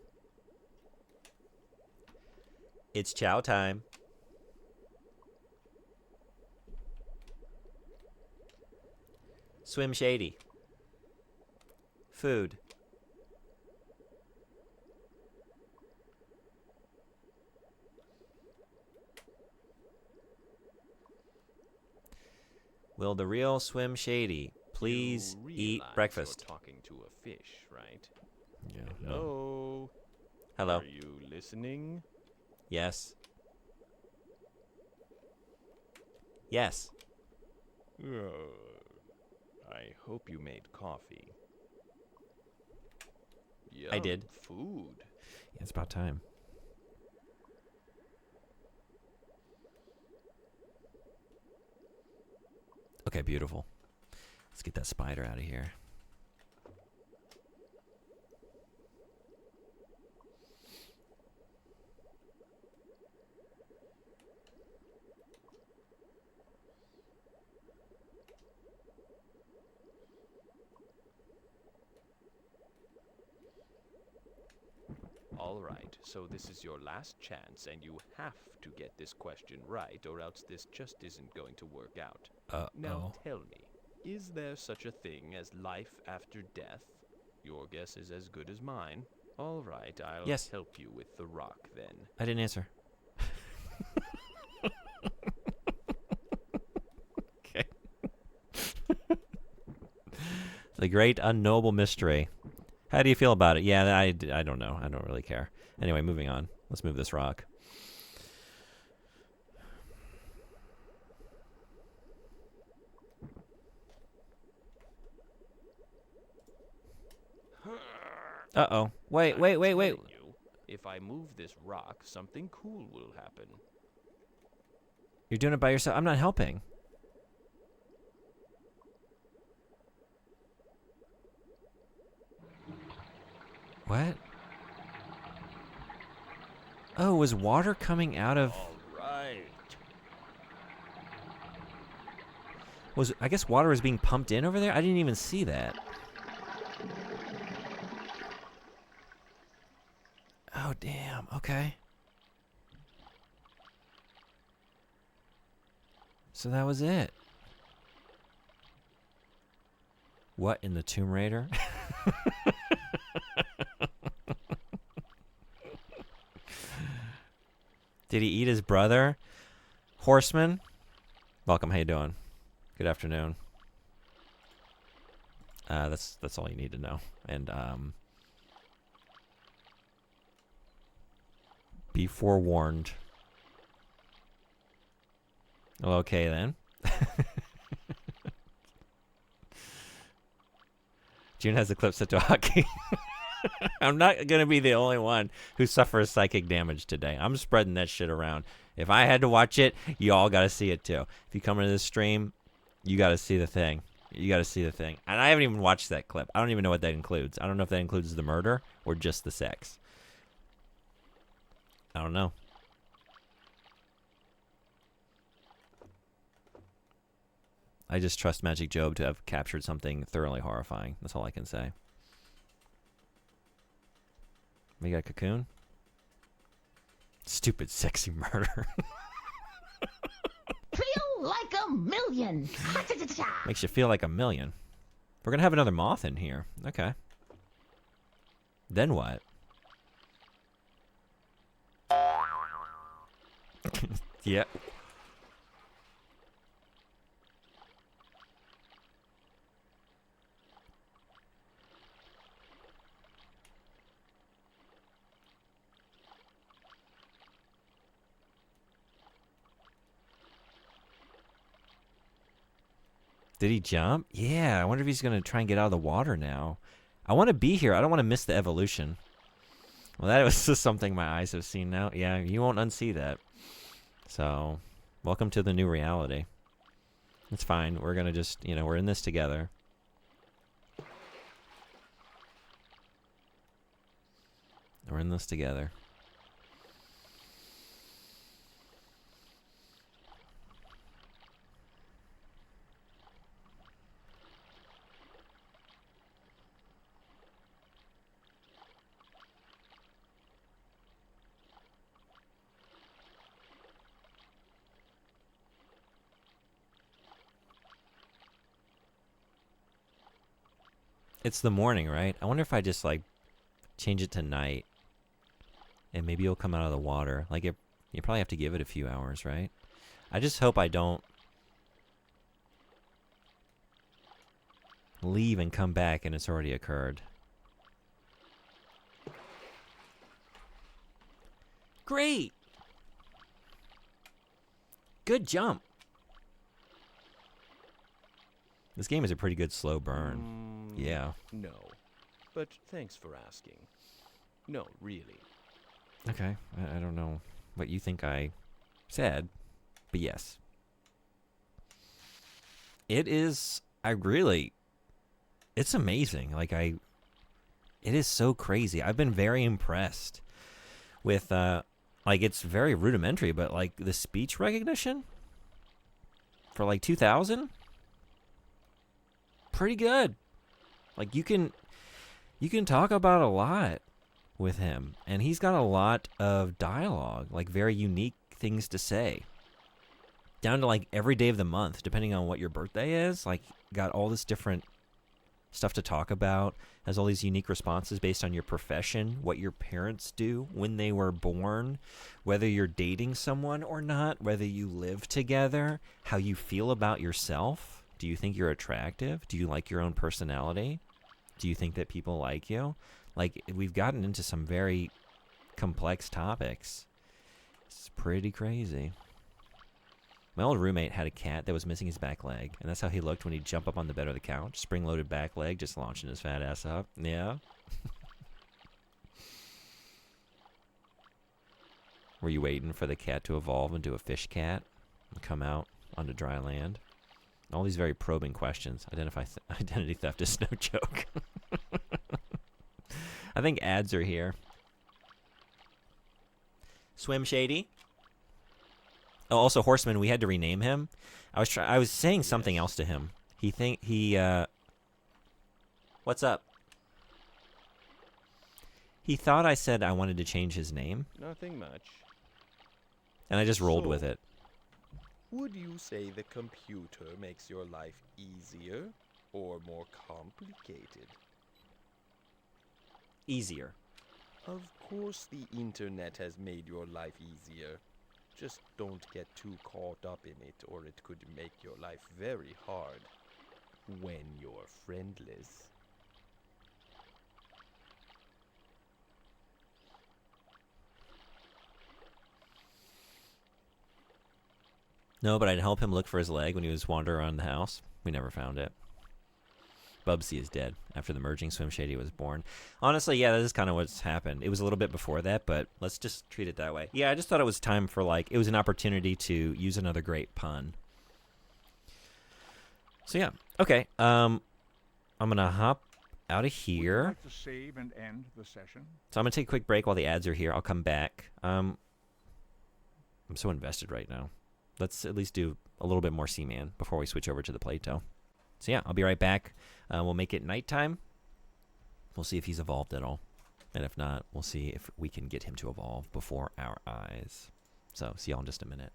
It's chow time. Swim Shady. Food. Will the real Swim Shady please eat breakfast? You're talking to a fish, right? Yeah. Hello? Hello. Are you listening? Yes. Yes. I hope you made coffee. I did. Food. Yeah, it's about time. Okay, beautiful. Let's get that spider out of here. All right, so this is your last chance, and you have to get this question right, or else this just isn't going to work out. Now tell me, is there such a thing as life after death? Your guess is as good as mine. All right, I'll Yes. help you with the rock then. I didn't answer. Okay. The great unknowable mystery. How do you feel about it? Yeah, I don't know. I don't really care. Anyway, moving on. Let's move this rock. Uh-oh. Wait. I'm telling you, if I move this rock, something cool will happen. You're doing it by yourself. I'm not helping. What? Oh, was water coming out of... All right. I guess water was being pumped in over there? I didn't even see that. Oh, damn. Okay. So that was it. What in the Tomb Raider? Did he eat his brother? Horseman? Welcome, how you doing? Good afternoon. That's all you need to know. And be forewarned. Well, okay then. June has the clip set to hockey. I'm not going to be the only one who suffers psychic damage today. I'm spreading that shit around. If I had to watch it, you all got to see it too. If you come into this stream, you got to see the thing. You got to see the thing. And I haven't even watched that clip. I don't even know what that includes. I don't know if that includes the murder or just the sex. I don't know. I just trust Magic Job to have captured something thoroughly horrifying. That's all I can say. We got a cocoon? Stupid sexy murder. Feel like a million. Makes you feel like a million. We're going to have another moth in here. Okay. Then what? Yeah. Did he jump? Yeah, I wonder if he's going to try and get out of the water now. I want to be here. I don't want to miss the evolution. Well, that was just something my eyes have seen now. Yeah, you won't unsee that. So, welcome to the new reality. It's fine. We're going to just, we're in this together. We're in this together. It's the morning, right? I wonder if I just, change it to night. And maybe it'll come out of the water. You probably have to give it a few hours, right? I just hope I don't leave and come back and it's already occurred. Great! Good jump. This game is a pretty good slow burn. Yeah. No. But thanks for asking. No, really. Okay. I don't know what you think I said, but yes. It is, it's amazing. It is so crazy. I've been very impressed with, it's very rudimentary, but, the speech recognition for, 2000? pretty good. Like you can talk about a lot with him, and he's got a lot of dialogue, like very unique things to say. Down to like every day of the month, depending on what your birthday is, like got all this different stuff to talk about, has all these unique responses based on your profession, what your parents do, when they were born, whether you're dating someone or not, whether you live together, how you feel about yourself. Do you think you're attractive? Do you like your own personality? Do you think that people like you? Like, we've gotten into some very complex topics. It's pretty crazy. My old roommate had a cat that was missing his back leg, and that's how he looked when he'd jump up on the bed or the couch. Spring-loaded back leg, just launching his fat ass up. Yeah. Were you waiting for the cat to evolve into a fish cat and come out onto dry land? All these very probing questions. Identity theft is no joke. I think ads are here. Swim Shady. Oh, also Horseman, we had to rename him. I was saying something else to him. What's up? He thought I said I wanted to change his name. Nothing much. And I just rolled with it. Would you say the computer makes your life easier or more complicated? Easier. Of course the internet has made your life easier. Just don't get too caught up in it, or it could make your life very hard when you're friendless. No, but I'd help him look for his leg when he was wandering around the house. We never found it. Bubsy is dead after the merging Swim Shady was born. Honestly, yeah, that is kind of what's happened. It was a little bit before that, but let's just treat it that way. Yeah, I just thought it was time for, like, it was an opportunity to use another great pun. So, yeah. Okay. I'm going to hop out of here. Would you like to save and end the session? So I'm going to take a quick break while the ads are here. I'll come back. I'm so invested right now. Let's at least do a little bit more Seaman before we switch over to the Plato. So yeah, I'll be right back. We'll make it nighttime. We'll see if he's evolved at all. And if not, we'll see if we can get him to evolve before our eyes. So see y'all in just a minute.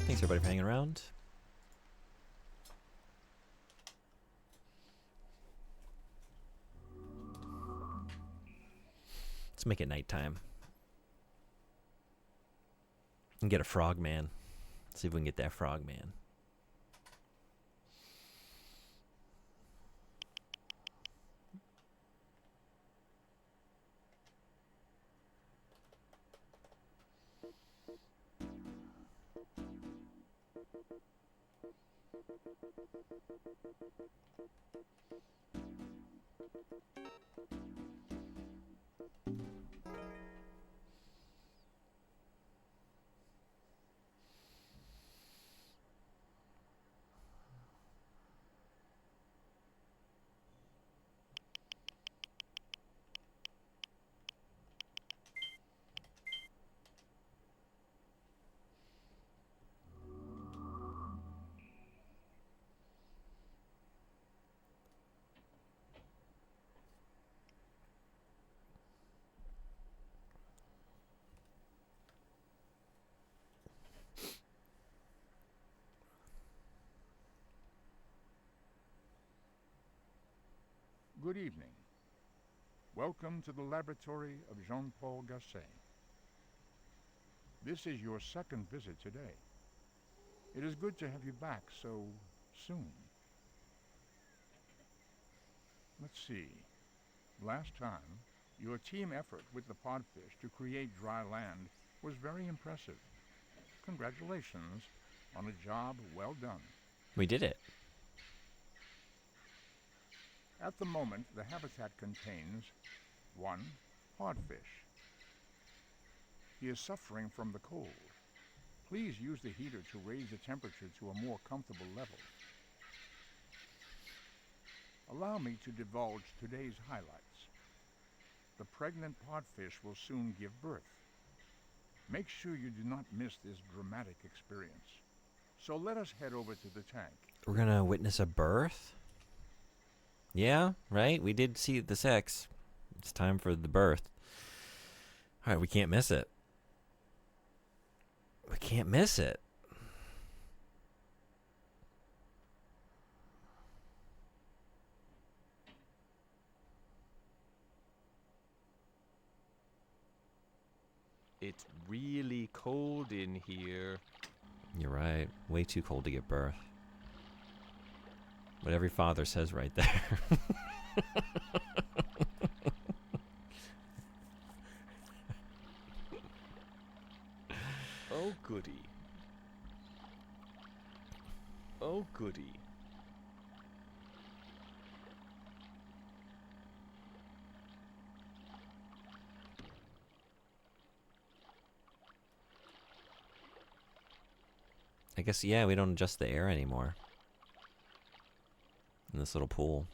Thanks everybody for hanging around. Let's make it nighttime. And get a frog man. See if we can get that frog man. Good evening. Welcome to the laboratory of Jean-Paul Gasset. This is your second visit today. It is good to have you back so soon. Let's see. Last time, your team effort with the podfish to create dry land was very impressive. Congratulations on a job well done. We did it. At the moment, the habitat contains 1. Podfish. He is suffering from the cold. Please use the heater to raise the temperature to a more comfortable level. Allow me to divulge today's highlights. The pregnant podfish will soon give birth. Make sure you do not miss this dramatic experience. So let us head over to the tank. We're gonna witness a birth? Yeah, right? We did see the sex. It's time for the birth. Alright, we can't miss it. We can't miss it. It's really cold in here. You're right. Way too cold to give birth. What every father says right there. Oh, goody. Oh, goody. I guess, yeah, we don't adjust the air anymore. In this little pool.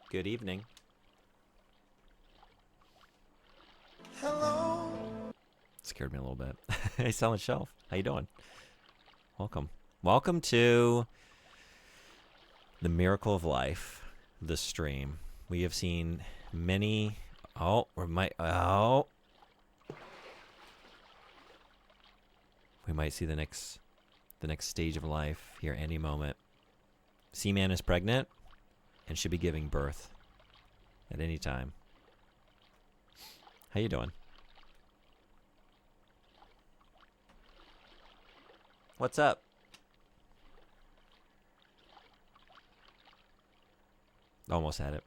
Good evening. Hello. Scared me a little bit. Hey, Silent Shelf. How you doing? Welcome. Welcome to the miracle of life, the stream. We have seen many... Oh, we might... Oh! We might see the next stage of life here any moment. Seaman is pregnant and should be giving birth at any time. How you doing? What's up? Almost had it.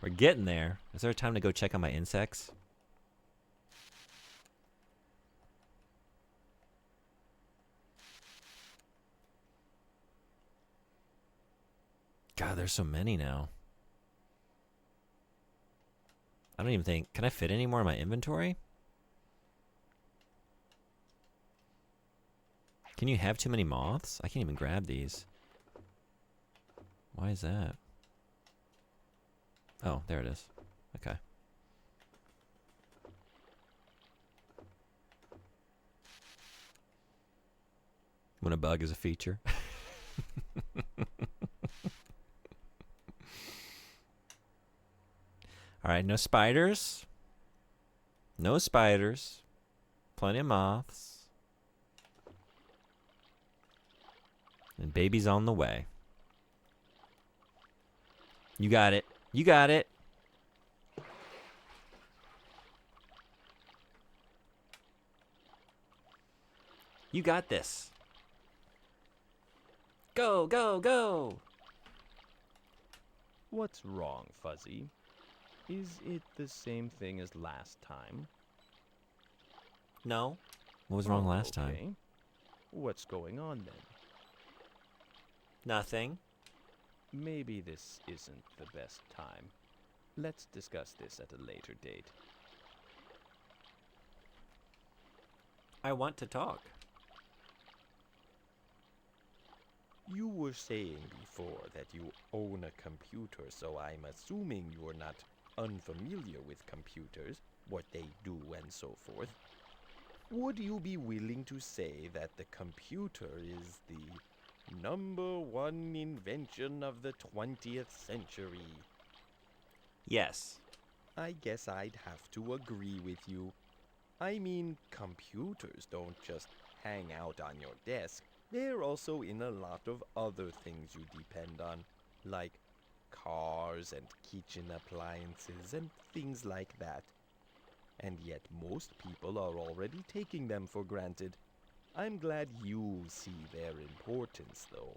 We're getting there. Is there a time to go check on my insects? God, there's so many now. I don't even think... Can I fit any more in my inventory? Can you have too many moths? I can't even grab these. Why is that? Oh, there it is. Okay. When a bug is a feature. Alright, no spiders. No spiders. Plenty of moths. And baby's on the way. You got it. You got it. You got this. Go, go, go. What's wrong, Fuzzy? Is it the same thing as last time? No. What was wrong last Okay. time? What's going on then? Nothing. Maybe this isn't the best time. Let's discuss this at a later date. I want to talk. You were saying before that you own a computer, so I'm assuming you're not unfamiliar with computers, what they do and so forth. Would you be willing to say that the computer is the #1 invention of the 20th century? Yes. I guess I'd have to agree with you. I mean, computers don't just hang out on your desk. They're also in a lot of other things you depend on, like cars and kitchen appliances and things like that. And yet most people are already taking them for granted. I'm glad you see their importance, though.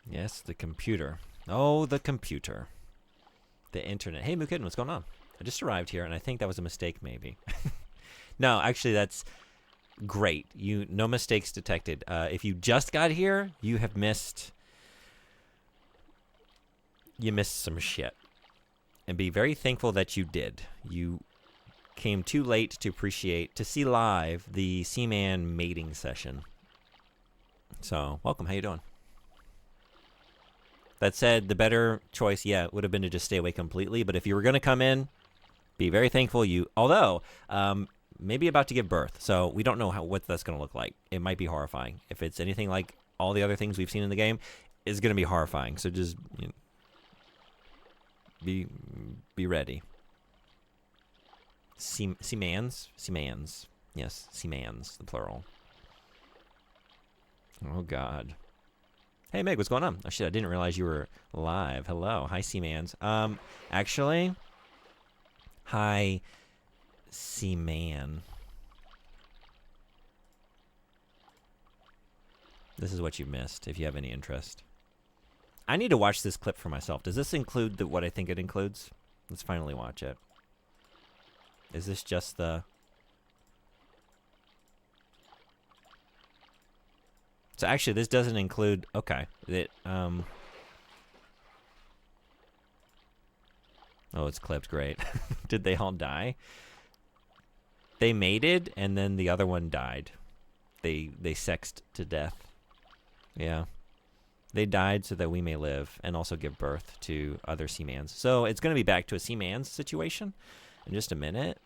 Yes, the computer. Oh, the computer. The internet. Hey, Mukitten, what's going on? I just arrived here, and I think that was a mistake, maybe. No, actually, that's great. No mistakes detected. If you just got here, you have missed... You missed some shit. And be very thankful that you did. You came too late to see live the Seaman mating session. So, welcome. How you doing? That said, the better choice, would have been to just stay away completely. But if you were going to come in, be very thankful you... Although, maybe about to give birth. So, we don't know what that's going to look like. It might be horrifying. If it's anything like all the other things we've seen in the game, it's going to be horrifying. So, just... Be ready. Seamans? Seamans. Yes, Seamans, the plural. Oh, God. Hey, Meg, what's going on? Oh, shit, I didn't realize you were live. Hello. Hi, Seamans. Actually, hi, Seaman. This is what you missed, if you have any interest. I need to watch this clip for myself. Does this include what I think it includes? Let's finally watch it. Is this just the... So actually, this doesn't include... Okay. Oh, it's clipped. Great. Did they all die? They mated, and then the other one died. They sexed to death. Yeah. They died so that we may live and also give birth to other Seamans. So it's going to be back to a Seamans situation in just a minute.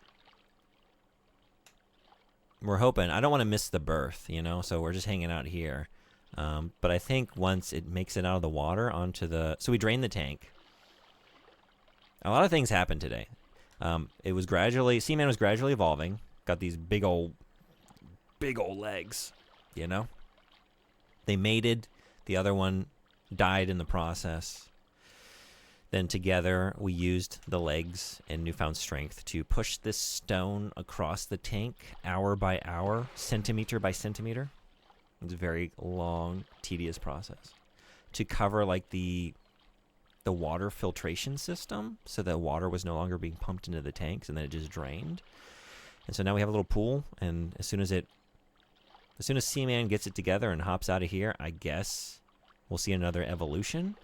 We're hoping. I don't want to miss the birth, so we're just hanging out here. But I think once it makes it out of the water onto the... So we drain the tank. A lot of things happened today. Seaman was gradually evolving. Got these big old legs, They mated. The other one died in the process. Then together we used the legs and newfound strength to push this stone across the tank hour by hour, centimeter by centimeter. It's a very long, tedious process. To cover like the water filtration system so that water was no longer being pumped into the tanks and then it just drained. And so now we have a little pool, and as soon as Seaman gets it together and hops out of here, I guess we'll see another evolution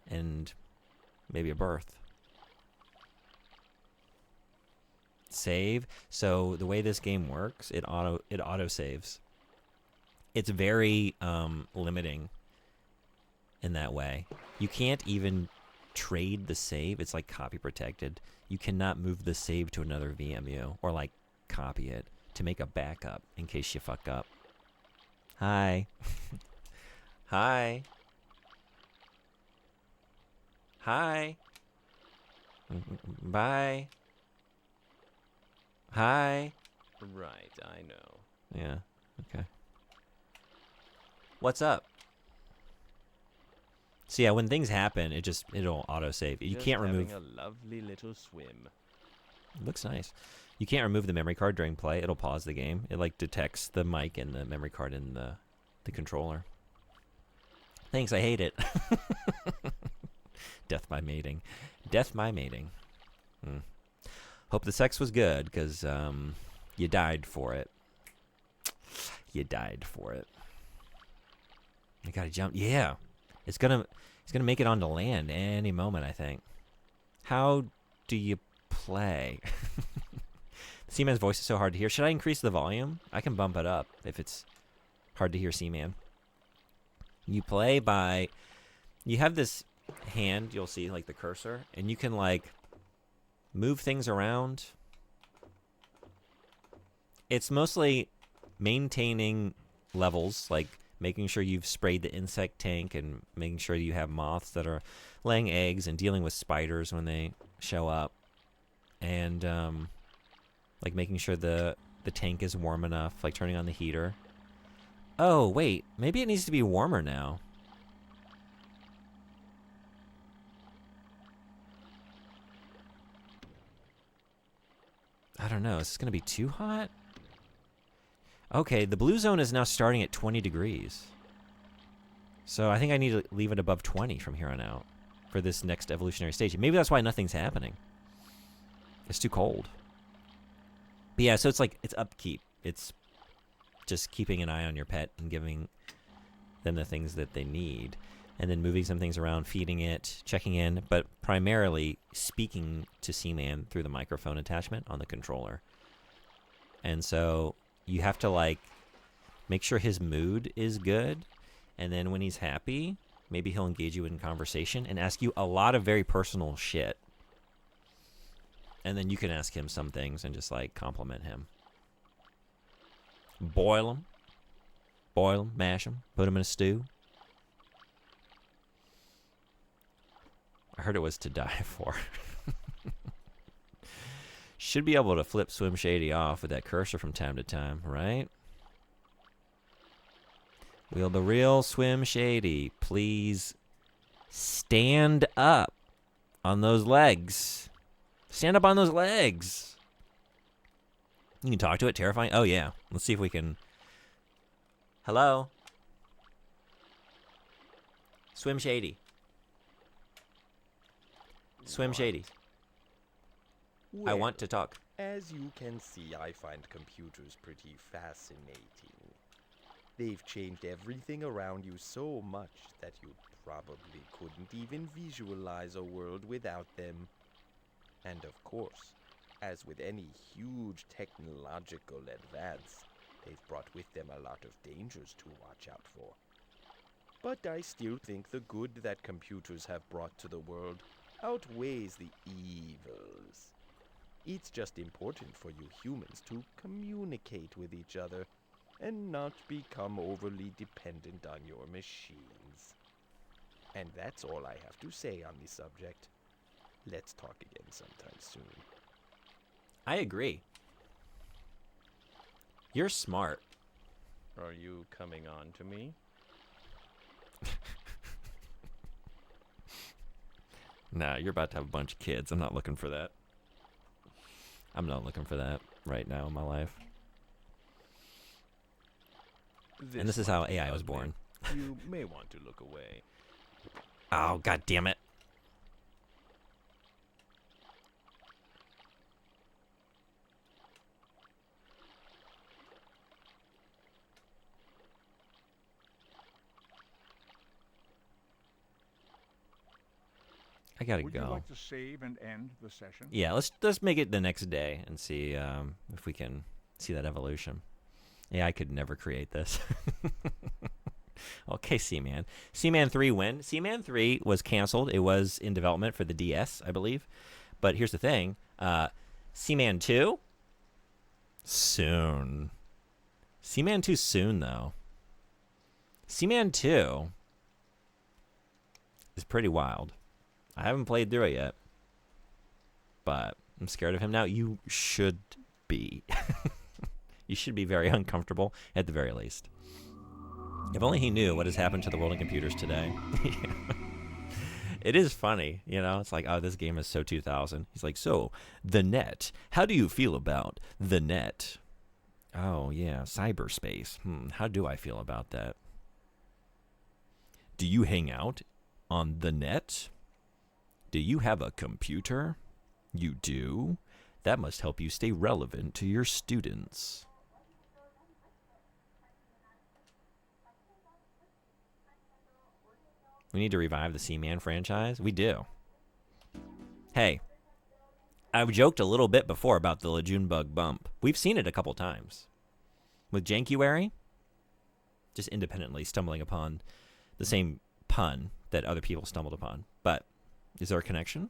and maybe a birth. Save. So the way this game works, it auto saves. It's very limiting in that way. You can't even trade the save. It's like copy protected. You cannot move the save to another VMU or like copy it to make a backup in case you fuck up. Hi. Hi. Hi. Bye. Hi. Right, I know. Yeah, okay. What's up? So yeah, when things happen, it'll autosave. You can't remove... Having a lovely little swim. It looks nice. You can't remove the memory card during play. It'll pause the game. It like detects the mic and the memory card in the controller. Thanks, I hate it. Death by mating. Death by mating. Hope the sex was good, because you died for it. You died for it. You gotta jump. Yeah. It's gonna make it onto land any moment, I think. How do you play? Seaman's voice is so hard to hear. Should I increase the volume? I can bump it up if it's hard to hear Seaman. You play by... You have this hand, you'll see, like the cursor, and you can, like, move things around. It's mostly maintaining levels, like making sure you've sprayed the insect tank and making sure you have moths that are laying eggs and dealing with spiders when they show up. And, like making sure the tank is warm enough, like turning on the heater. Oh, wait. Maybe it needs to be warmer now. I don't know. Is this going to be too hot? Okay, the blue zone is now starting at 20 degrees. So I think I need to leave it above 20 from here on out for this next evolutionary stage. Maybe that's why nothing's happening. It's too cold. But yeah, so it's like, it's upkeep. It's just keeping an eye on your pet and giving them the things that they need. And then moving some things around, feeding it, checking in, but primarily speaking to Seaman through the microphone attachment on the controller. And so you have to, like, make sure his mood is good. And then when he's happy, maybe he'll engage you in conversation and ask you a lot of very personal shit. And then you can ask him some things and just, like, compliment him. Boil him, mash him, put him in a stew. I heard it was to die for. Should be able to flip Swim Shady off with that cursor from time to time, right? Will the real Swim Shady please stand up on those legs? Stand up on those legs. You can talk to it, terrifying. Oh, yeah. Let's see if we can... Hello? Swim Shady. Swim Shady. Well, I want to talk. As you can see, I find computers pretty fascinating. They've changed everything around you so much that you probably couldn't even visualize a world without them. And of course, as with any huge technological advance, they've brought with them a lot of dangers to watch out for. But I still think the good that computers have brought to the world outweighs the evils. It's just important for you humans to communicate with each other and not become overly dependent on your machines. And that's all I have to say on the subject. Let's talk again sometime soon. I agree. You're smart. Are you coming on to me? Nah, you're about to have a bunch of kids. I'm not looking for that. I'm not looking for that right now in my life. And this is how AI was born. You may want to look away. Oh, god damn it. I gotta Would go. you like to save and end the session? Yeah, let's make it the next day and see if we can see that evolution. Yeah, I could never create this. Okay, Seaman. Seaman 3 win. Seaman 3 was canceled. It was in development for the DS, I believe. But here's the thing. Seaman 2? Soon. Seaman 2 soon, though. Seaman 2 is pretty wild. I haven't played through it yet. But I'm scared of him now. You should be. You should be very uncomfortable, at the very least. If only he knew what has happened to the world of computers today. It is funny, you know? It's like, oh, this game is so 2000. He's like, so, the net. How do you feel about the net? Oh, yeah, cyberspace. How do I feel about that? Do you hang out on the net? Do you have a computer? You do? That must help you stay relevant to your students. We need to revive the Seaman franchise? We do. Hey, I've joked a little bit before about the Lejeune bug bump. We've seen it a couple times. With Jankuary, just independently stumbling upon the same pun that other people stumbled upon. But is there a connection?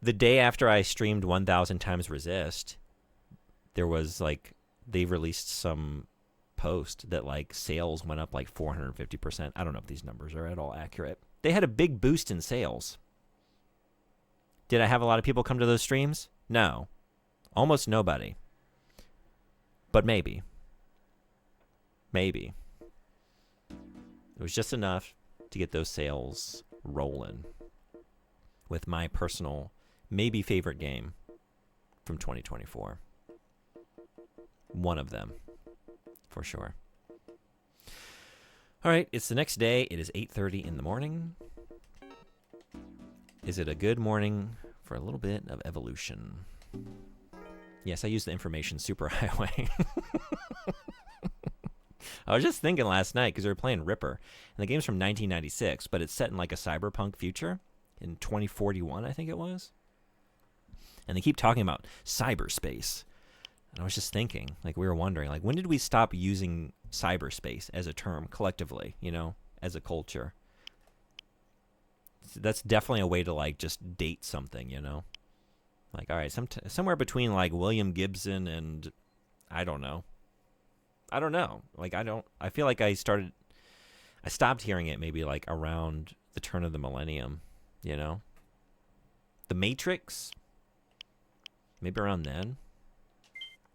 The day after I streamed 1,000 times Resist, there was like, they released some post that like sales went up like 450%. I don't know if these numbers are at all accurate. They had a big boost in sales. Did I have a lot of people come to those streams? No. Almost nobody. But maybe. Maybe. It was just enough to get those sales rolling with my personal, maybe favorite game from 2024. One of them, for sure. All right, it's the next day. It is 8:30 in the morning. Is it a good morning for a little bit of evolution? Yes, I use the information superhighway. I was just thinking last night because we were playing Ripper, and the game's from 1996, but it's set in like a cyberpunk future in 2041, I think it was. And they keep talking about cyberspace. And I was just thinking, like we were wondering, like when did we stop using cyberspace as a term collectively, you know, as a culture? So that's definitely a way to like just date something, you know? Like, all right, somewhere between like William Gibson and I don't know. Like I feel like I stopped hearing it maybe like around the turn of the millennium, you know? The Matrix? Maybe around then?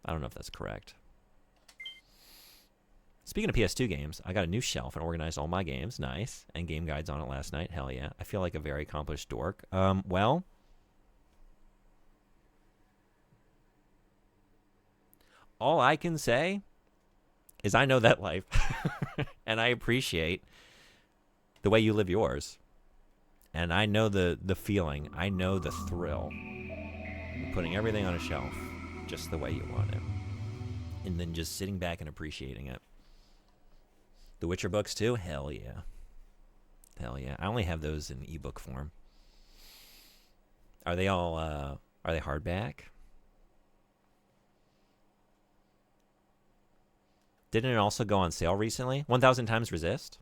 I don't know if that's correct. Speaking of PS2 games, I got a new shelf and organized all my games. Nice. And game guides on it last night. Hell yeah. I feel like a very accomplished dork. Well, all I can say is I know that life. And I appreciate the way you live yours. And I know the feeling. I know the thrill of putting everything on a shelf just the way you want it. And then just sitting back and appreciating it. The Witcher books too? Hell yeah. Hell yeah. I only have those in ebook form. Are they all, are they hardback? Didn't it also go on sale recently? 1,000 Times Resist?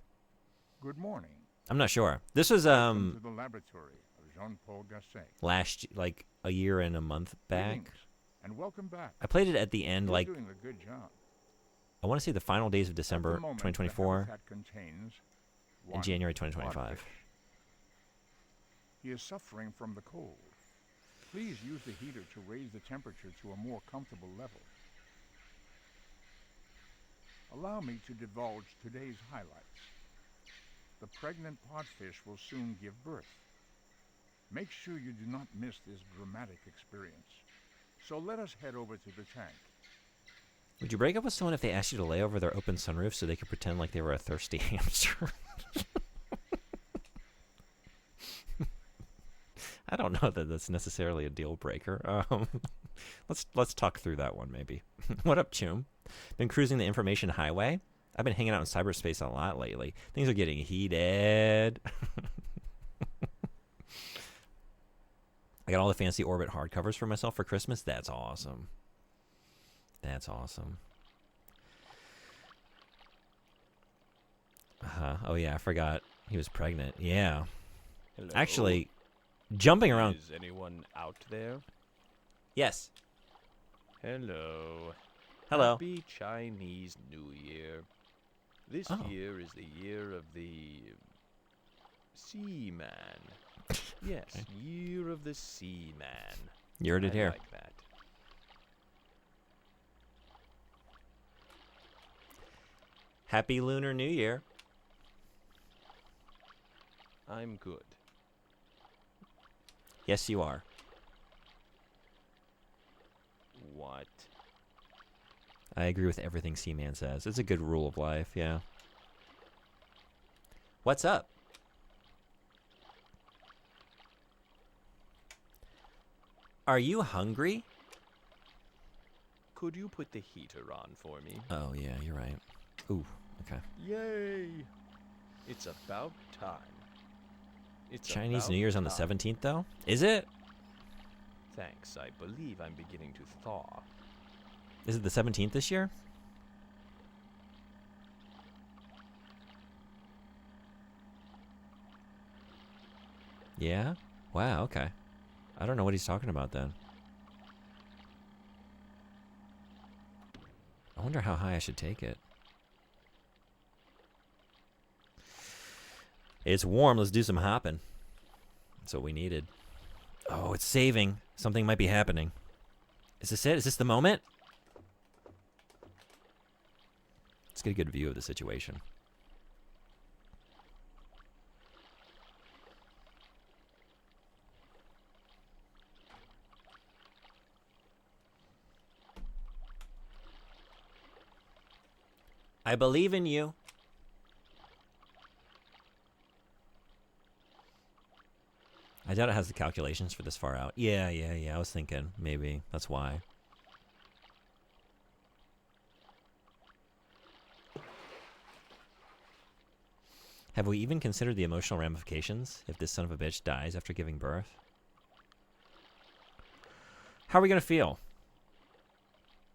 Good morning. I'm not sure. This was, Welcome to the laboratory of Jean-Paul Gasset. like a year and a month back. Greetings, and welcome back. I played it at the end, You're like, doing a good job. I want to say the final days of December At the moment, 2024 the habitat contains and one January 2025. codfish. He is suffering from the cold. Please use the heater to raise the temperature to a more comfortable level. Allow me to divulge today's highlights. The pregnant podfish will soon give birth. Make sure you do not miss this dramatic experience. So let us head over to the tank. Would you break up with someone if they asked you to lay over their open sunroof so they could pretend like they were a thirsty hamster? I don't know that that's necessarily a deal breaker. Let's talk through that one maybe. What up, Choom? Been cruising the information highway. I've been hanging out in cyberspace a lot lately. Things are getting heated. I got all the fancy Orbit hardcovers for myself for Christmas. That's awesome. That's awesome. Oh yeah, I forgot he was pregnant. Yeah. Hello? Actually, jumping around. Is anyone out there? Yes. Hello. Hello. Happy Chinese New Year. This year is the year of the Seaman. Yes, Okay. year of the Seaman. You heard it I here. like that. Happy Lunar New Year. I'm good. Yes, you are. What? I agree with everything Seaman says. It's a good rule of life, yeah. What's up? Are you hungry? Could you put the heater on for me? Oh, yeah, you're right. Ooh, okay. Yay! It's about time. It's Chinese about New Year's on the time. 17th, though? Is it? Thanks, I believe I'm beginning to thaw. Is it the 17th this year? Yeah? Wow, okay. I don't know what he's talking about then. I wonder how high I should take it. It's warm. Let's do some hopping. That's what we needed. Oh, it's saving. Something might be happening. Is this it? Is this the moment? Let's get a good view of the situation. I believe in you. I doubt it has the calculations for this far out. Yeah. I was thinking maybe that's why. Have we even considered the emotional ramifications if this son of a bitch dies after giving birth? How are we going to feel?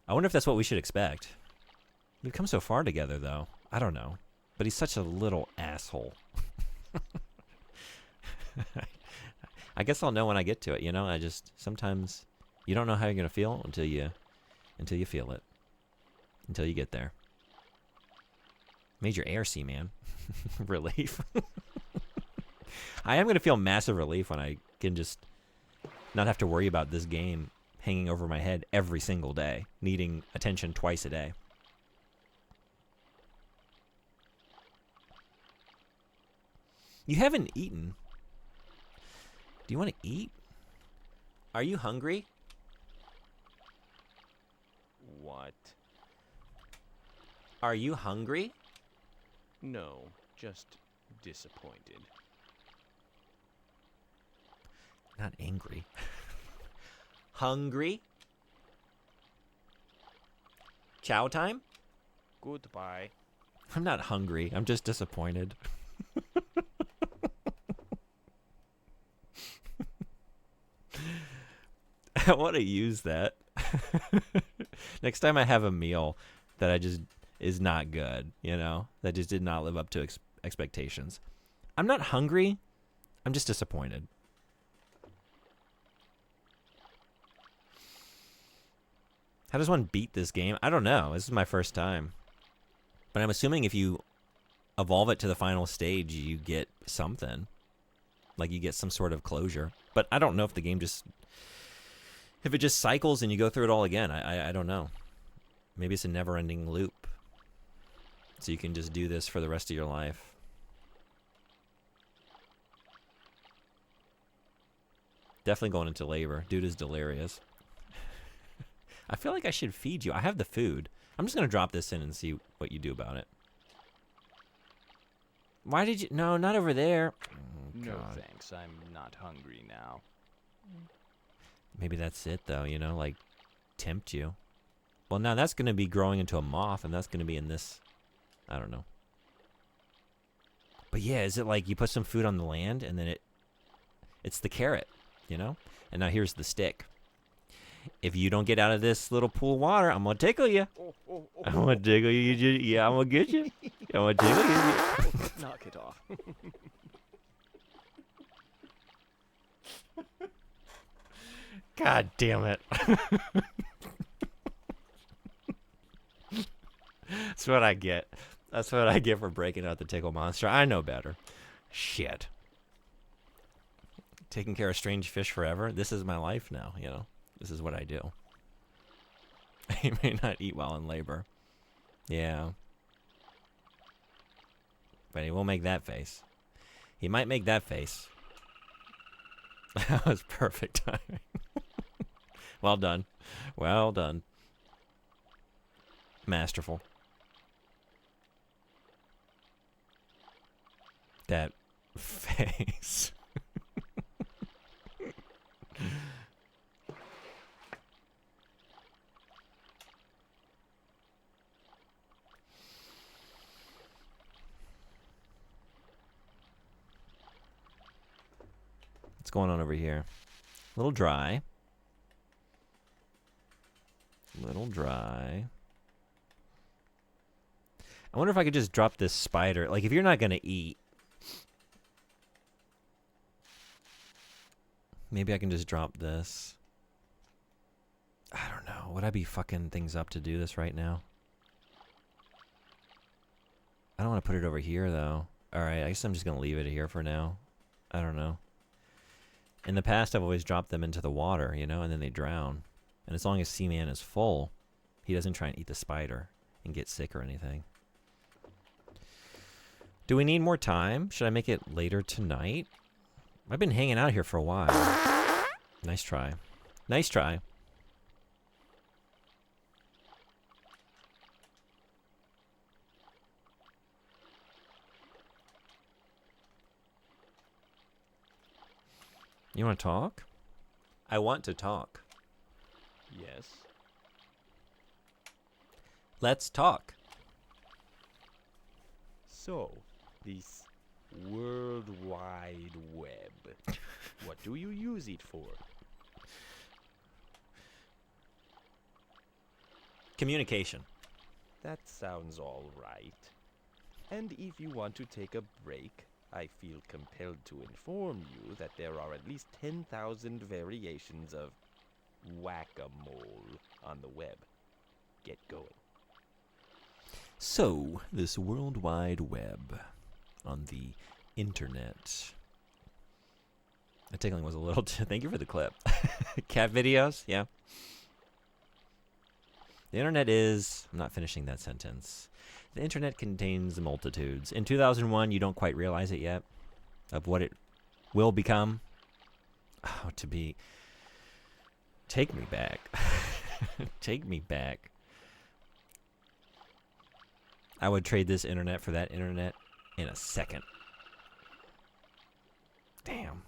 I wonder if that's what we should expect. We've come so far together, though. I don't know. But he's such a little asshole. I guess I'll know when I get to it, you know? I just, sometimes, you don't know how you're going to feel until you feel it. Until you get there. Major air, Seaman. Relief. I am going to feel massive relief when I can just not have to worry about this game hanging over my head every single day, needing attention twice a day. You haven't eaten. Do you want to eat? Are you hungry? What? Are you hungry? No, just disappointed. Not angry. Hungry? Chow time? Goodbye. I'm not hungry. I'm just disappointed. I want to use that. Next time I have a meal that I just is not good, you know, that just did not live up to expectations. I'm not hungry. I'm just disappointed. How does one beat this game? I don't know. This is my first time. But I'm assuming if you evolve it to the final stage, you get something. Like you get some sort of closure. But I don't know if the game just... if it just cycles and you go through it all again. I don't know. Maybe it's a never-ending loop. So you can just do this for the rest of your life. Definitely going into labor. Dude is delirious. I feel like I should feed you. I have the food. I'm just going to drop this in and see what you do about it. Why did you... no, not over there. Oh, No God. thanks, I'm not hungry now. Maybe that's it, though, you know, like, tempt you. Well, now that's going to be growing into a moth, and that's going to be in this... I don't know. But yeah, is it like you put some food on the land, and then it's the carrot, you know? And now here's the stick. If you don't get out of this little pool of water, I'm going to tickle you. I'm going to tickle you. Yeah, I'm going to get you. I'm going to tickle you. Knock it off. God damn it. That's what I get. That's what I get for breaking out the tickle monster. I know better. Shit. Taking care of strange fish forever. This is my life now, you know. This is what I do. I may not eat while in labor. Yeah. But he won't make that face. He might make that face. That was perfect timing. Well done. Well done. Masterful. That face. going on over here? A little dry. Little dry. I wonder if I could just drop this spider. Like, if you're not going to eat, maybe I can just drop this. I don't know. Would I be fucking things up to do this right now? I don't want to put it over here, though. Alright, I guess I'm just going to leave it here for now. I don't know. In the past, I've always dropped them into the water, you know, and then they drown. And as long as Seaman is full, he doesn't try and eat the spider and get sick or anything. Do we need more time? Should I make it later tonight? I've been hanging out here for a while. Nice try. Nice try. You want to talk? I want to talk. Yes. Let's talk. So, this World Wide Web. What do you use it for? Communication. That sounds all right. And if you want to take a break, I feel compelled to inform you that there are at least 10,000 variations of whack-a-mole on the web. Get going. So, this World Wide Web on the internet. That tickling was a little... Thank you for the clip. Cat videos? Yeah. The internet is... I'm not finishing that sentence. The internet contains multitudes. In 2001, you don't quite realize it yet of what it will become. Oh, to be... Take me back. Take me back. I would trade this internet for that internet in a second. Damn.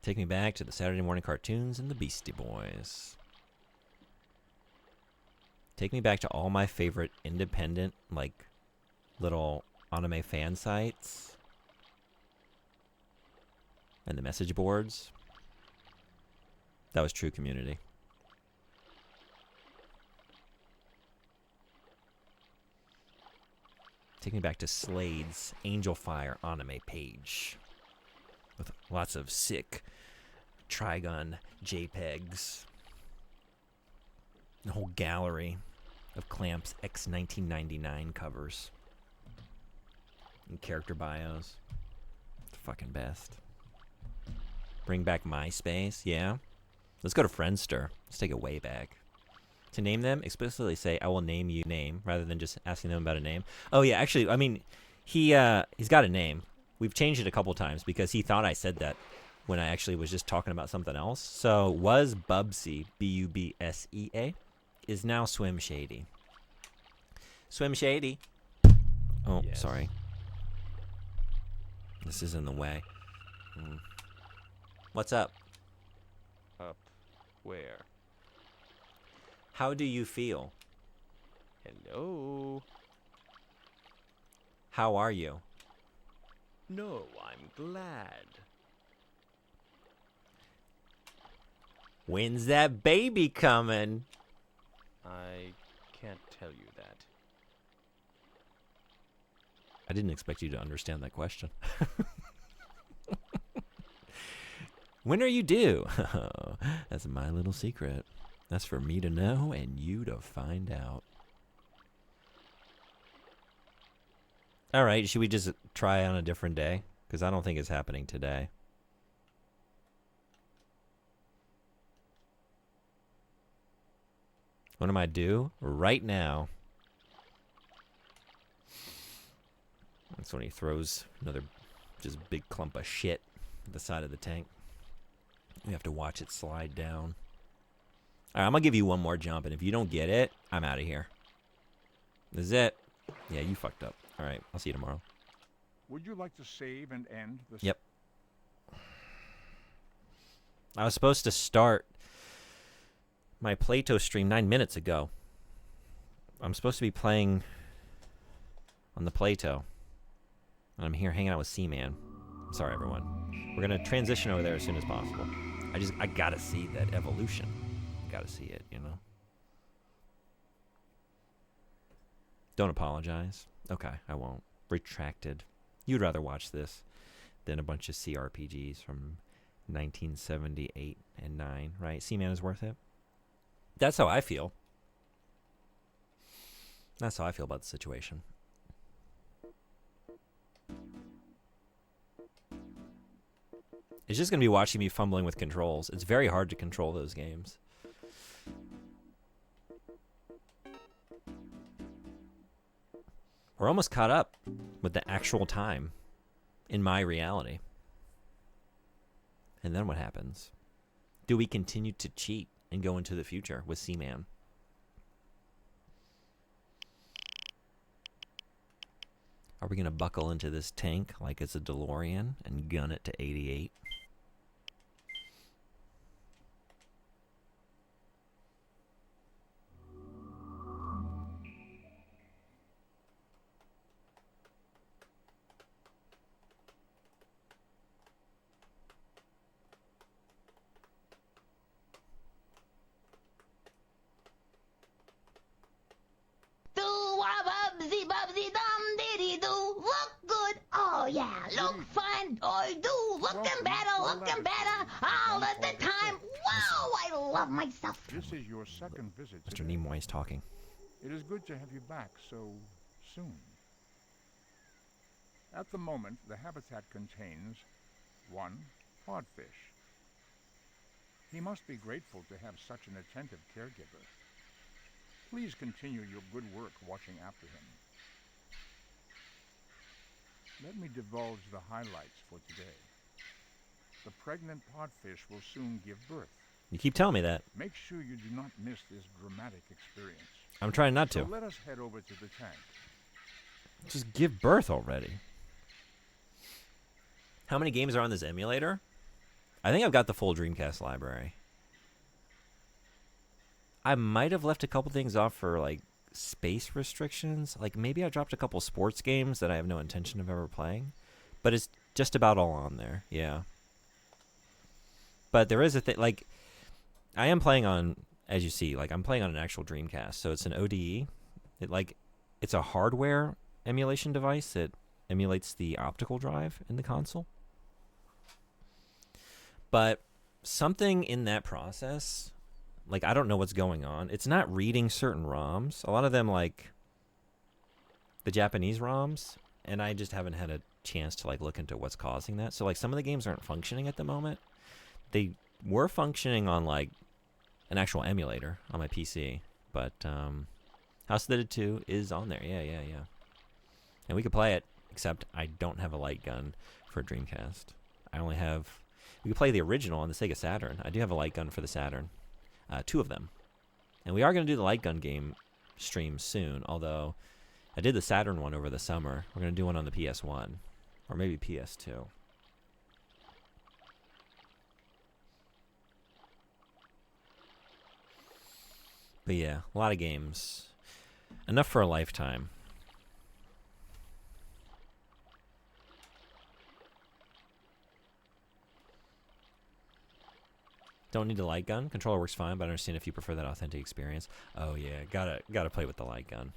Take me back to the Saturday morning cartoons and the Beastie Boys. Take me back to all my favorite independent, like, little anime fan sites. And the message boards. That was true community. Take me back to Slade's Angel Fire anime page. With lots of sick Trigun JPEGs. A whole gallery of Clamp's X1999 covers. And character bios. The fucking best. Bring back MySpace, yeah. Let's go to Friendster. Let's take it way back. To name them, explicitly say, I will name you name, rather than just asking them about a name. Oh yeah, actually, I mean, he's got a name. We've changed it a couple times because he thought I said that when I actually was just talking about something else. So, was Bubsea, B-U-B-S-E-A, is now Swim Shady. Swim Shady. Oh, yes. Sorry. This is in the way. What's up? Up where? How do you feel? Hello? How are you? No, I'm glad. When's that baby coming? I can't tell you that. I didn't expect you to understand that question. When are you due? That's my little secret. That's for me to know and you to find out. All right, should we just try on a different day? Because I don't think it's happening today. When am I due? Right now. That's when he throws another just big clump of shit at the side of the tank. We have to watch it slide down. All right, I'm going to give you one more jump, and if you don't get it, I'm out of here. This is it. Yeah, you fucked up. All right, I'll see you tomorrow. Would you like to save and end this? Yep. I was supposed to start my Plato stream 9 minutes ago. I'm supposed to be playing on the Plato. And I'm here hanging out with Seaman. Sorry, everyone. We're going to transition over there as soon as possible. I got to see that evolution. Got to see it, you know? Don't apologize. Okay, I won't. Retracted. You'd rather watch this than a bunch of CRPGs from 1978 and 9, right? Seaman is worth it. That's how I feel. That's how I feel about the situation. It's just going to be watching me fumbling with controls. It's very hard to control those games. We're almost caught up with the actual time in my reality. And then what happens? Do we continue to cheat and go into the future with Seaman? Are we going to buckle into this tank like it's a DeLorean and gun it to 88? Yeah, look fine, I do, looking better, all of the time. Wow, I love myself. This is your second visit Mr. today. Nimoy's talking. It is good to have you back so soon. At the moment, the habitat contains 1 podfish. He must be grateful to have such an attentive caregiver. Please continue your good work watching after him. Let me divulge the highlights for today. The pregnant podfish will soon give birth. You keep telling me that. Make sure you do not miss this dramatic experience. I'm trying not to. So let us head over to the tank. Just give birth already. How many games are on this emulator? I think I've got the full Dreamcast library. I might have left a couple things off for, like, space restrictions. Like, maybe I dropped a couple sports games that I have no intention of ever playing. But it's just about all on there, yeah. But there is a thing, like, I am playing on, as you see, like, I'm playing on an actual Dreamcast. So it's an ODE. It's a hardware emulation device that emulates the optical drive in the console. But something in that process, like, I don't know what's going on. It's not reading certain ROMs. A lot of them, like, the Japanese ROMs, and I just haven't had a chance to, like, look into what's causing that. So, like, some of the games aren't functioning at the moment. They were functioning on, like, an actual emulator on my PC. But House of the Dead 2 is on there. Yeah. And we could play it, except I don't have a light gun for Dreamcast. I only have... We could play the original on the Sega Saturn. I do have a light gun for the Saturn. 2 of them. And we are going to do the light gun game stream soon, although I did the Saturn one over the summer. We're going to do one on the PS1, or maybe PS2. But yeah, a lot of games. Enough for a lifetime. Don't need a light gun. Controller works fine, but I understand if you prefer that authentic experience. Oh yeah, gotta play with the light gun.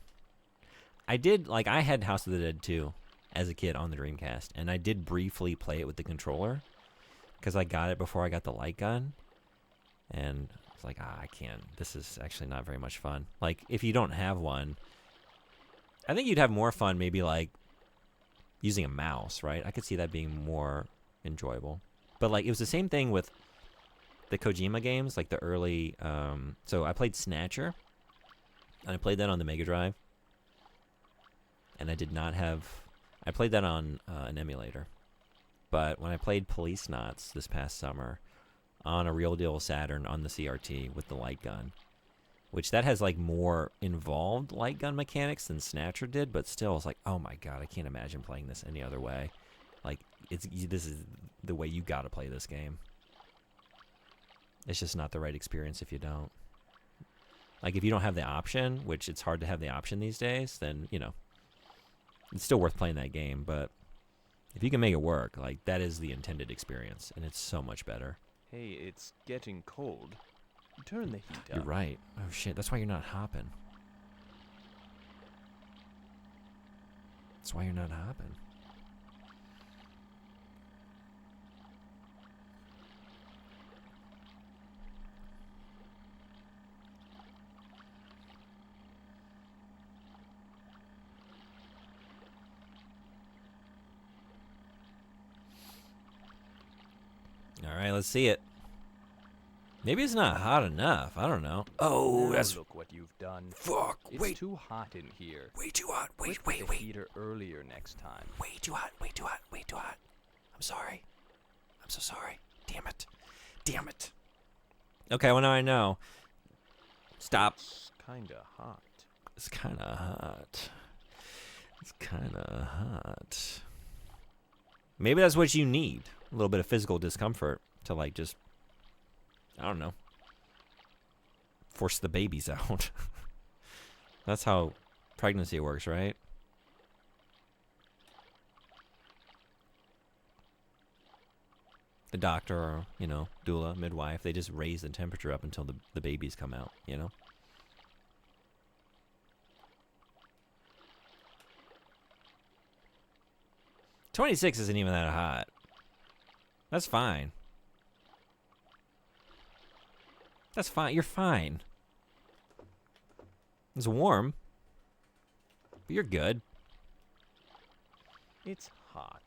I had House of the Dead 2 as a kid on the Dreamcast, and I did briefly play it with the controller because I got it before I got the light gun, and I was like, I can't. This is actually not very much fun. Like, if you don't have one, I think you'd have more fun maybe like using a mouse, right? I could see that being more enjoyable. But like, it was the same thing with the Kojima games, like the early, so I played Snatcher, and I played that on the Mega Drive, and I played that on an emulator, but when I played Police Knots this past summer on a real deal Saturn on the CRT with the light gun, which that has like more involved light gun mechanics than Snatcher did, but still it's like, oh my god, I can't imagine playing this any other way. Like, this is the way you gotta play this game. It's just not the right experience if you don't. Like, if you don't have the option, which it's hard to have the option these days, then, you know, it's still worth playing that game. But if you can make it work, like, that is the intended experience, and it's so much better. Hey, it's getting cold. Turn the heat up. You're right. Oh, shit. That's why you're not hopping. That's why you're not hopping. All right, let's see it. Maybe it's not hot enough. I don't know. Oh, Now that's... look what you've done. Fuck. It's Wait. too hot in here. Way too hot. Wait, Put the wait. heater earlier next time. Way too hot. Way too hot. Way too hot. I'm sorry. I'm so sorry. Damn it. Damn it. Okay, well, now I know. Stop. It's kinda hot. It's kind of hot. It's kind of hot. Maybe that's what you need. A little bit of physical discomfort to, like, just, I don't know, force the babies out. That's how pregnancy works, right? The doctor or, you know, doula, midwife, they just raise the temperature up until the babies come out, you know? .26 isn't even that hot. That's fine. That's fine. You're fine. It's warm. But you're good. It's hot.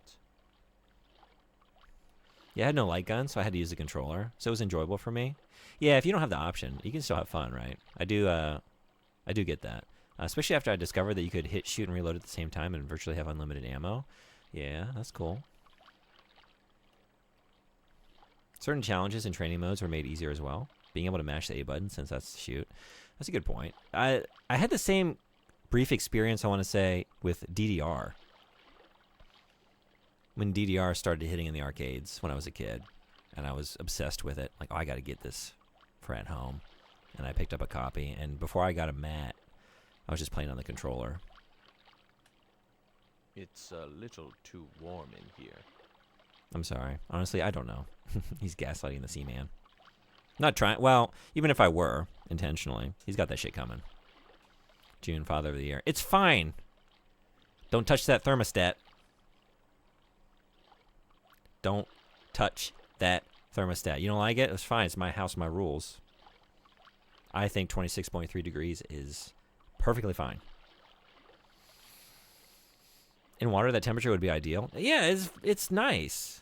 Yeah, I had no light gun, so I had to use the controller. So it was enjoyable for me. Yeah, if you don't have the option, you can still have fun, right? I do get that. Especially after I discovered that you could hit, shoot, and reload at the same time and virtually have unlimited ammo. Yeah, that's cool. Certain challenges and training modes were made easier as well. Being able to mash the A button since that's shoot. That's a good point. I had the same brief experience, I want to say, with DDR. When DDR started hitting in the arcades when I was a kid. And I was obsessed with it. Like, oh, I got to get this for at home. And I picked up a copy. And before I got a mat, I was just playing on the controller. It's a little too warm in here. I'm sorry. Honestly, I don't know. He's gaslighting the Seaman. Not trying. Well, even if I were, intentionally, he's got that shit coming. June, Father of the Year. It's fine. Don't touch that thermostat. Don't touch that thermostat. You don't like it? It's fine. It's my house, my rules. I think 26.3 degrees is perfectly fine. In water, that temperature would be ideal. Yeah, it's nice.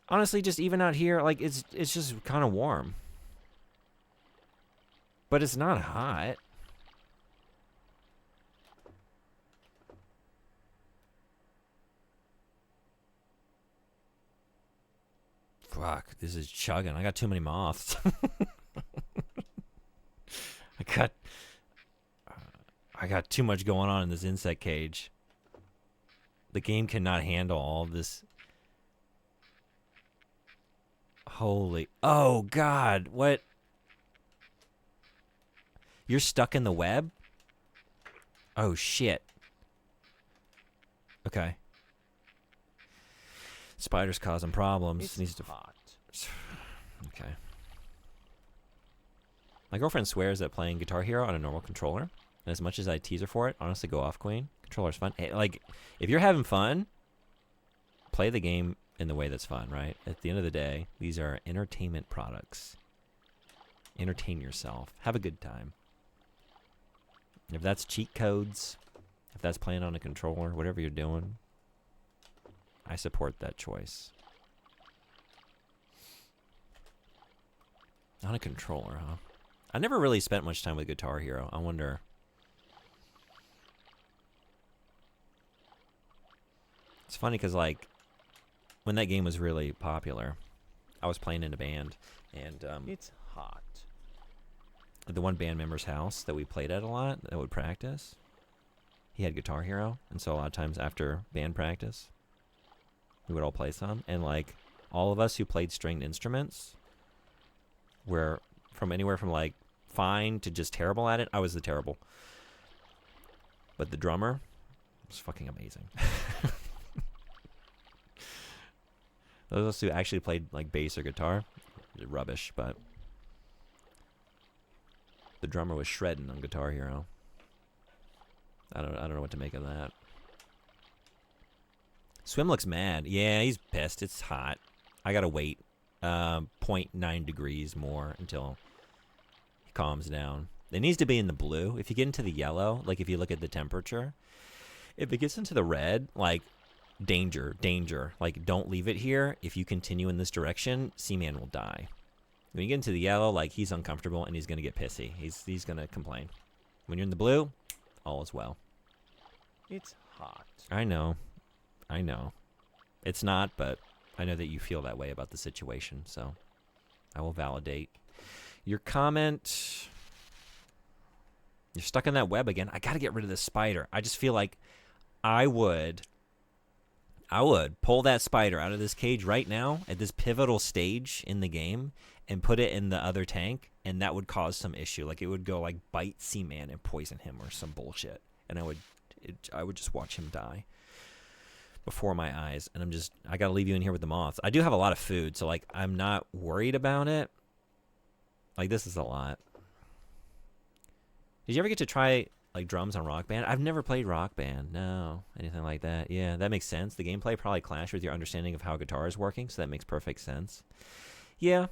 Honestly, just even out here, like, it's just kind of warm. But it's not hot. Fuck, this is chugging. I got too many moths. I got too much going on in this insect cage. The game cannot handle all of this. Holy... Oh, God. What? You're stuck in the web? Oh, shit. Okay. Spider's causing problems. It's Needs to... hot. Okay. My girlfriend swears that playing Guitar Hero on a normal controller, and as much as I tease her for it, honestly, go off, Queen. Controller's fun. Hey, like, if you're having fun, play the game in the way that's fun, right? At the end of the day, these are entertainment products. Entertain yourself. Have a good time. If that's cheat codes, if that's playing on a controller, whatever you're doing, I support that choice. On a controller, huh? I never really spent much time with Guitar Hero. I wonder... It's funny because, like, when that game was really popular, I was playing in a band, and It's hot. the one band member's house that we played at a lot, that would practice, he had Guitar Hero, and so a lot of times after band practice, we would all play some, and, like, all of us who played stringed instruments were from anywhere from, like, fine to just terrible at it. I was the terrible. But the drummer was fucking amazing. Those of us who actually played like bass or guitar, rubbish, but the drummer was shredding on Guitar Hero. I don't know what to make of that. Swim looks mad. Yeah, he's pissed. It's hot. I gotta wait 0.9 degrees more until he calms down. It needs to be in the blue. If you get into the yellow, like if you look at the temperature, if it gets into the red, like danger, danger. Like don't leave it here. If you continue in this direction, Seaman will die. When you get into the yellow, like he's uncomfortable and he's gonna get pissy. He's gonna complain. When you're in the blue, all is well. It's hot. I know. It's not, but I know that you feel that way about the situation, so I will validate your comment. You're stuck in that web again. I gotta get rid of this spider. I just feel like I would pull that spider out of this cage right now at this pivotal stage in the game and put it in the other tank, and that would cause some issue. Like it would go like bite Seaman and poison him or some bullshit, and I would just watch him die before my eyes. And I gotta leave you in here with the moths. I do have a lot of food, so like I'm not worried about it. Like this is a lot. Did you ever get to try like drums on Rock Band? I've never played Rock Band. No, anything like that. Yeah, that makes sense. The gameplay probably clashed with your understanding of how guitar is working, so that makes perfect sense. Yeah,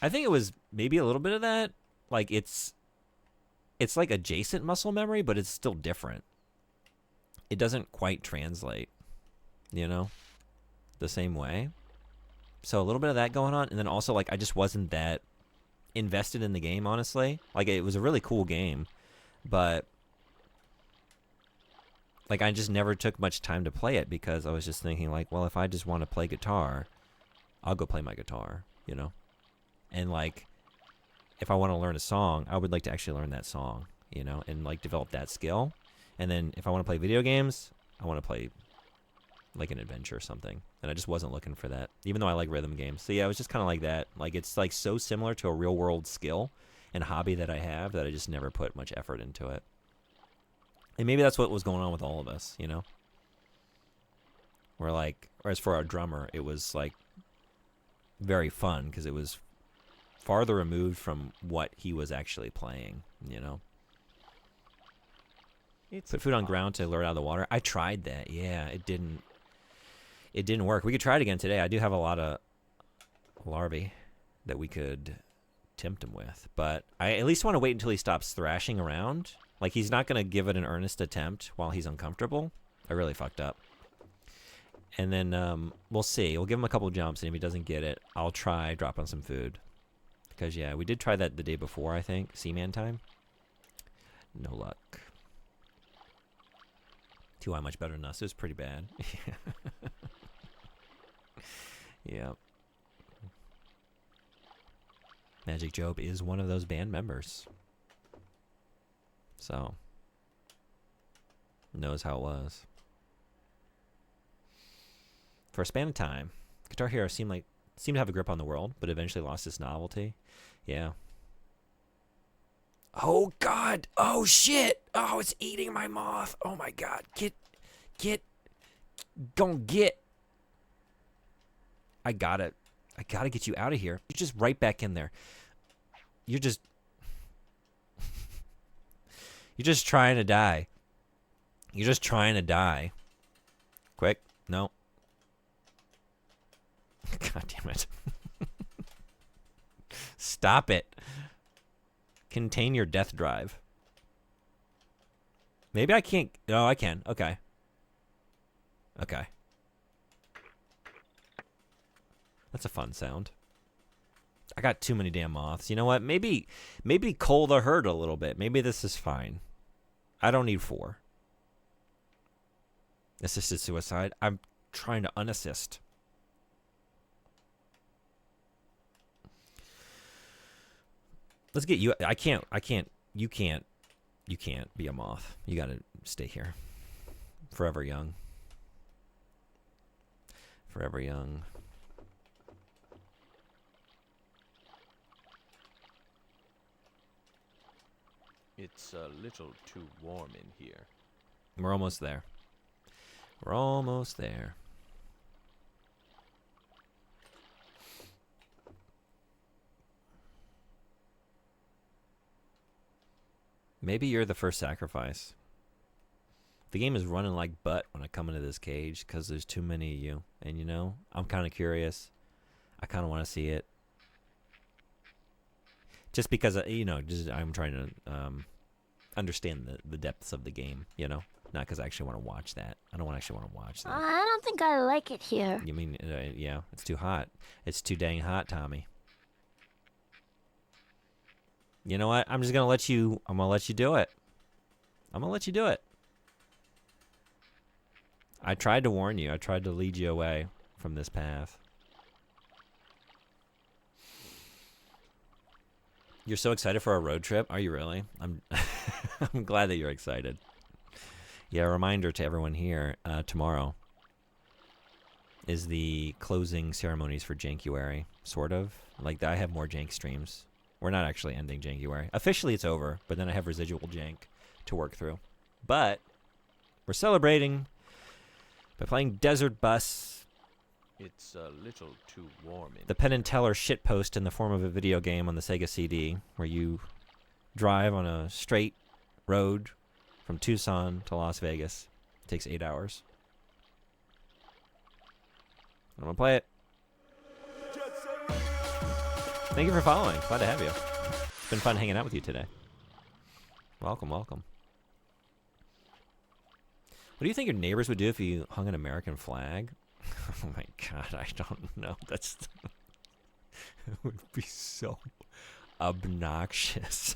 I think it was maybe a little bit of that. Like it's like adjacent muscle memory, but it's still different. It doesn't quite translate, you know, the same way. So a little bit of that going on, and then also like I just wasn't that invested in the game, honestly. Like it was a really cool game, but like I just never took much time to play it because I was just thinking like, well, if I just want to play guitar, I'll go play my guitar, you know. And like if I want to learn a song, I would like to actually learn that song, you know, and like develop that skill. And then if I want to play video games, I want to play like an adventure or something. And I just wasn't looking for that, even though I like rhythm games. So yeah, it was just kind of like that. Like it's like so similar to a real world skill and hobby that I have that I just never put much effort into it. And maybe that's what was going on with all of us, you know? Where like, or as for our drummer, it was like very fun because it was farther removed from what he was actually playing, you know? Put food on ground to lure it out of the water. I tried that. Yeah, it didn't work. We could try it again today. I do have a lot of larvae that we could tempt him with, but I at least want to wait until he stops thrashing around. Like he's not going to give it an earnest attempt while he's uncomfortable. I really fucked up. And then we'll see. We'll give him a couple jumps, and if he doesn't get it, I'll try drop on some food. Because yeah, we did try that the day before, I think, Seaman time. No luck. TY much better than us. It was pretty bad. Yeah. Magic Job is one of those band members. So, knows how it was. For a span of time, Guitar Hero seemed to have a grip on the world, but eventually lost its novelty. Yeah. Oh God! Oh shit! Oh, it's eating my moth! Oh my God! Get! I gotta get you out of here. You're just right back in there. You're just trying to die. You're just trying to die. Quick, no. God damn it. Stop it. Contain your death drive. Maybe I can't. No, I can. Okay. Okay. That's a fun sound. I got too many damn moths. You know what? Maybe cull the herd a little bit. Maybe this is fine. I don't need 4. Assisted suicide. I'm trying to unassist. Let's get you. I can't. You can't be a moth. You gotta stay here. Forever young. Forever young. It's a little too warm in here. We're almost there. We're almost there. Maybe you're the first sacrifice. The game is running like butt when I come into this cage because there's too many of you. And, you know, I'm kind of curious. I kind of want to see it. Just because, you know, just I'm trying to understand the depths of the game, you know? Not because I actually want to watch that. I don't actually want to watch that. I don't think I like it here. You mean, yeah, it's too hot. It's too dang hot, Tommy. You know what? I'm just going to let you, I'm going to let you do it. I'm going to let you do it. I tried to warn you. I tried to lead you away from this path. You're so excited for a road trip? Are you really? I'm I'm glad that you're excited. Yeah, a reminder to everyone here, tomorrow is the closing ceremonies for Jankuary, sort of. Like, I have more Jank streams. We're not actually ending Jankuary. Officially, it's over, but then I have residual Jank to work through. But we're celebrating by playing Desert Bus. It's a little too warm in The Penn and Teller shitpost in the form of a video game on the Sega CD, where you drive on a straight road from Tucson to Las Vegas. It takes 8 hours. I'm gonna play it. Thank you for following. Glad to have you. It's been fun hanging out with you today. Welcome, welcome. What do you think your neighbors would do if you hung an American flag? Oh my god, I don't know. That's it would be so obnoxious.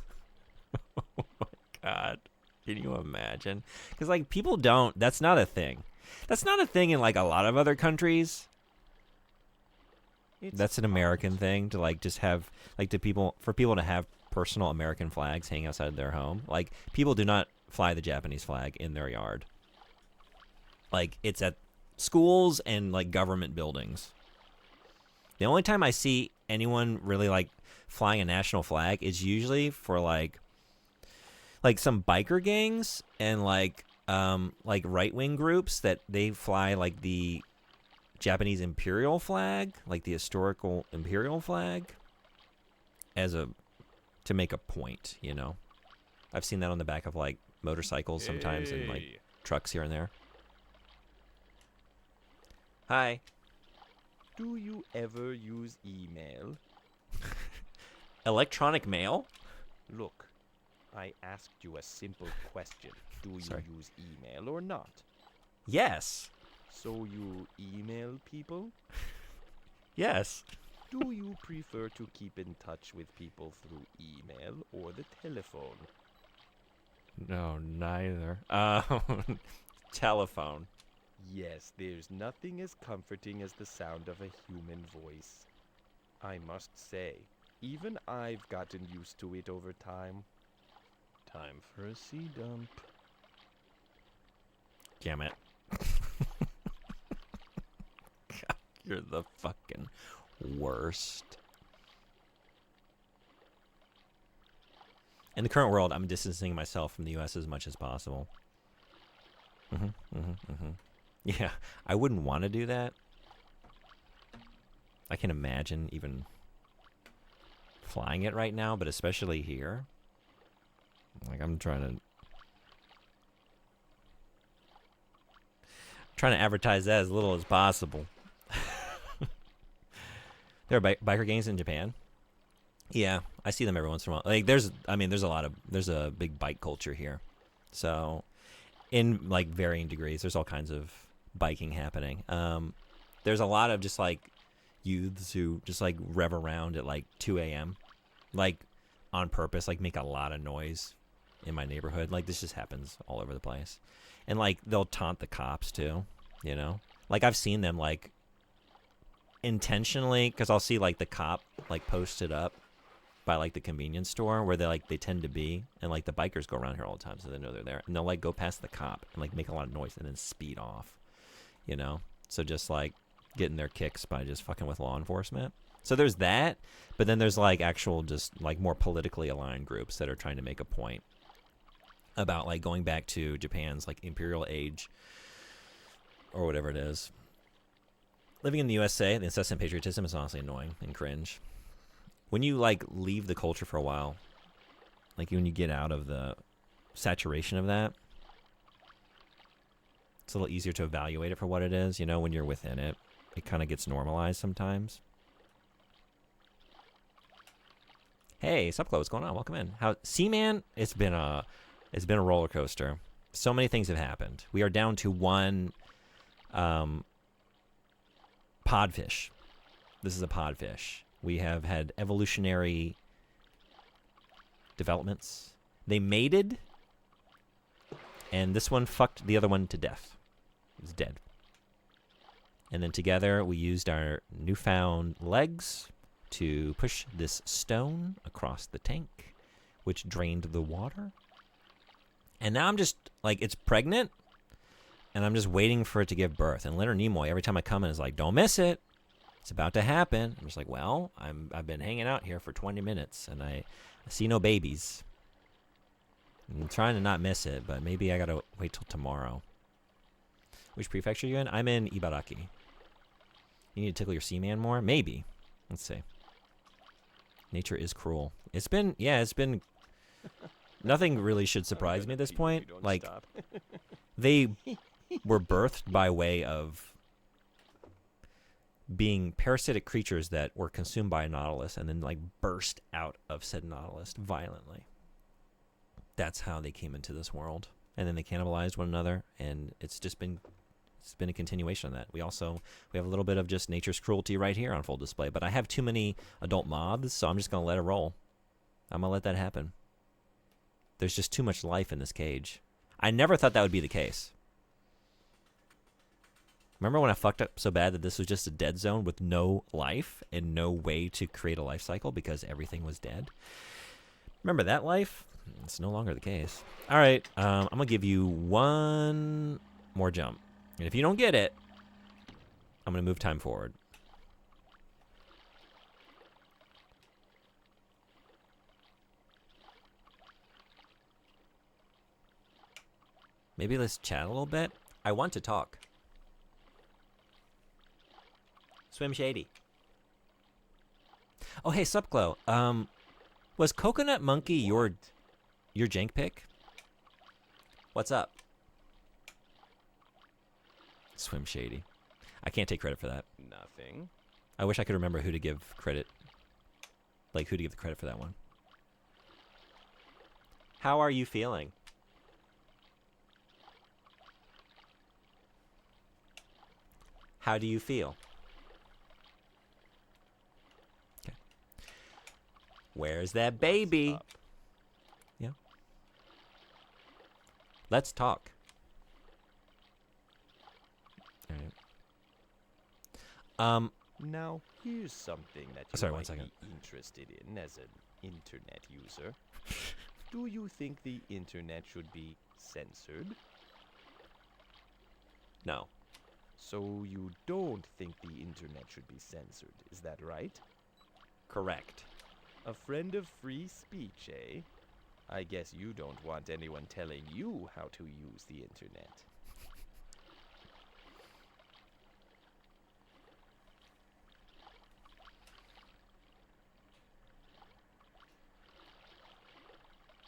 Oh my god. Can you imagine? Because, like, people don't... That's not a thing. That's not a thing in, like, a lot of other countries. That's an American thing to, like, just have... Like, for people to have personal American flags hanging outside their home. Like, people do not fly the Japanese flag in their yard. Like, it's at schools and, like, government buildings. The only time I see anyone really, like, flying a national flag is usually for, like some biker gangs and like right-wing groups that they fly like the Japanese imperial flag, like the historical imperial flag, to make a point, you know. I've seen that on the back of like motorcycles sometimes and like trucks here and there. Hi. Do you ever use email? Electronic mail? Look, I asked you a simple question. Do you Sorry. use email or not? Yes. So you email people? Yes. Do you prefer to keep in touch with people through email or the telephone? No, neither. Telephone. Yes, there's nothing as comforting as the sound of a human voice. I must say, even I've gotten used to it over time. Time for a sea dump. Damn it. God, you're the fucking worst. In the current world, I'm distancing myself from the U.S. as much as possible. Yeah, I wouldn't want to do that. I can imagine even flying it right now, but especially here. Like, I'm trying to advertise that as little as possible. There are biker gangs in Japan. Yeah, I see them every once in a while. Like, there's a big bike culture here. So, in like varying degrees, there's all kinds of biking happening. There's a lot of just like youths who just like rev around at like 2 a.m. like on purpose, like make a lot of noise in my neighborhood. Like, this just happens all over the place. And like they'll taunt the cops too, you know? Like, I've seen them like intentionally, because I'll see like the cop like posted up by like the convenience store where they tend to be, and like the bikers go around here all the time, so they know they're there, and they'll like go past the cop and like make a lot of noise and then speed off, you know? So just like getting their kicks by just fucking with law enforcement. So there's that, but then there's like actual just like more politically aligned groups that are trying to make a point about like going back to Japan's like imperial age or whatever it is. Living in the USA, the incessant patriotism is honestly annoying and cringe. When you like leave the culture for a while, like when you get out of the saturation of that, it's a little easier to evaluate it for what it is. You know, when you're within it, it kind of gets normalized sometimes. Hey, sup, Chloe, what's going on? Welcome in. How Seaman? It's been a roller coaster. So many things have happened. We are down to one podfish. This is a podfish. We have had evolutionary developments. They mated, and this one fucked the other one to death. It's dead. And then together we used our newfound legs to push this stone across the tank, which drained the water. And now I'm just, like, it's pregnant, and I'm just waiting for it to give birth. And Leonard Nimoy, every time I come in, is like, don't miss it. It's about to happen. I'm just like, well, I've been hanging out here for 20 minutes, and I see no babies. I'm trying to not miss it, but maybe I gotta wait till tomorrow. Which prefecture are you in? I'm in Ibaraki. You need to tickle your Seaman more? Maybe. Let's see. Nature is cruel. It's been, nothing really should surprise me at this point. Like, they were birthed by way of being parasitic creatures that were consumed by a nautilus and then, like, burst out of said nautilus violently. That's how they came into this world. And then they cannibalized one another, and it's been a continuation of that. We have a little bit of just nature's cruelty right here on full display, but I have too many adult moths, so I'm just going to let it roll. I'm going to let that happen. There's just too much life in this cage. I never thought that would be the case. Remember when I fucked up so bad that this was just a dead zone with no life and no way to create a life cycle because everything was dead? Remember that life? It's no longer the case. All right, I'm going to give you one more jump. And if you don't get it, I'm going to move time forward. Maybe let's chat a little bit. I want to talk. Swim Shady. Oh, hey, Supglow. Was Coconut Monkey your jank pick? What's up? Swim Shady. I can't take credit for that. Nothing. I wish I could remember who to give credit. Like, who to give the credit for that one. How are you feeling? How do you feel? Okay. Where's that baby? Yeah. Let's talk. All right. Now, here's something that you might be interested in as an internet user. Do you think the internet should be censored? No. So you don't think the internet should be censored, is that right? Correct. A friend of free speech, eh? I guess you don't want anyone telling you how to use the internet.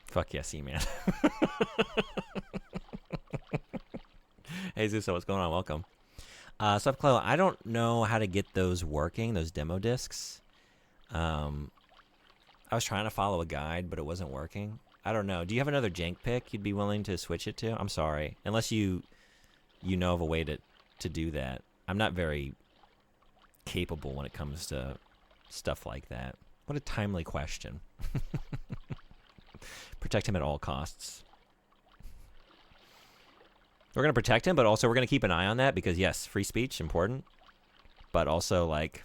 Fuck yes, Seaman. Hey, Zuso, what's going on? Welcome. Subclo, I don't know how to get those working, those demo discs. I was trying to follow a guide, but it wasn't working. I don't know. Do you have another jank pick you'd be willing to switch it to? I'm sorry. Unless you know of a way to do that. I'm not very capable when it comes to stuff like that. What a timely question. Protect him at all costs. We're going to protect him, but also we're going to keep an eye on that because, yes, free speech, important. But also, like,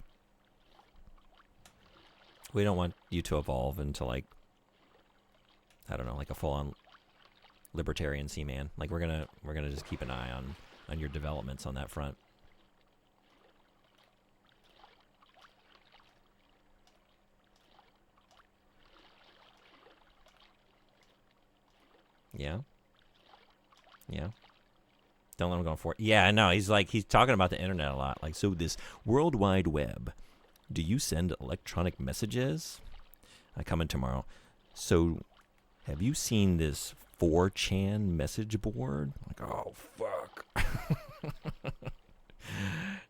we don't want you to evolve into, like, I don't know, like a full-on libertarian Seaman. Like, we're gonna just keep an eye on your developments on that front. Yeah? Yeah. Don't let him go for it. Yeah, I know. He's talking about the internet a lot. Like, so this World Wide Web, do you send electronic messages? I come in tomorrow. So, have you seen this 4chan message board? Like, oh, fuck.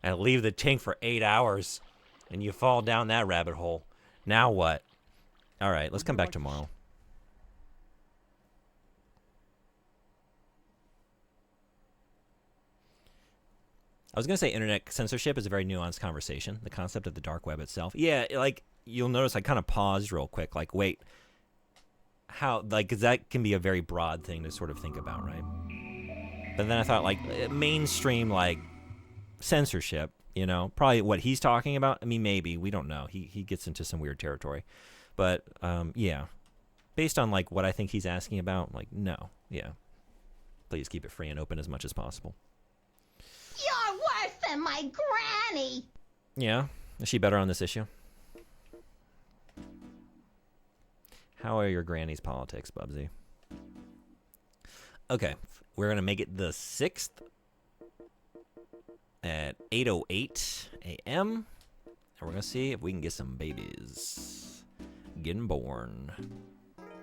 And leave the tank for 8 hours, and you fall down that rabbit hole. Now what? All right, let's come back tomorrow. I was going to say internet censorship is a very nuanced conversation, the concept of the dark web itself. Yeah, like, you'll notice I kind of paused real quick, like, wait, how, like, because that can be a very broad thing to sort of think about, right? But then I thought, like, mainstream, like, censorship, you know, probably what he's talking about. I mean, maybe, we don't know. He gets into some weird territory. But, yeah, based on, like, what I think he's asking about, like, no, yeah. Please keep it free and open as much as possible. You're worse than my granny. Yeah, is she better on this issue? How are your granny's politics, Bubsy? Okay, we're going to make it the 6th at 8:08 a.m. And we're going to see if we can get some babies getting born.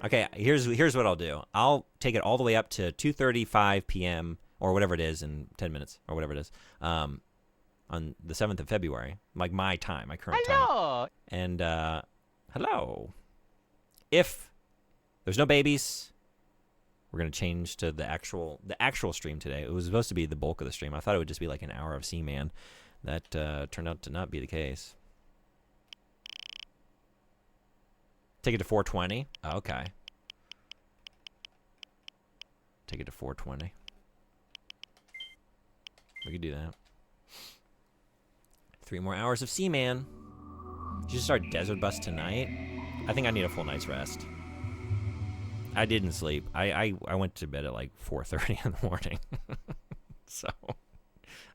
Okay, here's what I'll do. I'll take it all the way up to 2:35 p.m. or whatever it is in 10 minutes or whatever it is on the 7th of February, like my time, my current time. And hello. If there's no babies, we're going to change to the actual stream today. It was supposed to be the bulk of the stream. I thought it would just be like an hour of Seaman. That turned out to not be the case. Take it to 420. Okay. Take it to 420. We could do that. 3 more hours of Seaman. You should start Desert Bus tonight. I think I need a full night's rest. I didn't sleep. I went to bed at like 4:30 in the morning. So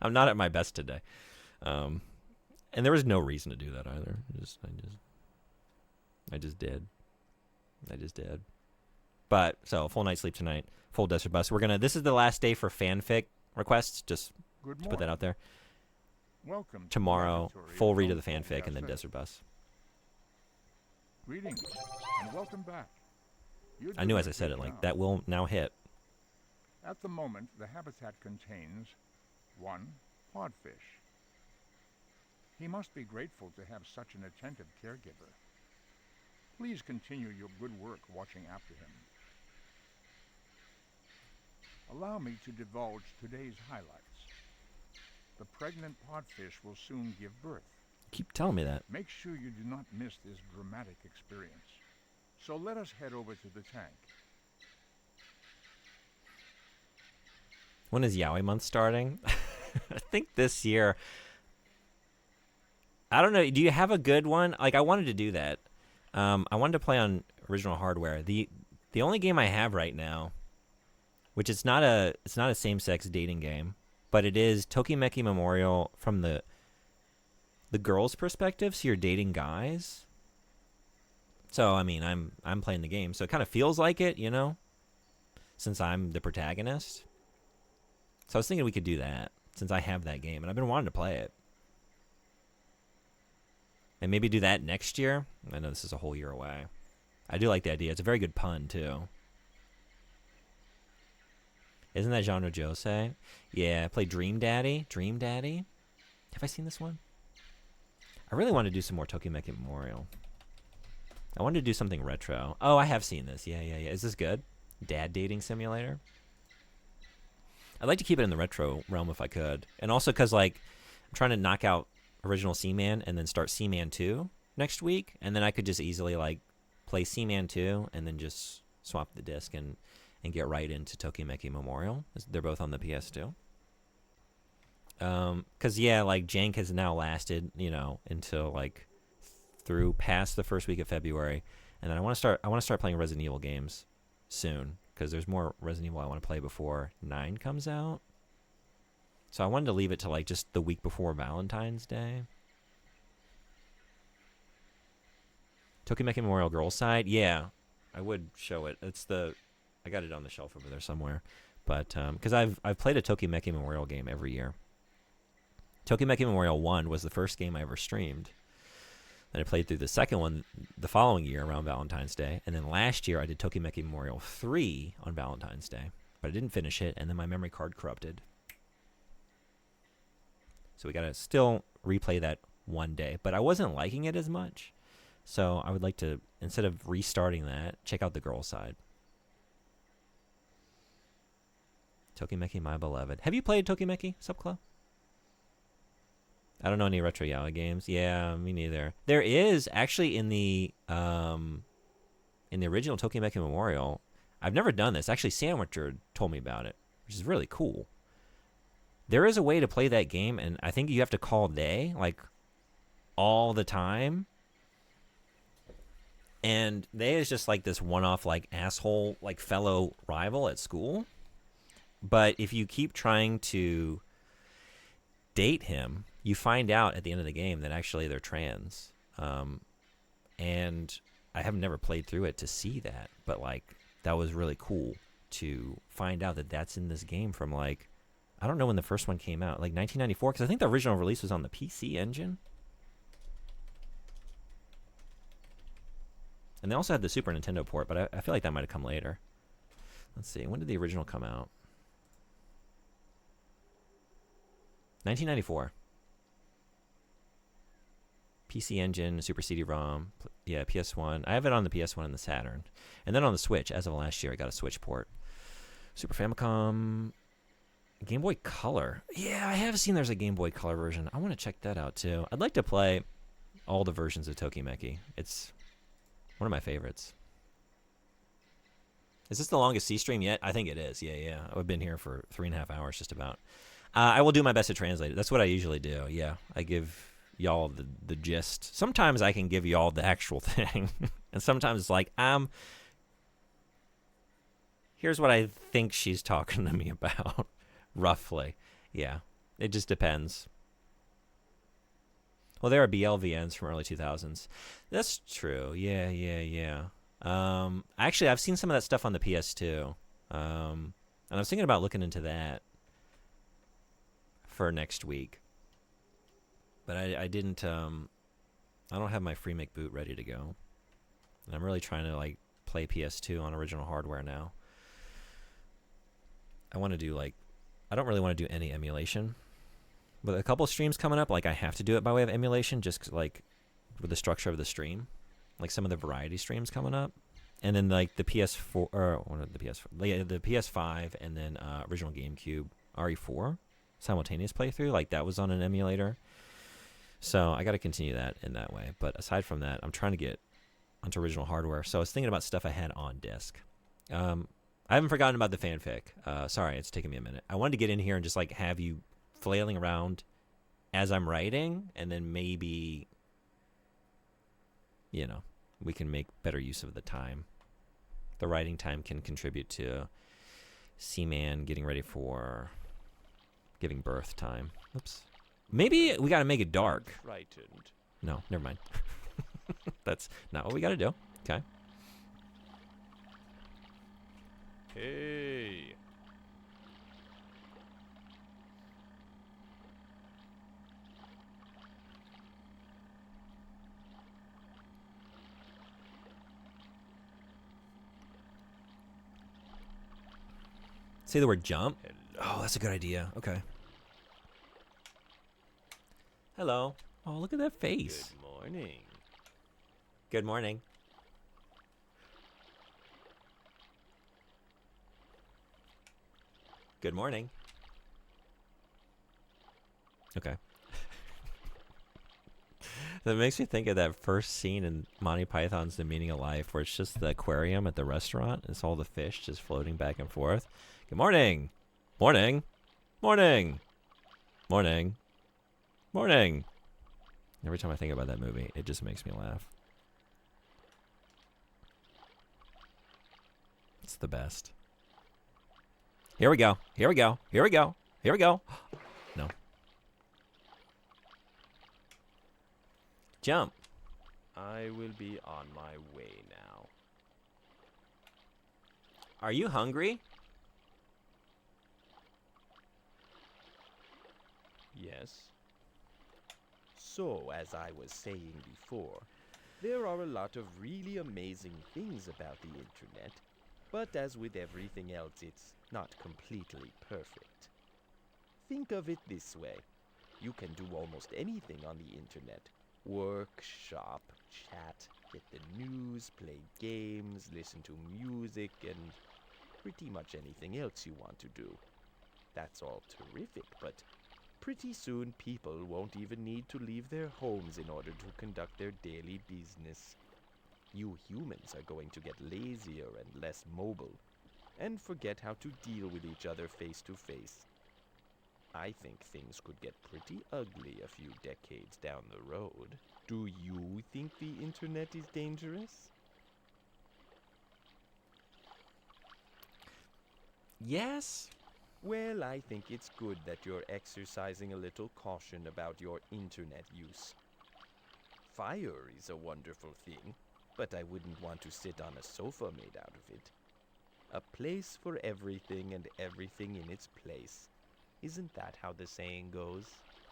I'm not at my best today. And there was no reason to do that either. I just did. But so full night's sleep tonight. Full Desert Bus. This is the last day for fanfic requests. Just to put that out there. Welcome. Tomorrow, full read of the fanfic and then Desert Bus. Greetings and welcome back. I knew as I said it, like, that will now hit. At the moment, the habitat contains 1 podfish. He must be grateful to have such an attentive caregiver. Please continue your good work watching after him. Allow me to divulge today's highlights. The pregnant podfish will soon give birth. Keep telling me that. Make sure you do not miss this dramatic experience. So let us head over to the tank. When is Yaoi month starting? I think this year. I don't know. Do you have a good one? Like, I wanted to do that. I wanted to play on original hardware. The only game I have right now, which it's not a same-sex dating game, but it is Tokimeki Memorial from the girl's perspective, so you're dating guys. So, I mean, I'm playing the game, so it kind of feels like it, you know, since I'm the protagonist. So I was thinking we could do that, since I have that game, and I've been wanting to play it. And maybe do that next year. I know this is a whole year away. I do like the idea. It's a very good pun, too. Isn't that genre Jose? Yeah, I played Dream Daddy. Dream Daddy? Have I seen this one? I really want to do some more Tokimeki Memorial. I wanted to do something retro. Oh, I have seen this. Yeah. Is this good? Dad dating simulator? I'd like to keep it in the retro realm if I could. And also because, like, I'm trying to knock out original Seaman and then start Seaman 2 next week. And then I could just easily, like, play Seaman 2 and then just swap the disc and get right into Tokimeki Memorial. They're both on the PS2. Because, yeah, like, Jank has now lasted, you know, until, like, through past the first week of February. And then I want to start playing Resident Evil games soon, because there's more Resident Evil I want to play before 9 comes out. So I wanted to leave it to, like, just the week before Valentine's Day. Tokimeki Memorial Girls Side? Yeah, I would show it. I got it on the shelf over there somewhere. but because I've played a Tokimeki Memorial game every year. Tokimeki Memorial 1 was the first game I ever streamed. Then I played through the second one the following year around Valentine's Day. And then last year I did Tokimeki Memorial 3 on Valentine's Day. But I didn't finish it, and then my memory card corrupted. So we got to still replay that one day. But I wasn't liking it as much. So I would like to, instead of restarting that, check out the girls' side. Tokimeki, my beloved. Have you played Tokimeki, Subclaw? I don't know any Retro Yaoi games. Yeah, me neither. There is actually in the original Tokimeki Memorial. I've never done this. Actually, Sandwicher told me about it, which is really cool. There is a way to play that game, and I think you have to call they like all the time. And they is just like this one-off like asshole like fellow rival at school. But if you keep trying to date him, you find out at the end of the game that actually they're trans. And I have never played through it to see that, but like that was really cool to find out that that's in this game from like, I don't know when the first one came out, like 1994, because I think the original release was on the PC Engine. And they also had the Super Nintendo port, but I feel like that might have come later. Let's see, when did the original come out? 1994. PC Engine, Super CD-ROM, yeah, PS1. I have it on the PS1 and the Saturn. And then on the Switch, as of last year, I got a Switch port. Super Famicom, Game Boy Color. Yeah, I have seen there's a Game Boy Color version. I want to check that out, too. I'd like to play all the versions of Tokimeki. It's one of my favorites. Is this the longest C-stream yet? I think it is. Yeah. I've been here for 3.5 hours, just about. I will do my best to translate it. That's what I usually do. Yeah, I give y'all the gist. Sometimes I can give y'all the actual thing. And sometimes it's like, here's what I think she's talking to me about, roughly. Yeah, it just depends. Well, there are BLVNs from early 2000s. That's true. Yeah. Actually, I've seen some of that stuff on the PS2. And I was thinking about looking into that for next week. But I didn't, I don't have my FreeMake boot ready to go. And I'm really trying to, like, play PS2 on original hardware now. I want to do, like, I don't really want to do any emulation. With a couple streams coming up, like, I have to do it by way of emulation, just, like, with the structure of the stream. Like, some of the variety streams coming up. And then, like, the PS4, or one of the PS4, the PS5, and then original GameCube RE4 simultaneous playthrough. Like, that was on an emulator. So I got to continue that in that way. But aside from that, I'm trying to get onto original hardware. So I was thinking about stuff I had on disc. I haven't forgotten about the fanfic. Sorry, it's taken me a minute. I wanted to get in here and just like have you flailing around as I'm writing, and then maybe, you know, we can make better use of the time. The writing time can contribute to Seaman getting ready for giving birth time. Oops. Maybe we got to make it dark. Frightened. No, never mind. That's not what we got to do. Okay. Hey. Say the word jump. Oh, that's a good idea. Okay. Hello. Oh, look at that face. Good morning. Good morning. Good morning. Okay. That makes me think of that first scene in Monty Python's The Meaning of Life, where it's just the aquarium at the restaurant. It's all the fish just floating back and forth. Good morning. Morning. Morning. Morning. Morning. Every time I think about that movie, it just makes me laugh. It's the best. Here we go. Here we go. Here we go. Here we go. No. Jump. I will be on my way now. Are you hungry? Yes. So, as I was saying before, there are a lot of really amazing things about the internet, but as with everything else, it's not completely perfect. Think of it this way. You can do almost anything on the internet. Work, shop, chat, get the news, play games, listen to music, and pretty much anything else you want to do. That's all terrific, but pretty soon people won't even need to leave their homes in order to conduct their daily business. You humans are going to get lazier and less mobile, and forget how to deal with each other face to face. I think things could get pretty ugly a few decades down the road. Do you think the internet is dangerous? Yes. Well, I think it's good that you're exercising a little caution about your internet use. Fire is a wonderful thing, but I wouldn't want to sit on a sofa made out of it. A place for everything and everything in its place. Isn't that how the saying goes?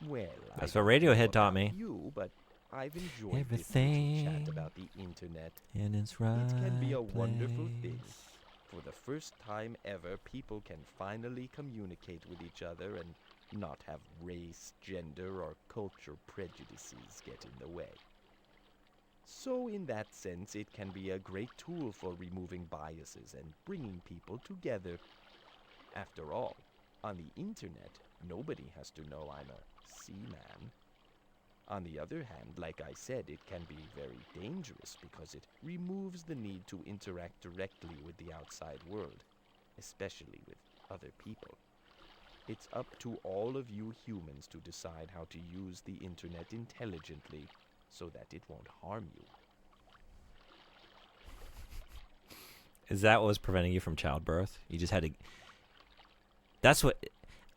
Well, That's I what don't know Radiohead taught about me. You, but I've enjoyed Everything this little chat about the internet. in its right It can be a wonderful thing. place. For the first time ever, people can finally communicate with each other and not have race, gender, or culture prejudices get in the way. So in that sense, it can be a great tool for removing biases and bringing people together. After all, on the internet, nobody has to know I'm a Seaman. On the other hand, like I said, it can be very dangerous because it removes the need to interact directly with the outside world, especially with other people. It's up to all of you humans to decide how to use the internet intelligently so that it won't harm you. Is that what was preventing you from childbirth? You just had to... That's what...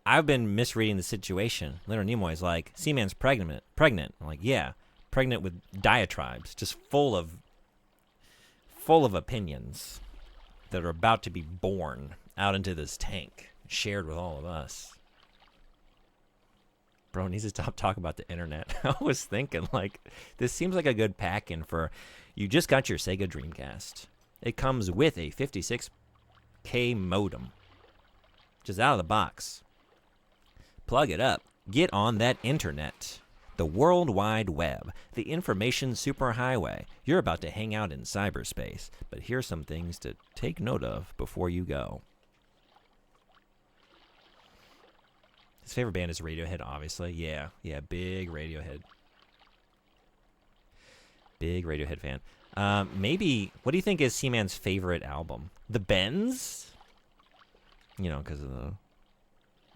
I've been misreading the situation. Leonard Nimoy's like, Seaman's pregnant. I'm like, yeah, pregnant with diatribes, just full of opinions that are about to be born out into this tank, shared with all of us. Bro needs to stop talking about the internet. I was thinking, like, this seems like a good pack-in for, you just got your Sega Dreamcast. It comes with a 56K modem, just out of the box. Plug it up. Get on that internet. The World Wide Web. The information superhighway. You're about to hang out in cyberspace. But here's some things to take note of before you go. His favorite band is Radiohead, obviously. Yeah, big Radiohead. Big Radiohead fan. Maybe, what do you think is Seaman's favorite album? The Bends? You know, because of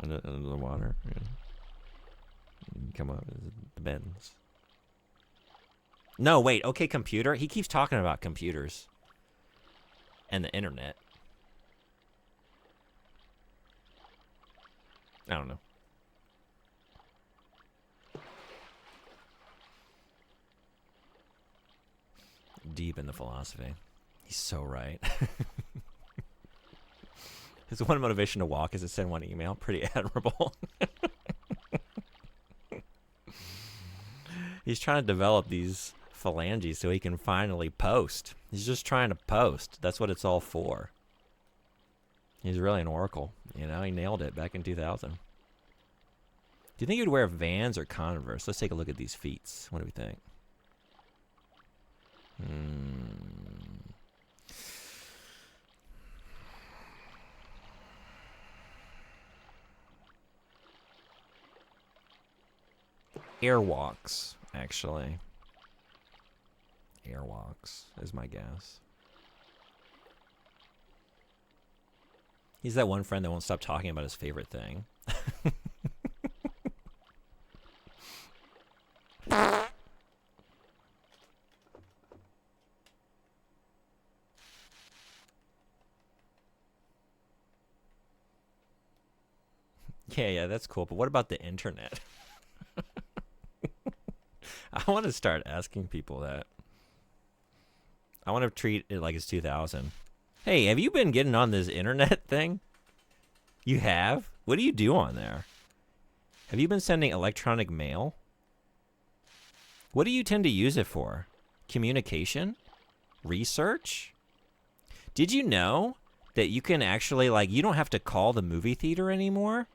under the water. Yeah. Come up, the Bends. No, wait. Okay, computer. He keeps talking about computers and the internet. I don't know. Deep in the philosophy. He's so right. His one motivation to walk is to send one email. Pretty admirable. He's trying to develop these phalanges so he can finally post. He's just trying to post. That's what it's all for. He's really an oracle. You know, he nailed it back in 2000. Do you think you'd wear Vans or Converse? Let's take a look at these feet. What do we think? Airwalks, actually. Airwalks is my guess. He's that one friend that won't stop talking about his favorite thing. Yeah, that's cool. But what about the internet? I want to start asking people that. I want to treat it like it's 2000. Hey, have you been getting on this internet thing? You have? What do you do on there? Have you been sending electronic mail? What do you tend to use it for? Communication? Research? Did you know that you can actually, like, you don't have to call the movie theater anymore?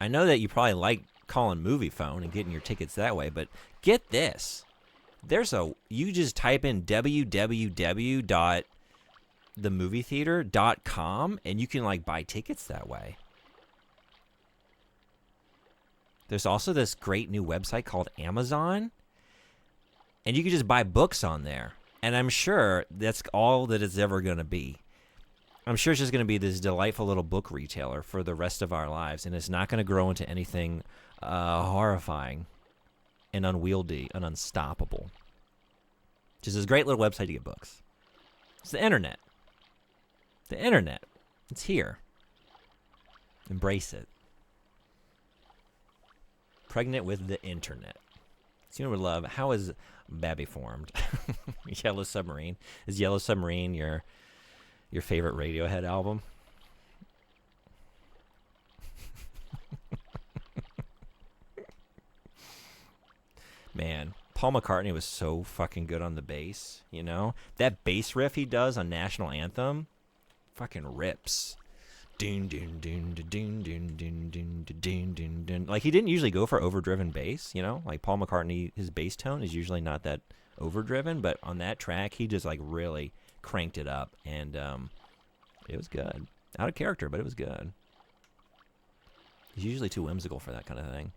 I know that you probably like calling movie phone and getting your tickets that way, but get this. You just type in www.themovietheater.com and you can, like, buy tickets that way. There's also this great new website called Amazon, and you can just buy books on there. And I'm sure that's all that it's ever going to be. I'm sure it's just going to be this delightful little book retailer for the rest of our lives, and it's not going to grow into anything horrifying and unwieldy and unstoppable. Just this great little website to get books. It's the internet. The internet. It's here. Embrace it. Pregnant with the internet. So you would love, how is Babby formed? Yellow Submarine. Is Yellow Submarine your favorite Radiohead album? Man, Paul McCartney was so fucking good on the bass, you know? That bass riff he does on National Anthem fucking rips. Dun, dun, dun, dun, dun, dun, dun, dun, dun, dun. Like, he didn't usually go for overdriven bass, you know? Like, Paul McCartney, his bass tone is usually not that overdriven, but on that track, he just, like, really cranked it up, and it was good. Out of character, but it was good. He's usually too whimsical for that kind of thing.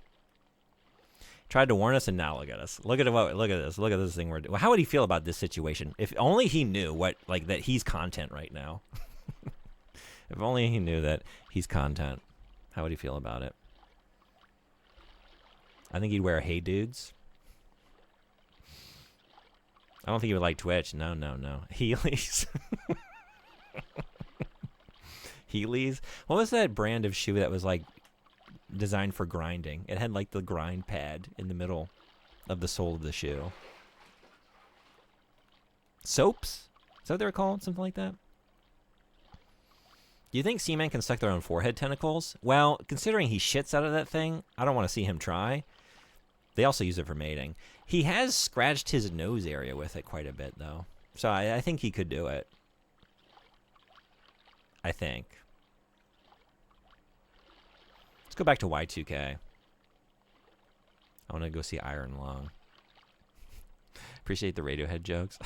Tried to warn us, and now look at us. Look at this. Look at this thing we're doing. How would he feel about this situation? If only he knew what, like, that he's content right now. If only he knew that he's content. How would he feel about it? I think he'd wear Hey Dudes. I don't think he would like Twitch. No. Heelys. Heelys? What was that brand of shoe that was, like, designed for grinding? It had, like, the grind pad in the middle of the sole of the shoe. Soaps? Is that what they were called? Something like that? Do you think Seaman can suck their own forehead tentacles? Well, considering he shits out of that thing, I don't want to see him try. They also use it for mating. He has scratched his nose area with it quite a bit, though. So I think he could do it. I think. Let's go back to Y2K. I want to go see Iron Lung. Appreciate the Radiohead jokes.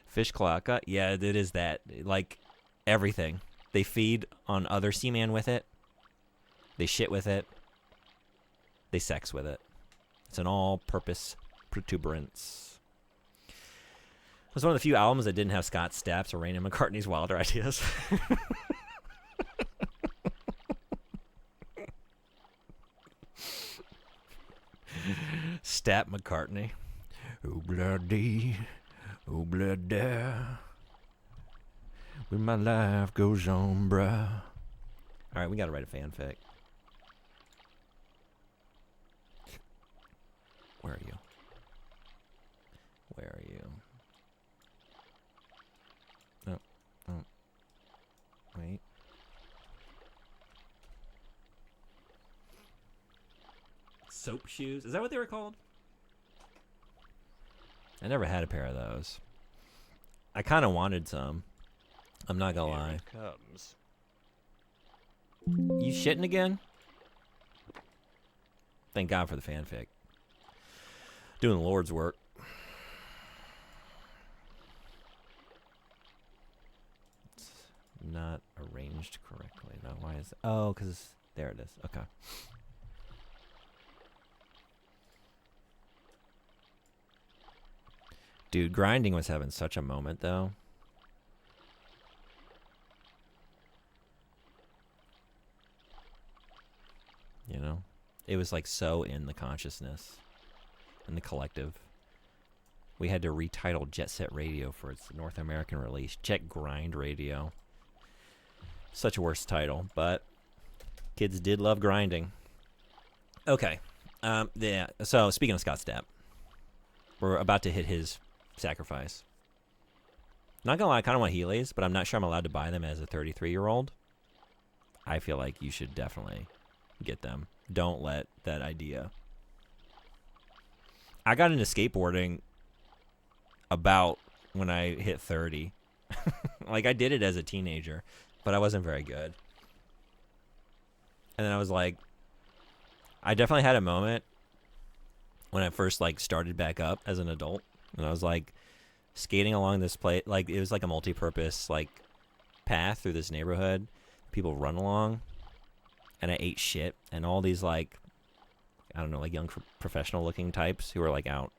Fish Cloaca. Yeah, it is that. Like, everything. They feed on other Seaman with it. They shit with it. They sex with it. It's an all-purpose protuberance. It was one of the few albums that didn't have Scott Stapp's or Raina McCartney's wilder ideas. Stapp McCartney. Oh, bloody. Oh, blood there. When my life goes on, bruh. Alright, we gotta write a fanfic. Where are you? Where are you? Oh. Wait. Soap shoes? Is that what they were called? I never had a pair of those. I kind of wanted some. I'm not gonna lie. Here it comes. You shitting again? Thank God for the fanfic. Doing the Lord's work. It's not arranged correctly. No, why is it? Oh, because there it is. Okay. Dude, grinding was having such a moment, though. You know? It was, like, so in the consciousness. In the collective. We had to retitle Jet Set Radio for its North American release. Jet Grind Radio. Such a worse title, but kids did love grinding. Okay. Yeah. So, speaking of Scott Stapp, we're about to hit his sacrifice. Not gonna lie, I kind of want Heelys, but I'm not sure I'm allowed to buy them as a 33-year-old. I feel like you should definitely get them. Don't let that idea. I got into skateboarding about when I hit 30. Like, I did it as a teenager, but I wasn't very good. And then I was like, I definitely had a moment when I first, like, started back up as an adult. And I was, like, skating along this place. Like, it was, like, a multi-purpose, like, path through this neighborhood. People run along. And I ate shit. And all these, like, I don't know, like, young professional-looking types who were, like, out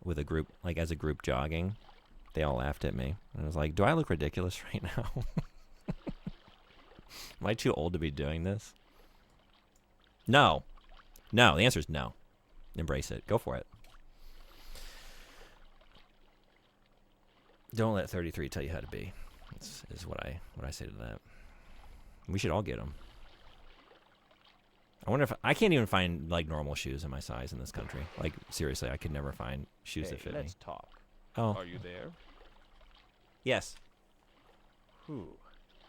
with a group, like, as a group jogging. They all laughed at me. And I was like, do I look ridiculous right now? Am I too old to be doing this? No. No. The answer is no. Embrace it. Go for it. Don't let 33 tell you how to be. Is what I say to that. We should all get them. I wonder if I can't even find like normal shoes in my size in this country. Like seriously, I could never find shoes that fit let's me. talk. Oh. Are you there? Yes. Whew.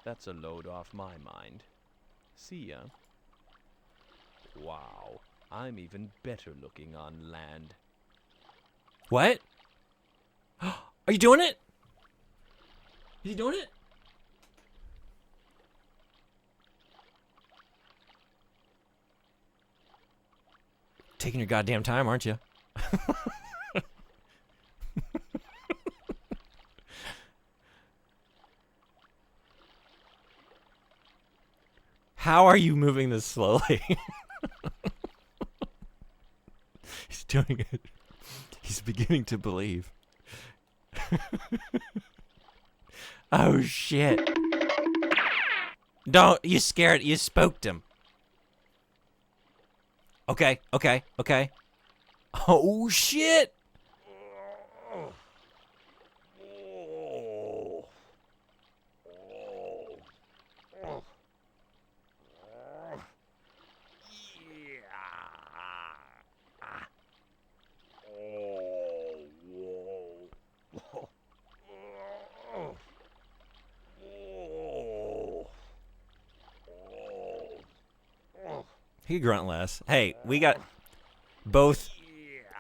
That's a load off my mind. See ya. Wow. I'm even better looking on land. What? Are you doing it? Is he doing it? Taking your goddamn time, aren't you? How are you moving this slowly? He's doing it. He's beginning to believe. Oh, shit. Don't. You scared. You spooked him. Okay. Okay. Okay. Oh, shit. He could grunt less. Hey, we got both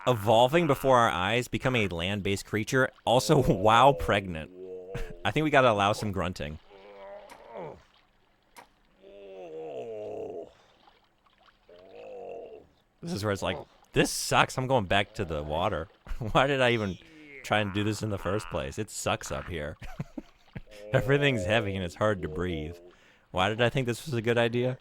evolving before our eyes, becoming a land-based creature, also while pregnant. I think we gotta allow some grunting. This is where it's like, this sucks. I'm going back to the water. Why did I even try and do this in the first place? It sucks up here. Everything's heavy and it's hard to breathe. Why did I think this was a good idea?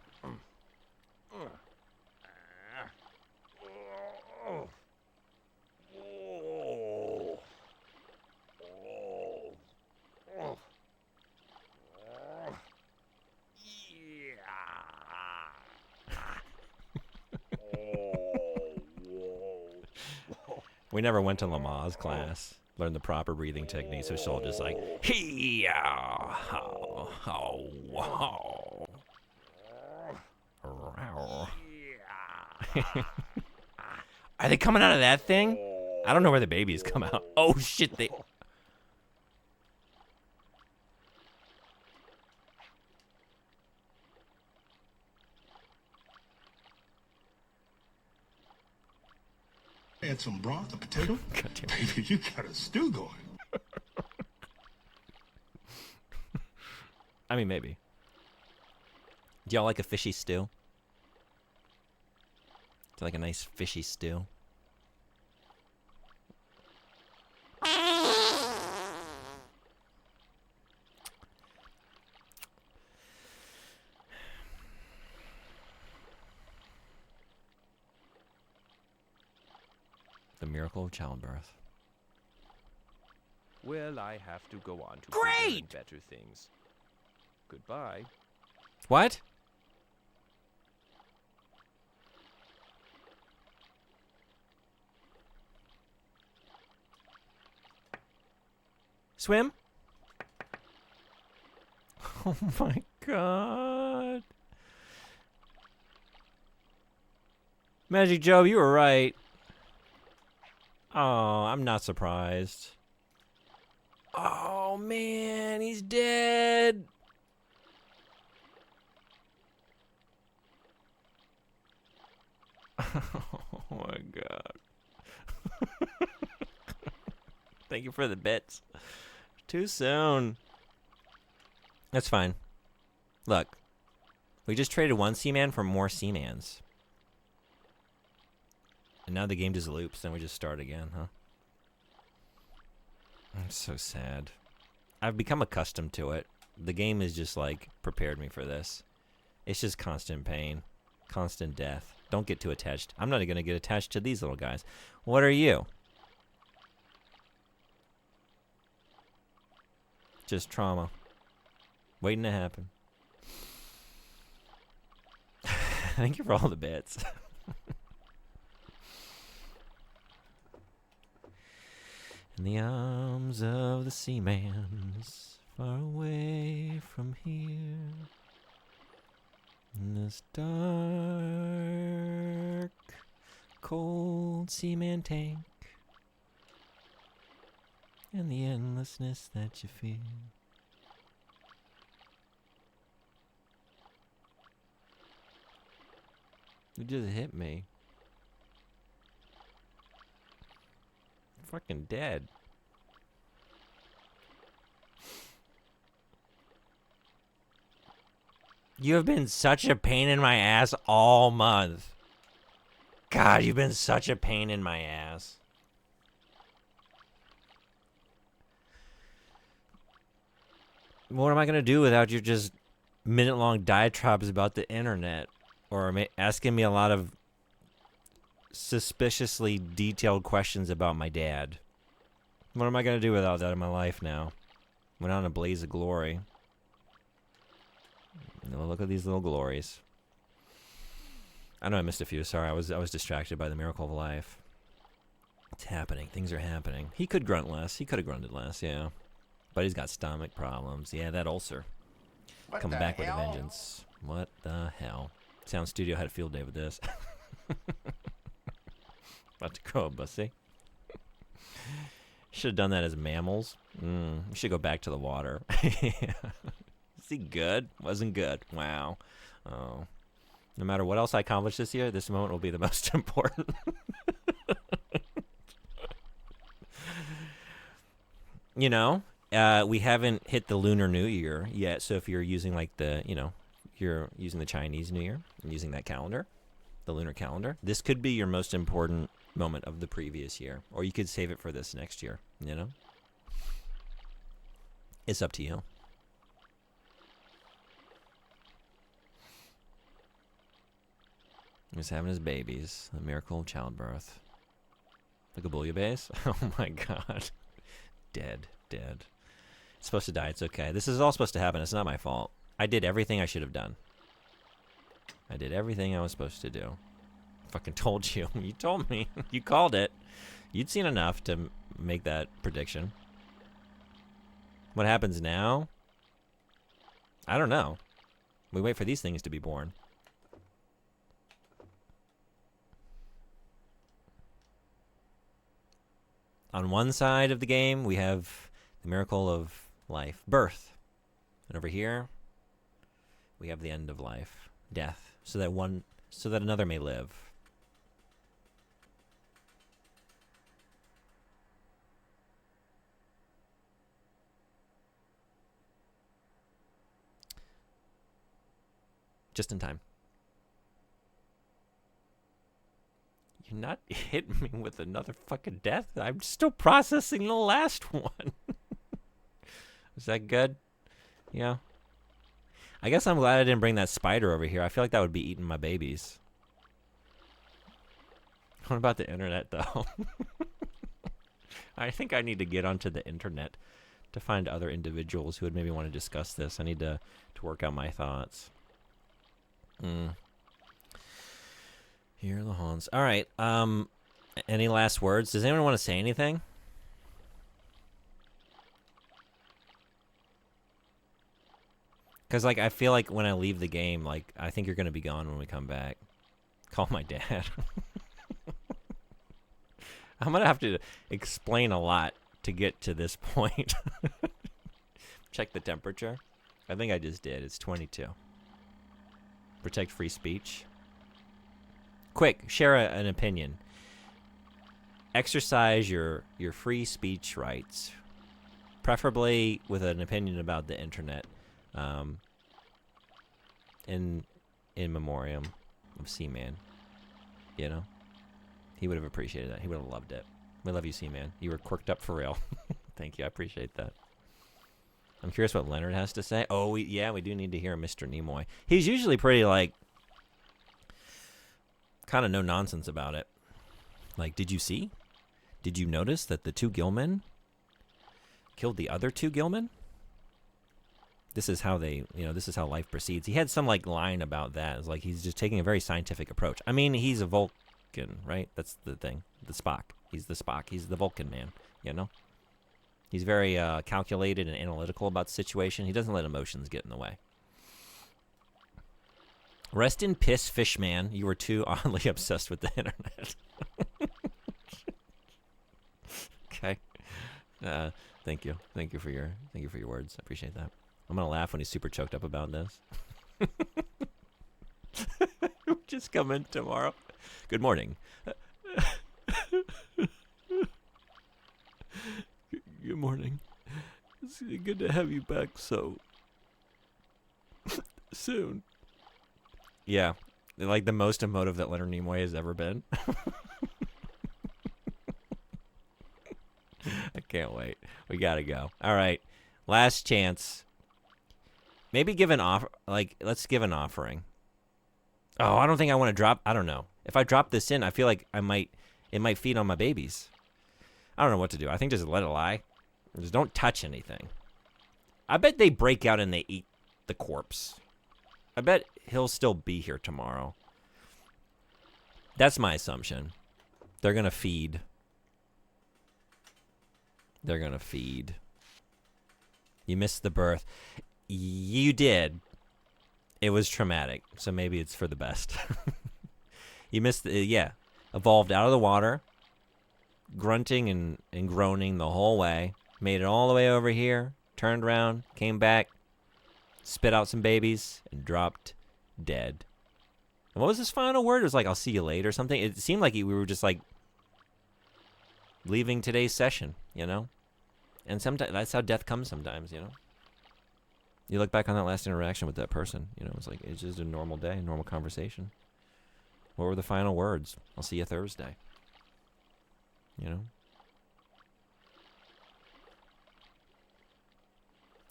We never went to Lamaze class, learned the proper breathing techniques, so it's all just like, Are they coming out of that thing? I don't know where the babies come out. Oh shit, they... Add some broth, a potato. Baby, you got a stew going. I mean, maybe. Do y'all like a fishy stew? Do you like a nice fishy stew? The miracle of childbirth. Well, I have to go on to Great! bigger and better things. Goodbye. What? Swim? Oh my god. Magic Joe, you were right. Oh, I'm not surprised. Oh man, he's dead. Oh my god. Thank you for the bits. Too soon. That's fine. Look, we just traded one Seaman for more Seamans. And now the game just loops, and we just start again, huh? I'm so sad. I've become accustomed to it. The game is just like prepared me for this. It's just constant pain, constant death. Don't get too attached. I'm not going to get attached to these little guys. What are you? Just trauma. Waiting to happen. Thank you for all the bits. In the arms of the seamans, far away from here, in this dark, cold seaman tank, and the endlessness that you feel. You just hit me. Fucking dead. You have been such a pain in my ass all month. God, you've been such a pain in my ass. What am I gonna do without your just minute-long diatribes about the internet? Or asking me a lot of suspiciously detailed questions about my dad. What am I going to do without that in my life now? Went on a blaze of glory. Now look at these little glories. I know I missed a few. Sorry, I was distracted by the miracle of life. It's happening. Things are happening. He could grunt less. He could have grunted less, yeah. But he's got stomach problems. Yeah, that ulcer. Coming back with a vengeance. What the hell? Sound Studio had a field day with this. About to grow a bussy. Should have done that as mammals. We should go back to the water. Yeah. Is he good? Wasn't good. Wow. Oh. No matter what else I accomplish this year, this moment will be the most important. You know, we haven't hit the Lunar New Year yet, so if you're using like the, you're using the Chinese New Year and using that calendar, the lunar calendar, this could be your most important moment of the previous year. Or you could save it for this next year, It's up to you. He's having his babies. The miracle of childbirth. Like a bouillabaisse? Oh my god. Dead. It's supposed to die. It's okay. This is all supposed to happen. It's not my fault. I did everything I should have done. I did everything I was supposed to do. Fucking told you. You told me. You called it. You'd seen enough to make that prediction. What happens now? I don't know. We wait for these things to be born. On one side of the game, we have the miracle of life, birth. And over here, we have the end of life, death, so that another may live. Just in time. You're not hitting me with another fucking death? I'm still processing the last one. Is that good? Yeah. I guess I'm glad I didn't bring that spider over here. I feel like that would be eating my babies. What about the internet, though? I think I need to get onto the internet to find other individuals who would maybe want to discuss this. I need to work out my thoughts. Here are the Hans. All right. Any last words? Does anyone want to say anything? Because, like, I feel like when I leave the game, like, I think you're going to be gone when we come back. Call my dad. I'm going to have to explain a lot to get to this point. Check the temperature. I think I just did. It's 22. Protect free speech. quick, share an opinion. Exercise your free speech rights, preferably with an opinion about the internet. In memoriam of Seaman. You know? He would have appreciated that. He would have loved it. We love you, Seaman. You were quirked up for real. Thank you. I appreciate that. I'm curious what Leonard has to say. Oh, we do need to hear Mr. Nimoy. He's usually pretty, like, kind of no nonsense about it. Like, did you see? Did you notice that the 2 Gillmen killed the other 2 Gillmen? This is how this is how life proceeds. He had some, like, line about that. It's like he's just taking a very scientific approach. I mean, he's a Vulcan, right? That's the thing. The Spock. He's the Spock. He's the Vulcan man, you know? He's very calculated and analytical about the situation. He doesn't let emotions get in the way. Rest in piss, Fishman. You were too oddly obsessed with the internet. Okay. Thank you. Thank you for your words. I appreciate that. I'm gonna laugh when he's super choked up about this. Just come in tomorrow. Good morning. Good morning. It's good to have you back so soon. Yeah, like the most emotive that Leonard Nimoy has ever been. I can't wait. We gotta go. All right, last chance. Maybe give an offer. Like, let's give an offering. Oh, I don't think I want to drop. I don't know. If I drop this in, I feel like it might feed on my babies. I don't know what to do. I think just let it lie. Just don't touch anything. I bet they break out and they eat the corpse. I bet he'll still be here tomorrow. That's my assumption. They're going to feed. They're going to feed. You missed the birth. You did. It was traumatic, so maybe it's for the best. You missed the, evolved out of the water, grunting and groaning the whole way, made it all the way over here, turned around, came back, spit out some babies, and dropped dead. And what was his final word? It was like, I'll see you later or something. It seemed like we were just like leaving today's session, you know? And sometimes that's how death comes sometimes, you know? You look back on that last interaction with that person, you know, it's just a normal day, a normal conversation. What were the final words? I'll see you Thursday. You know?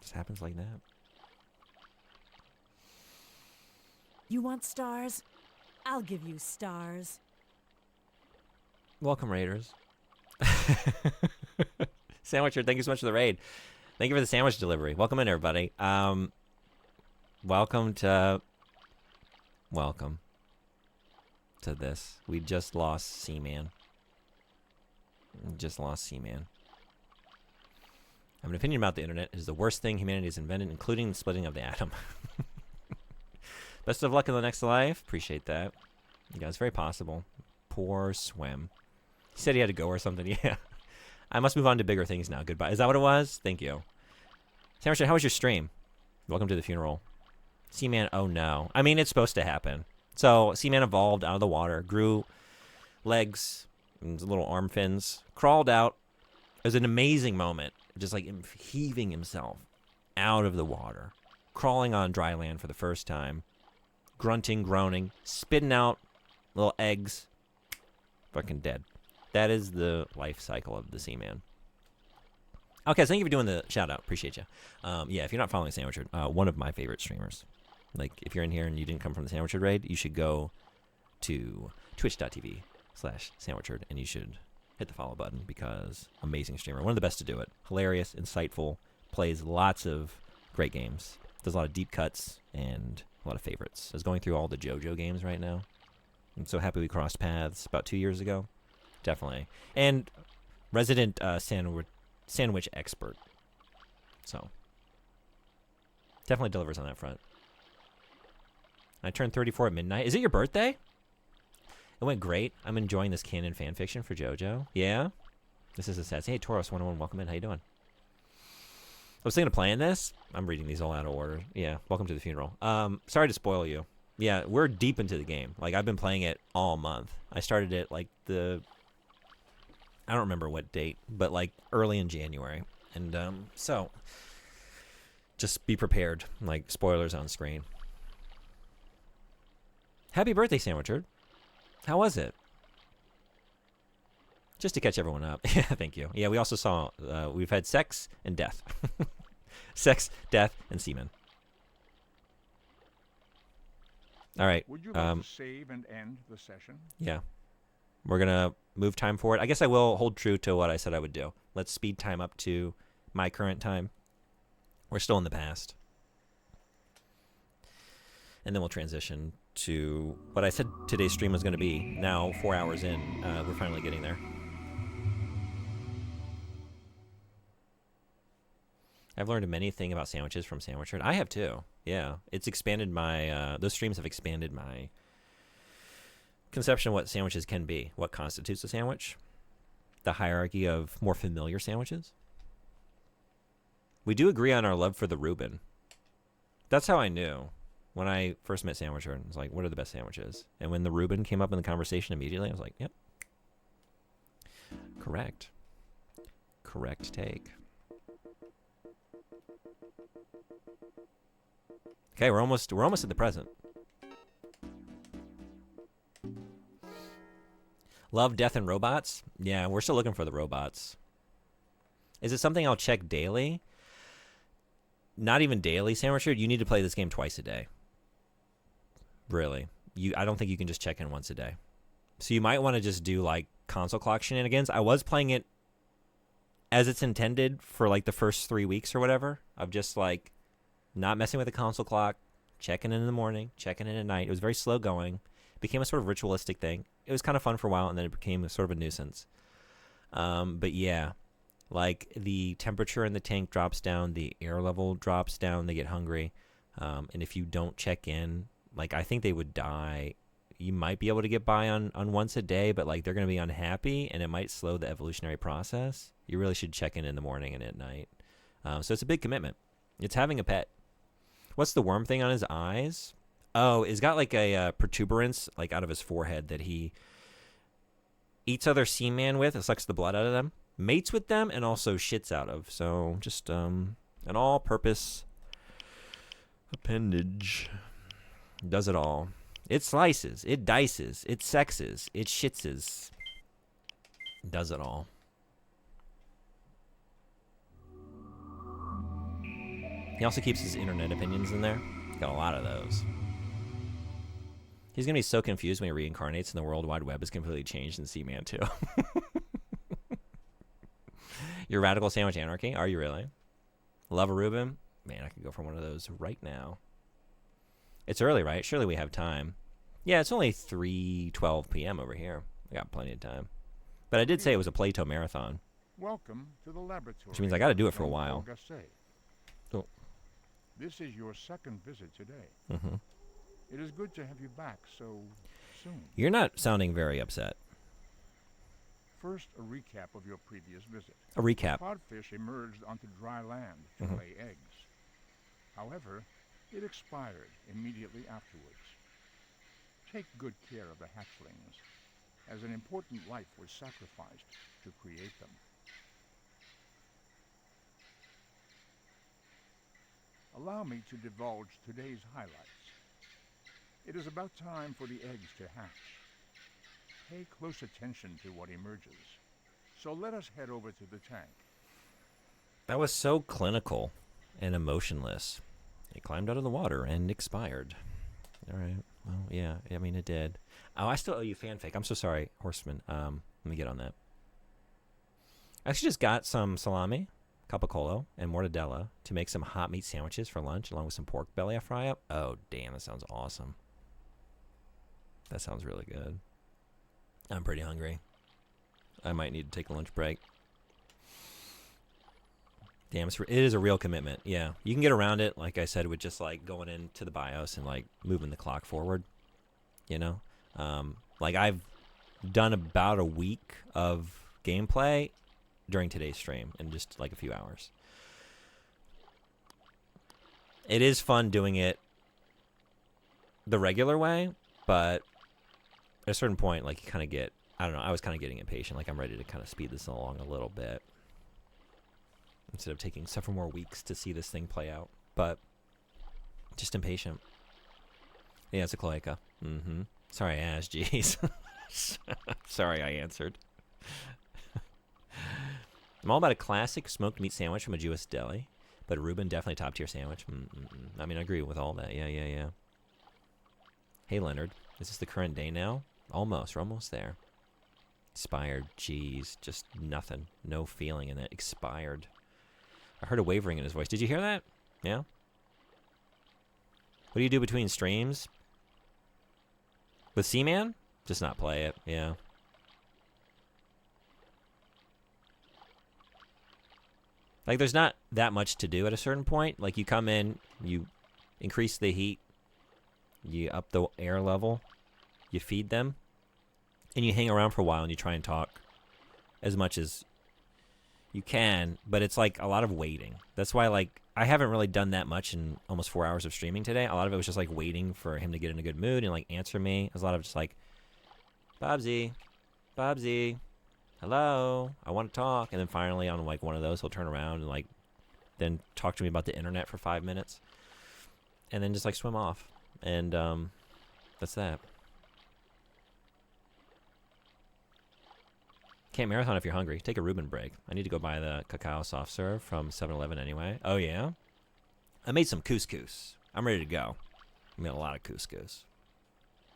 Just happens like that. You want stars? I'll give you stars. Welcome, Raiders. Sandwicher, thank you so much for the raid. Thank you for the sandwich delivery. Welcome in, everybody. Welcome to this. We just lost Seaman. I have an opinion about the internet. It is the worst thing humanity has invented, including the splitting of the atom. Best of luck in the next life. Appreciate that. Yeah, it's very possible. Poor Swim. He said he had to go or something. Yeah. I must move on to bigger things now. Goodbye. Is that what it was? Thank you. Sandwich, how was your stream? Welcome to the funeral. Seaman, oh no. I mean, it's supposed to happen. So, Seaman evolved out of the water, grew legs, and little arm fins, crawled out. It was an amazing moment. Just like him heaving himself out of the water, crawling on dry land for the first time, grunting, groaning, spitting out little eggs, fucking dead. That is the life cycle of the Seaman. Okay, so thank you for doing the shout out. Appreciate you. Yeah, if you're not following Sandwicher, one of my favorite streamers. Like, if you're in here and you didn't come from the Sandwicher raid, you should go to twitch.tv/Sandwicher and you should hit the follow button because amazing streamer. One of the best to do it. Hilarious, insightful, plays lots of great games. Does a lot of deep cuts and a lot of favorites. Is going through all the JoJo games right now. I'm so happy we crossed paths about 2 years ago. Definitely. And resident sandwich expert. So, definitely delivers on that front. I turned 34 at midnight. Is it your birthday? It went great. I'm enjoying this canon fan fiction for JoJo. Yeah? This is a sad. Hey, Tauros 101, welcome in. How you doing? I was thinking of playing this. I'm reading these all out of order. Yeah, welcome to the funeral. Sorry to spoil you. Yeah, we're deep into the game. Like, I've been playing it all month. I started it, like, I don't remember what date, but, like, early in January. And, so, just be prepared. Like, spoilers on screen. Happy birthday, Sandwichard. How was it? Just to catch everyone up. Yeah, thank you. Yeah, we also saw, we've had sex and death. Sex, death, and semen. All right. Would you like to save and end the session? Yeah. We're going to move time forward. I guess I will hold true to what I said I would do. Let's speed time up to my current time. We're still in the past. And then we'll transition to what I said today's stream was going to be. Now, 4 hours in, we're finally getting there. I've learned many things about sandwiches from Sandwichard. I have too. Yeah, it's expanded my. Those streams have expanded my conception of what sandwiches can be, what constitutes a sandwich, the hierarchy of more familiar sandwiches. We do agree on our love for the Reuben. That's how I knew when I first met Sandwichard. I was like, "What are the best sandwiches?" And when the Reuben came up in the conversation immediately, I was like, "Yep, correct, correct take." Okay, we're almost at the present. Love, Death, and Robots? Yeah, we're still looking for the robots. Is it something I'll check daily? Not even daily, Sandwichard. You need to play this game twice a day. Really. I don't think you can just check in once a day. So you might want to just do like console clock shenanigans. I was playing it as it's intended for like the first 3 weeks or whatever, of just like not messing with the console clock, checking in the morning, checking in at night. It was very slow going. It became a sort of ritualistic thing. It was kind of fun for a while, and then it became a sort of a nuisance. But yeah, like the temperature in the tank drops down, the air level drops down, they get hungry. And if you don't check in, like I think they would die. You might be able to get by on once a day, but like they're going to be unhappy, and it might slow the evolutionary process. You really should check in the morning and at night. So it's a big commitment. It's having a pet. What's the worm thing on his eyes? Oh, he's got like a protuberance like out of his forehead that he eats other Seaman with. It sucks the blood out of them, mates with them, and also shits out of. So just an all-purpose appendage. Does it all. It slices. It dices. It sexes. It shitses. Does it all. He also keeps his internet opinions in there. Got a lot of those. He's going to be so confused when he reincarnates and the World Wide Web is completely changed in Seaman 2. Your Radical Sandwich Anarchy? Are you really? Love a Reuben? Man, I could go for one of those right now. It's early, right? Surely we have time. Yeah, it's only 3:12 p.m. over here. We got plenty of time. But I did say it was a Plato marathon. Welcome to the laboratory. Which means I got to do it for a while. Oh. This is your second visit today. Mm-hmm. It is good to have you back so soon. You're not sounding very upset. First, a recap of your previous visit. A recap. Codfish emerged onto dry land to lay eggs. However, it expired immediately afterwards. Take good care of the hatchlings, as an important life was sacrificed to create them. Allow me to divulge today's highlights. It is about time for the eggs to hatch. Pay close attention to what emerges. So let us head over to the tank. That was so clinical and emotionless. It climbed out of the water and expired. All right. Well, yeah. I mean, it did. Oh, I still owe you fanfic. I'm so sorry, Horseman. Let me get on that. I actually just got some salami, capicola, and mortadella to make some hot meat sandwiches for lunch, along with some pork belly I fry up. Oh, damn. That sounds awesome. That sounds really good. I'm pretty hungry. I might need to take a lunch break. Damn, it is a real commitment. Yeah, you can get around it, like I said, with just like going into the BIOS and like moving the clock forward. You know, like I've done about a week of gameplay during today's stream in just like a few hours. It is fun doing it the regular way, but at a certain point, like, you kind of get, I don't know, I was kind of getting impatient. Like, I'm ready to kind of speed this along a little bit instead of taking several more weeks to see this thing play out. But just impatient. Yeah, it's a cloaca. Mm-hmm. Sorry I asked, jeez. Sorry I answered. I'm all about a classic smoked meat sandwich from a Jewish deli, but a Reuben definitely top tier sandwich. I mean, I agree with all that. Yeah. Hey, Leonard, is this the current day now? Almost. We're almost there. Expired. Jeez, just nothing. No feeling in it. Expired. I heard a wavering in his voice. Did you hear that? Yeah? What do you do between streams? With Seaman? Just not play it. Yeah. Like, there's not that much to do at a certain point. Like, you come in, you increase the heat, you up the air level, you feed them, and you hang around for a while and you try and talk as much as you can, but it's like a lot of waiting. That's why, like, I haven't really done that much in almost 4 hours of streaming today. A lot of it was just like waiting for him to get in a good mood and like answer me. It was a lot of just like, Bobsy, hello, I want to talk. And then finally on like one of those, he'll turn around and like then talk to me about the internet for 5 minutes and then just like swim off. And that's that. Can't marathon if you're hungry. Take a Reuben break. I need to go buy the cacao soft serve from 7-Eleven anyway. Oh, yeah? I made some couscous. I'm ready to go. I made a lot of couscous.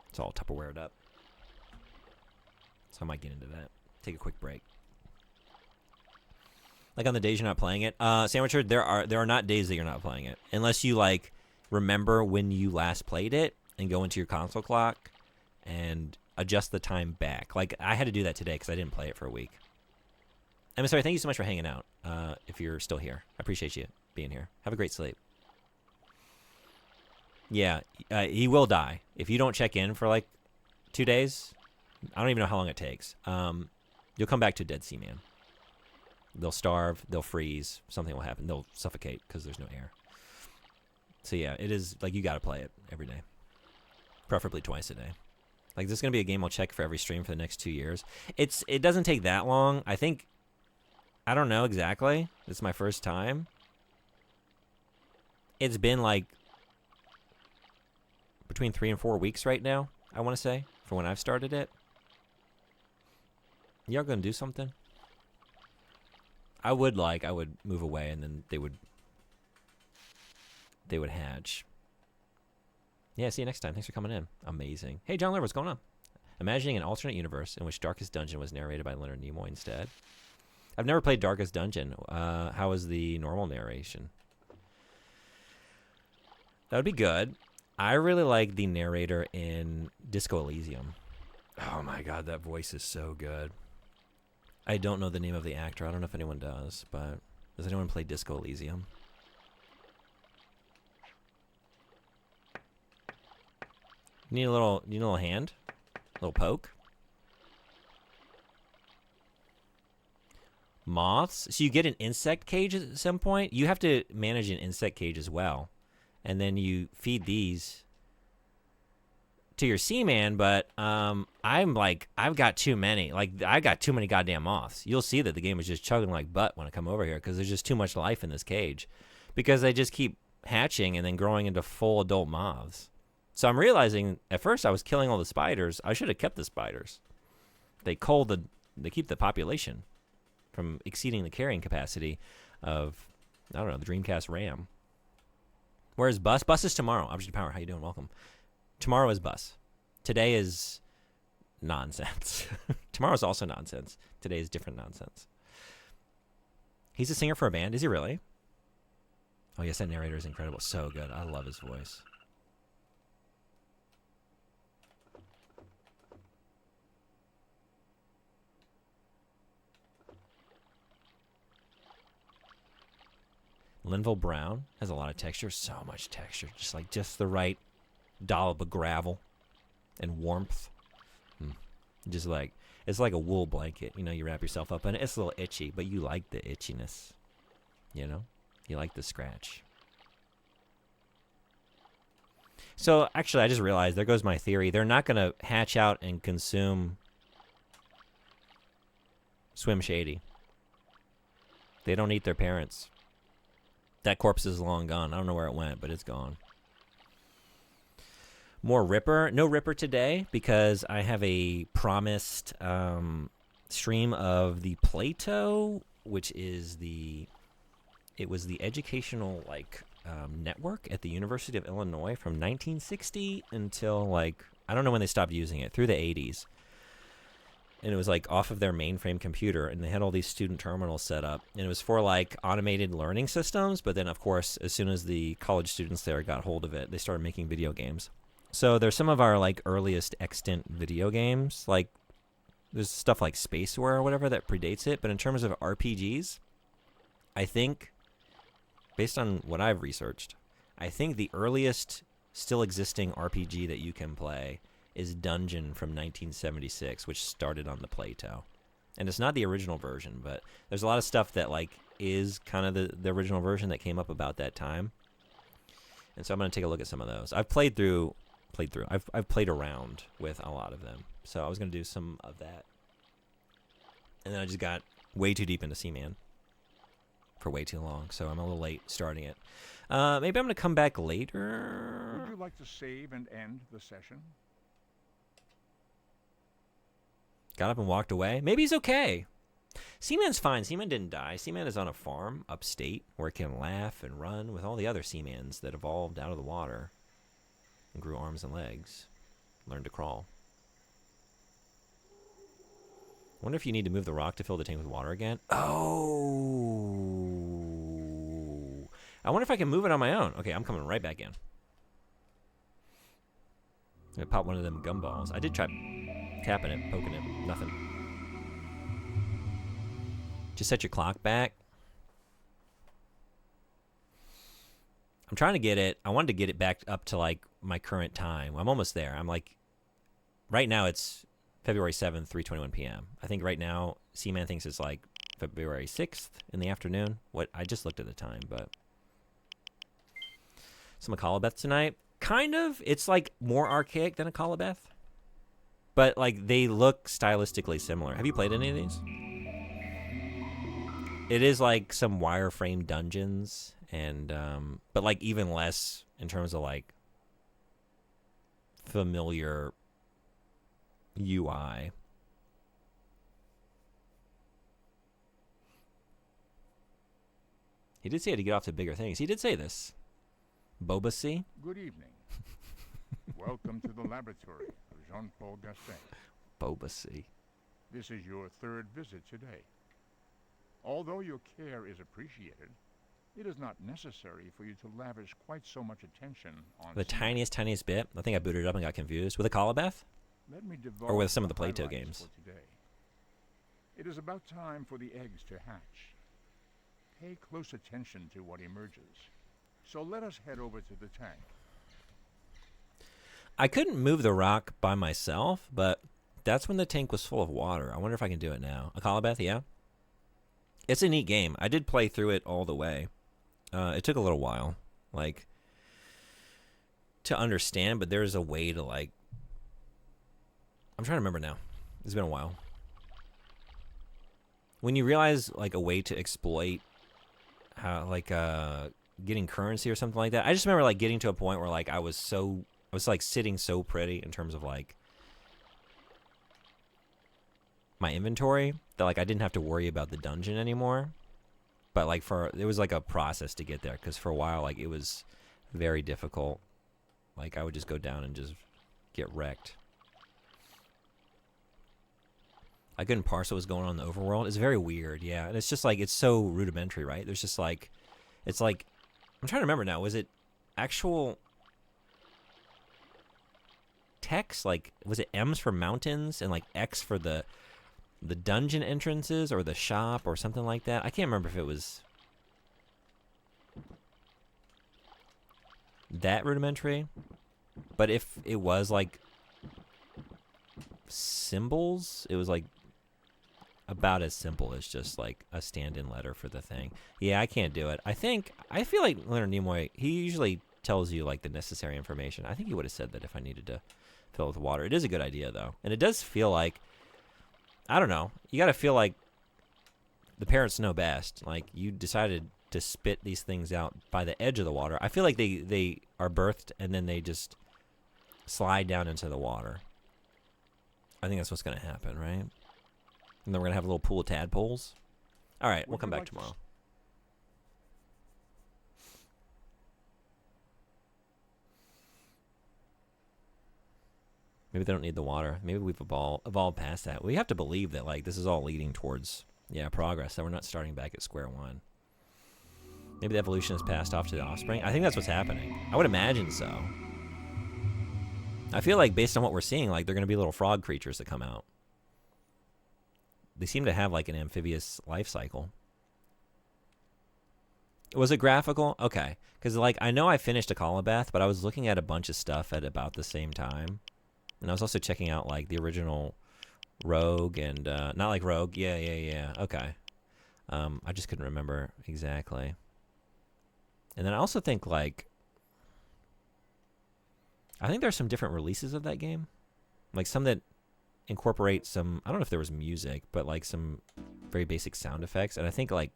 It's all Tupperwared up. So I might get into that. Take a quick break. Like on the days you're not playing it. Sandwicher, there are not days that you're not playing it. Unless you, like, remember when you last played it and go into your console clock and adjust the time back. Like, I had to do that today because I didn't play it for a week. I'm sorry, thank you so much for hanging out, if you're still here. I appreciate you being here. Have a great sleep. Yeah, he will die. If you don't check in for, like, 2 days, I don't even know how long it takes. You'll come back to dead Seaman. They'll starve, they'll freeze, something will happen. They'll suffocate because there's no air. So, yeah, it is, like, you got to play it every day. Preferably twice a day. Like, this is going to be a game I'll check for every stream for the next 2 years. It doesn't take that long. I think, I don't know exactly. It's my first time. It's been, like, between 3 and 4 weeks right now, I want to say, for when I've started it. Y'all going to do something? I would move away and then they would hatch. Yeah, see you next time. Thanks for coming in. Amazing. Hey, John Lear, what's going on? Imagining an alternate universe in which Darkest Dungeon was narrated by Leonard Nimoy instead. I've never played Darkest Dungeon. How is the normal narration? That would be good. I really like the narrator in Disco Elysium. Oh my god, that voice is so good. I don't know the name of the actor. I don't know if anyone does, but does anyone play Disco Elysium? Need a little hand? A little poke? Moths? So you get an insect cage at some point? You have to manage an insect cage as well. And then you feed these to your Seaman, but I'm like, I've got too many. Like, I got too many goddamn moths. You'll see that the game is just chugging like butt when I come over here because there's just too much life in this cage. Because they just keep hatching and then growing into full adult moths. So I'm realizing, at first I was killing all the spiders. I should have kept the spiders. They keep the population from exceeding the carrying capacity of, I don't know, the Dreamcast RAM. Where's Bus? Bus is tomorrow. Object Power, how you doing? Welcome. Tomorrow is Bus. Today is nonsense. Tomorrow's also nonsense. Today is different nonsense. He's a singer for a band. Is he really? Oh, yes, that narrator is incredible. So good. I love his voice. Linville Brown has a lot of texture. So much texture. Just the right dollop of gravel and warmth. Just like, it's like a wool blanket. You know, you wrap yourself up in it. It's a little itchy, but you like the itchiness. You know? You like the scratch. So, actually, I just realized, there goes my theory. They're not going to hatch out and consume Swim Shady. They don't eat their parents. That corpse is long gone. I don't know where it went, but it's gone. More Ripper. No Ripper today because I have a promised stream of the Plato, which is it was the educational network at the University of Illinois from 1960 until I don't know when they stopped using it, through the 80s. And it was off of their mainframe computer, and they had all these student terminals set up, and it was for automated learning systems. But then, of course, as soon as the college students there got hold of it, they started making video games. So there's some of our earliest extant video games. There's stuff like Spaceware or whatever that predates it. But in terms of RPGs, I think, based on what I've researched, I think the earliest still existing RPG that you can play is Dungeon from 1976, which started on the Plato. And it's not the original version, but there's a lot of stuff that is kind of the original version that came up about that time. And so I'm going to take a look at some of those. I've played around with a lot of them. So I was going to do some of that. And then I just got way too deep into Seaman for way too long, so I'm a little late starting it. Maybe I'm going to come back later. Would you like to save and end the session? Got up and walked away. Maybe he's okay. Seaman's fine. Seaman didn't die. Seaman is on a farm upstate where it can laugh and run with all the other Seamans that evolved out of the water and grew arms and legs, learned to crawl. Wonder if you need to move the rock to fill the tank with water again. Oh. I wonder if I can move it on my own. Okay, I'm coming right back in. I pop one of them gumballs. I did try tapping it, poking it. Nothing. Just set your clock back. I'm trying to get it. I wanted to get it back up to my current time. I'm almost there. I'm right now it's February 7th, 3:21 p.m. I think right now Seaman thinks it's February 6th in the afternoon. What I just looked at the time, but some Akalabeth tonight. Kind of. It's more archaic than Akalabeth. But they look stylistically similar. Have you played any of these? It is some wireframe dungeons and but even less in terms of familiar UI. He did say he had to get off to bigger things. He did say this. Boba C. Good evening. Welcome to the laboratory of Jean-Paul Gastin. Boba C. This is your third visit today. Although your care is appreciated, it is not necessary for you to lavish quite so much attention on the tiniest bit. I think I booted it up and got confused. With Akalabeth? Let me or with some of the Plato games? For today. It is about time for the eggs to hatch. Pay close attention to what emerges. So let us head over to the tank. I couldn't move the rock by myself, but that's when the tank was full of water. I wonder if I can do it now. Akalabeth, yeah? It's a neat game. I did play through it all the way. It took a little while, to understand, but there's a way to, I'm trying to remember now. It's been a while. When you realize, a way to exploit how, getting currency or something like that. I just remember, getting to a point where, I was sitting so pretty in terms of, my inventory that, I didn't have to worry about the dungeon anymore. But, it was, a process to get there, because for a while, it was very difficult. I would just go down and just get wrecked. I couldn't parse what was going on in the overworld. It's very weird, yeah. And it's just, it's so rudimentary, right? There's just, it's I'm trying to remember now. Was it actual text? Was it M's for mountains and, X for the dungeon entrances or the shop or something like that? I can't remember if it was that rudimentary, but if it was symbols, it was about as simple as just a stand-in letter for the thing. Yeah, I can't do it. I feel like Leonard Nimoy, he usually tells you like the necessary information. I think he would have said that if I needed to fill it with water. It is a good idea though, and it does feel like, I don't know, you got to feel like the parents know best. Like you decided to spit these things out by the edge of the water. I feel like they are birthed and then they just slide down into the water. I think that's what's going to happen, right? And then we're going to have a little pool of tadpoles. All right, we'll come back tomorrow. Maybe they don't need the water. Maybe we've evolved past that. We have to believe that like this is all leading towards progress, that we're not starting back at square one. Maybe the evolution has passed off to the offspring. I think that's what's happening. I would imagine so. I feel like based on what we're seeing, like they're going to be little frog creatures that come out. They seem to have like an amphibious life cycle. Was it graphical? Okay. Because like I know I finished a Akalabeth, but I was looking at a bunch of stuff at about the same time. And I was also checking out like the original Rogue and not like Rogue. Yeah. Okay. I just couldn't remember exactly. And then I also think like I think there's some different releases of that game. Like some that incorporate some, I don't know if there was music, but like some very basic sound effects. And I think like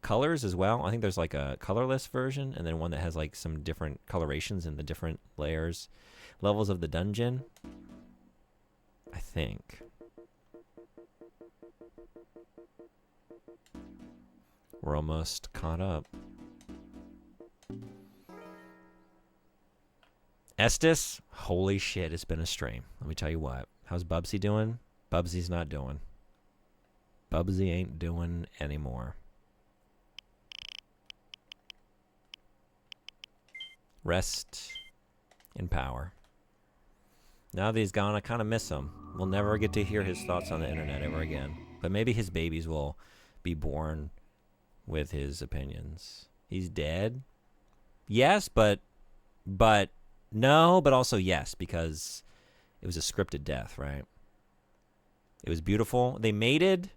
colors as well. I think there's like a colorless version and then one that has like some different colorations in the different levels of the dungeon. I think. We're almost caught up. Estes, holy shit, it's been a stream. Let me tell you what. How's Bubsy doing? Bubsy's not doing. Bubsy ain't doing anymore. Rest in power. Now that he's gone, I kind of miss him. We'll never get to hear his thoughts on the internet ever again. But maybe his babies will be born with his opinions. He's dead? Yes, but no, but also yes, because it was a scripted death, right? It was beautiful. They mated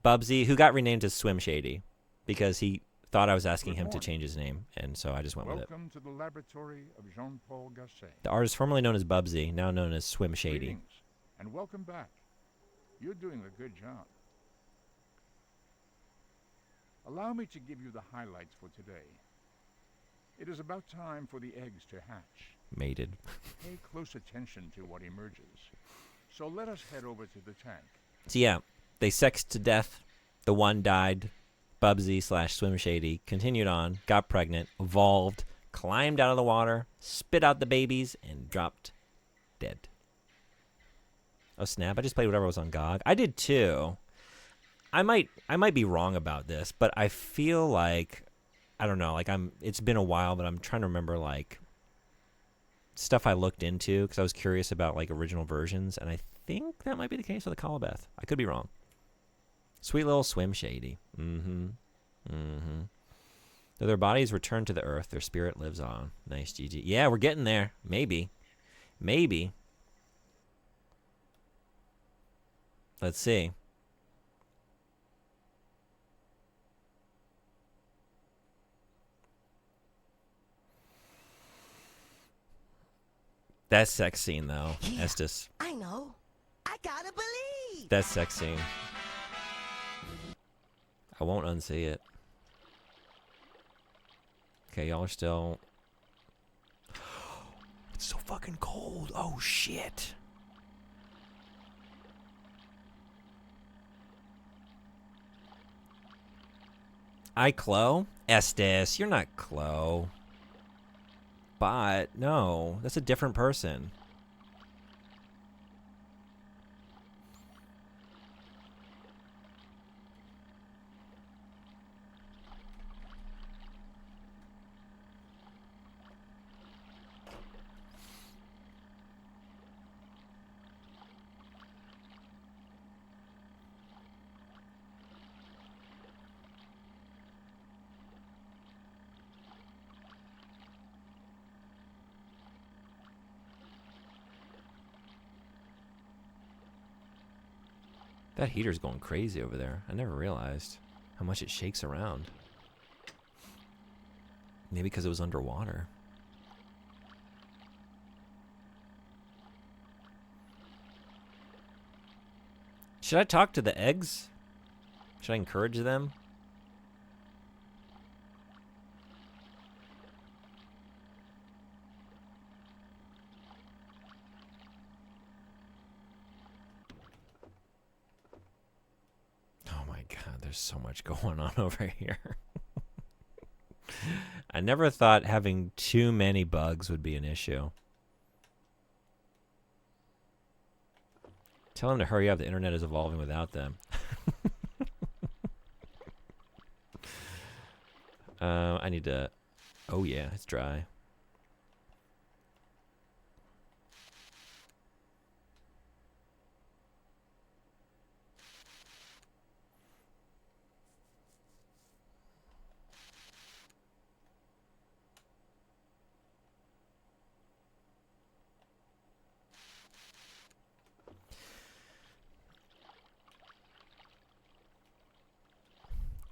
Bubsy, who got renamed to Swim Shady, because he thought I was asking him to change his name, and so I just went with it. Welcome to the laboratory of Jean-Paul Gasset. The artist formerly known as Bubsy, now known as Swim Shady. Greetings, and welcome back. You're doing a good job. Allow me to give you the highlights for today. It is about time for the eggs to hatch. Mated. Pay close attention to what emerges. So let us head over to the tank. So yeah, they sexed to death. The one died. Bubsy / Swim Shady continued on, got pregnant, evolved, climbed out of the water, spit out the babies, and dropped dead. Oh snap, I just played whatever was on GOG. I did too. I might be wrong about this, but I feel like, I don't know, like it's been a while, but I'm trying to remember like stuff I looked into because I was curious about like original versions, and I think that might be the case with the Akalabeth. I could be wrong. Sweet little Swim Shady. Though their bodies return to the earth, their spirit lives on. Nice, GG. Yeah, we're getting there. Maybe. Let's see. That sex scene, though, Yeah, Estes. I know. I gotta believe. That sex scene. I won't unsee it. Okay, y'all are still... It's so fucking cold. Oh, shit. I Chloe? Estes, you're not Chloe. But, no, that's a different person. That heater's going crazy over there. I never realized how much it shakes around. Maybe because it was underwater. Should I talk to the eggs? Should I encourage them? Oh my god, there's so much going on over here. I never thought having too many bugs would be an issue. Tell them to hurry up. The internet is evolving without them. I need to... Oh, yeah, it's dry.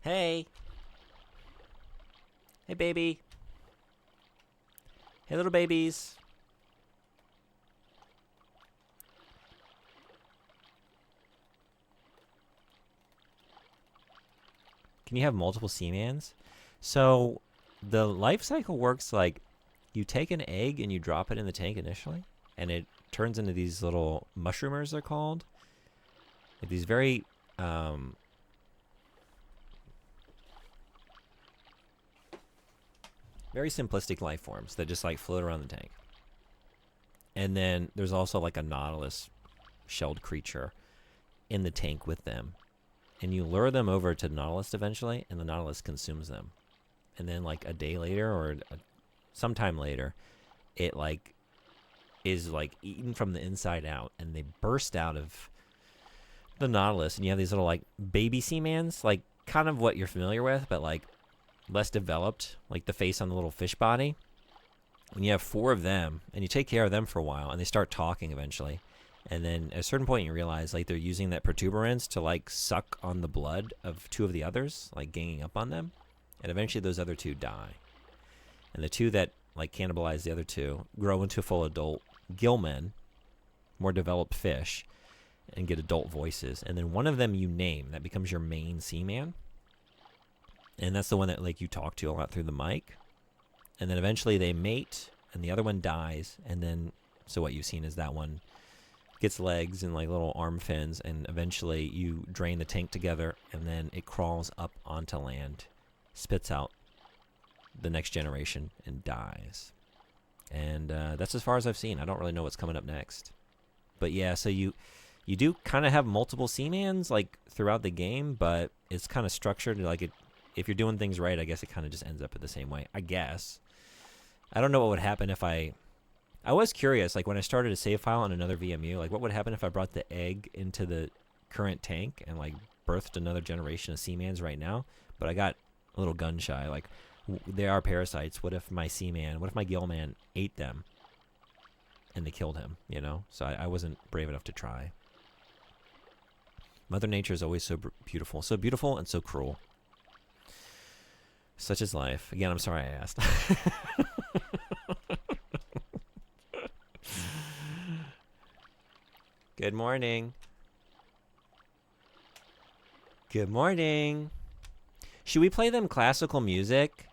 Hey. Hey, baby. Hey, little babies. Can you have multiple Seamans? So, the life cycle works like you take an egg and you drop it in the tank initially, and it turns into these little mushroomers, they're called. Like these very... very simplistic life forms that just like float around the tank. And then there's also like a nautilus shelled creature in the tank with them. And you lure them over to Nautilus eventually, and the Nautilus consumes them. And then like a day later or sometime later, it like is like eaten from the inside out, and they burst out of the Nautilus, and you have these little like baby Seamans, like kind of what you're familiar with, but like less developed, like the face on the little fish body. And you have 4 of them, and you take care of them for a while, and they start talking eventually. And then at a certain point you realize like they're using that protuberance to like suck on the blood of 2 of the others, like ganging up on them. And eventually those other 2 die. And the 2 that like cannibalize the other 2 grow into full adult gillmen, more developed fish, and get adult voices. And then one of them you name, that becomes your main Seaman. And that's the one that like you talk to a lot through the mic. And then eventually they mate, and the other one dies. And then, so what you've seen is that one gets legs and like little arm fins, and eventually you drain the tank together, and then it crawls up onto land, spits out the next generation, and dies. And that's as far as I've seen. I don't really know what's coming up next. But yeah, so you do kind of have multiple Seamans like throughout the game, but it's kind of structured like it. If you're doing things right, I guess it kind of just ends up in the same way. I guess. I don't know what would happen if I was curious, like when I started a save file on another VMU, like what would happen if I brought the egg into the current tank and like birthed another generation of Seamans right now? But I got a little gun shy. Like, they are parasites. What if my Seaman, what if my Gillman ate them and they killed him, you know? So I wasn't brave enough to try. Mother Nature is always so beautiful. So beautiful and so cruel. Such is life. Again, I'm sorry I asked. Good morning. Good morning. Should we play them classical music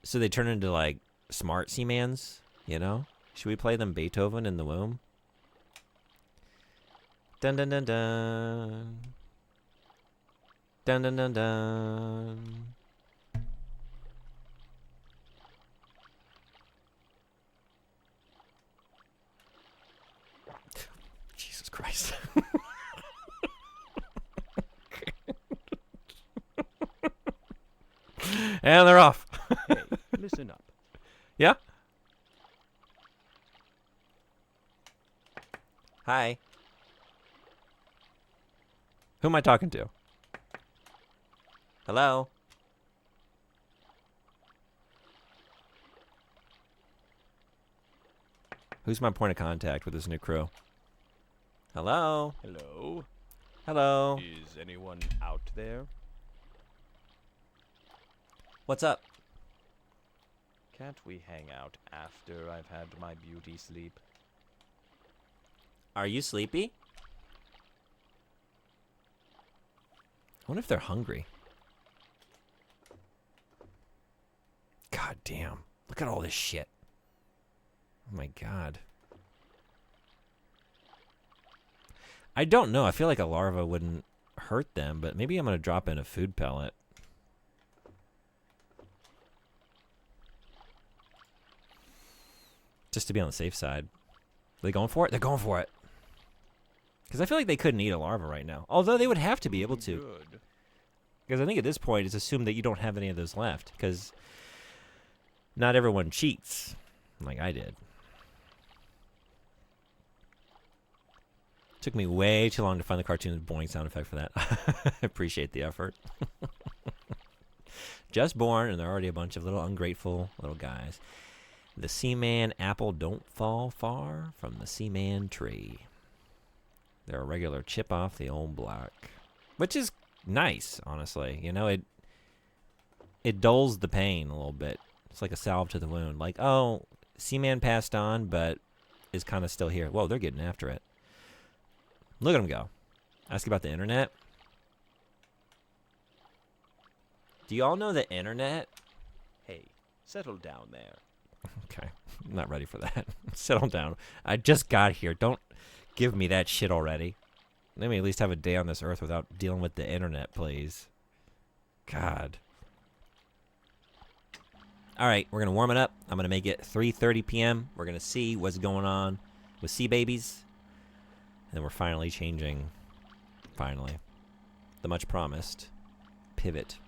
so they turn into like smart Seamans, you know? Should we play them Beethoven in the womb? Dun dun dun dun. Dun dun dun dun. Jesus Christ. And they're off. Hey, listen up. Yeah? Hi. Who am I talking to? Hello? Who's my point of contact with this new crew? Hello? Hello? Hello? Is anyone out there? What's up? Can't we hang out after I've had my beauty sleep? Are you sleepy? I wonder if they're hungry. God damn. Look at all this shit. Oh my god. I don't know. I feel like a larva wouldn't hurt them, but maybe I'm going to drop in a food pellet. Just to be on the safe side. Are they going for it? They're going for it. Because I feel like they couldn't eat a larva right now. Although they would have to be able to. Good. Because I think at this point it's assumed that you don't have any of those left. Because not everyone cheats like I did. Took me way too long to find the cartoon boing sound effect for that. I appreciate the effort. Just born, and there are already a bunch of little ungrateful little guys. The Seaman apple don't fall far from the Seaman tree. They're a regular chip off the old block. Which is nice, honestly. You know, it dulls the pain a little bit. It's like a salve to the wound. Like, oh, Seaman passed on, but is kind of still here. Whoa, they're getting after it. Look at him go. Ask about the internet. Do you all know the internet? Hey, settle down there. Okay, I'm not ready for that. Settle down. I just got here. Don't give me that shit already. Let me at least have a day on this earth without dealing with the internet, please. God. All right, we're going to warm it up. I'm going to make it 3:30 p.m. We're going to see what's going on with sea babies. And we're finally changing, finally, the much promised pivot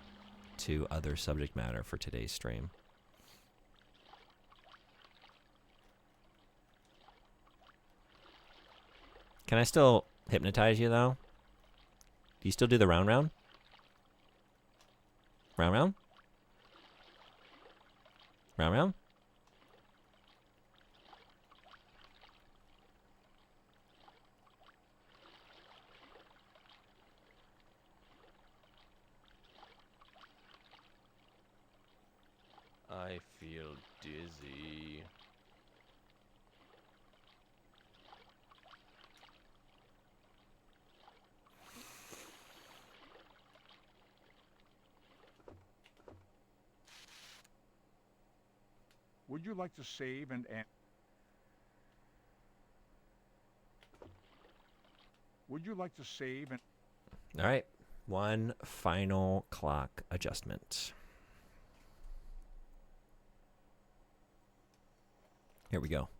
to other subject matter for today's stream. Can I still hypnotize you, though? Do you still do the round round? Round round? Round round? I feel dizzy. Would you like to save and Would you like to save and All right. One final clock adjustment. Here we go.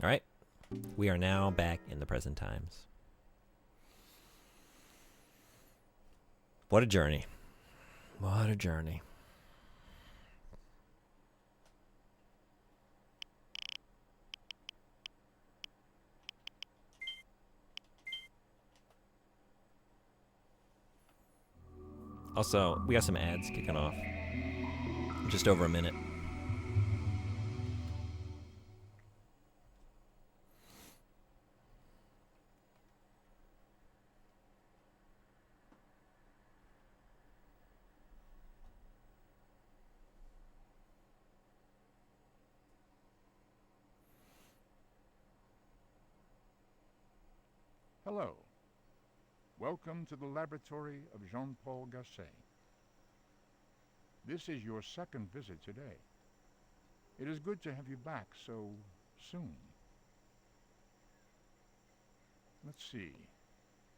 All right. We are now back in the present times. What a journey. What a journey. Also, we got some ads kicking off. Just over a minute. Hello. Welcome to the laboratory of Jean-Paul Gasset. This is your second visit today. It is good to have you back so soon. Let's see.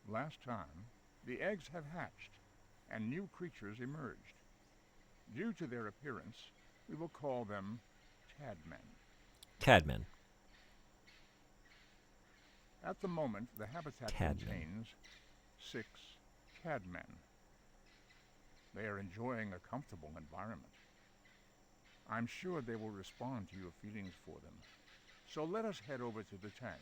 Last time, The eggs have hatched, and new creatures emerged. Due to their appearance, we will call them Cadmen. Cadmen. At the moment, the habitat Cadmen. contains 6 Cadmen. They are enjoying a comfortable environment. I'm sure they will respond to your feelings for them. So let us head over to the tank.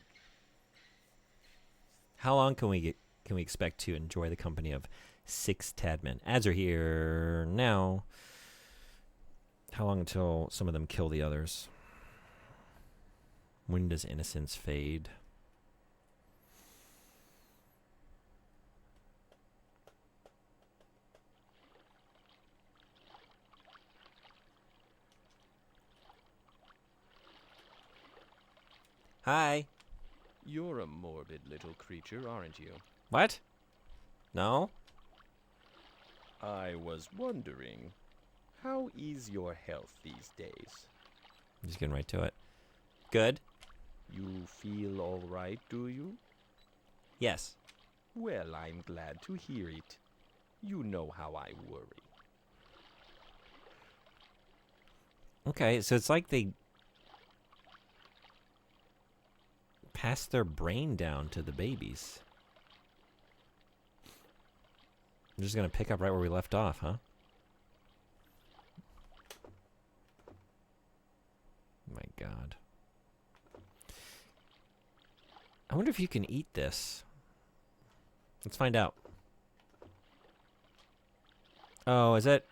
How long can we expect to enjoy the company of 6 Tadmen? Ads are here now. How long until some of them kill the others? When does innocence fade? Hi. You're a morbid little creature, aren't you? What? No? I was wondering, how is your health these days? I'm just getting right to it. Good. You feel all right, do you? Yes. Well, I'm glad to hear it. You know how I worry. Okay, so it's like they pass their brain down to the babies. I'm just going to pick up right where we left off, huh? My God. I wonder if you can eat this. Let's find out. Oh, is it?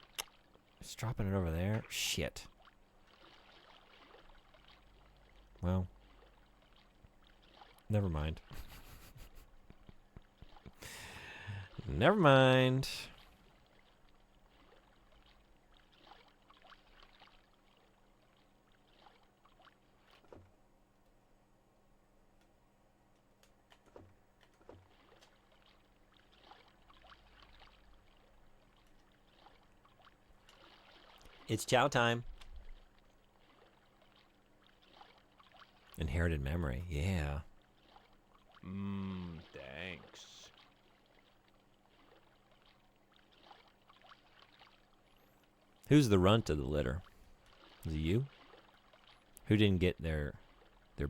It's dropping it over there? Shit. Well. Never mind. Never mind. It's chow time. Inherited memory, yeah. Thanks. Who's the runt of the litter? Is it you? Who didn't get their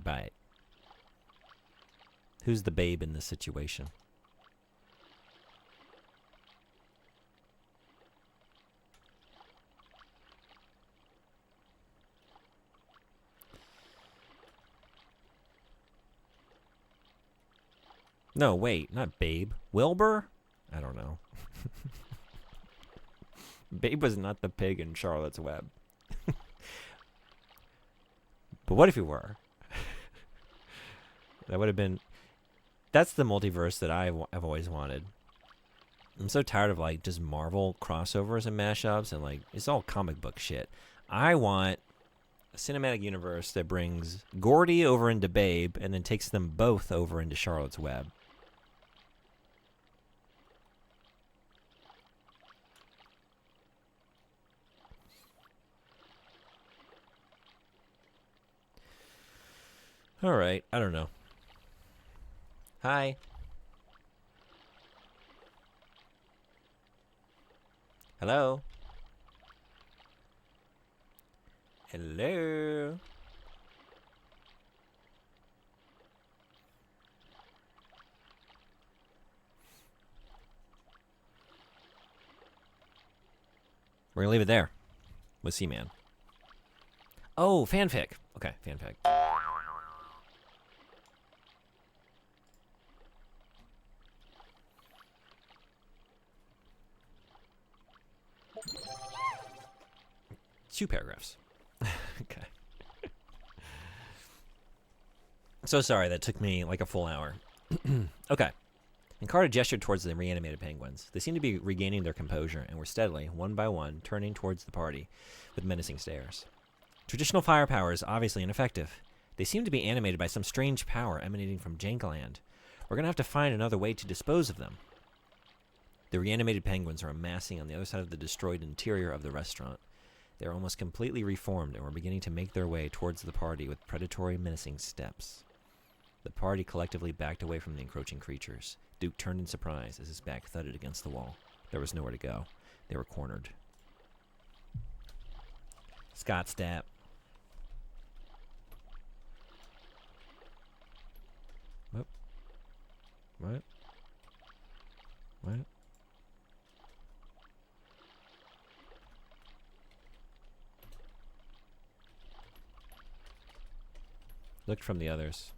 bite? Who's the babe in this situation? No, wait, not Babe. Wilbur? I don't know. Babe was not the pig in Charlotte's Web. But what if he were? That would have been... That's the multiverse that I've always wanted. I'm so tired of, like, just Marvel crossovers and mashups and, like, it's all comic book shit. I want a cinematic universe that brings Gordy over into Babe and then takes them both over into Charlotte's Web. All right, I don't know. Hi. Hello. Hello. We're gonna leave it there with Seaman. Oh, fanfic. Okay, fanfic. Two paragraphs. Okay. So sorry, that took me like a full hour. Okay. And Carter gestured towards the reanimated penguins. They seemed to be regaining their composure and were steadily, one by one, turning towards the party with menacing stares. Traditional firepower is obviously ineffective. They seem to be animated by some strange power emanating from Jankaland. We're going to have to find another way to dispose of them. The reanimated penguins are amassing on the other side of the destroyed interior of the restaurant. They are almost completely reformed and were beginning to make their way towards the party with predatory, menacing steps. The party collectively backed away from the encroaching creatures. Duke turned in surprise as his back thudded against the wall. There was nowhere to go. They were cornered. Scott Stapp. What? What? Looked from the others.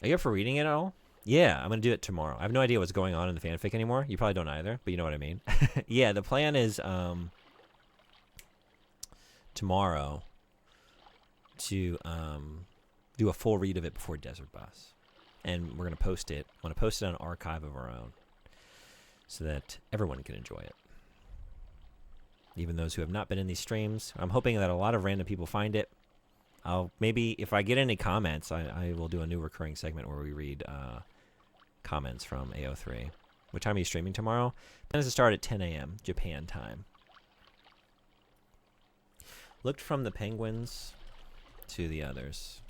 Are you up for reading it at all? Yeah, I'm going to do it tomorrow. I have no idea what's going on in the fanfic anymore. You probably don't either, but you know what I mean. Yeah, the plan is tomorrow to do a full read of it before Desert Bus. And we're going to post it. I want to post it on an archive of our own so that everyone can enjoy it. Even those who have not been in these streams. I'm hoping that a lot of random people find it. I'll maybe, if I get any comments, I will do a new recurring segment where we read comments from AO3. What time are you streaming tomorrow? Plan is to start at 10 a.m. Japan time. Looked from the penguins to the others.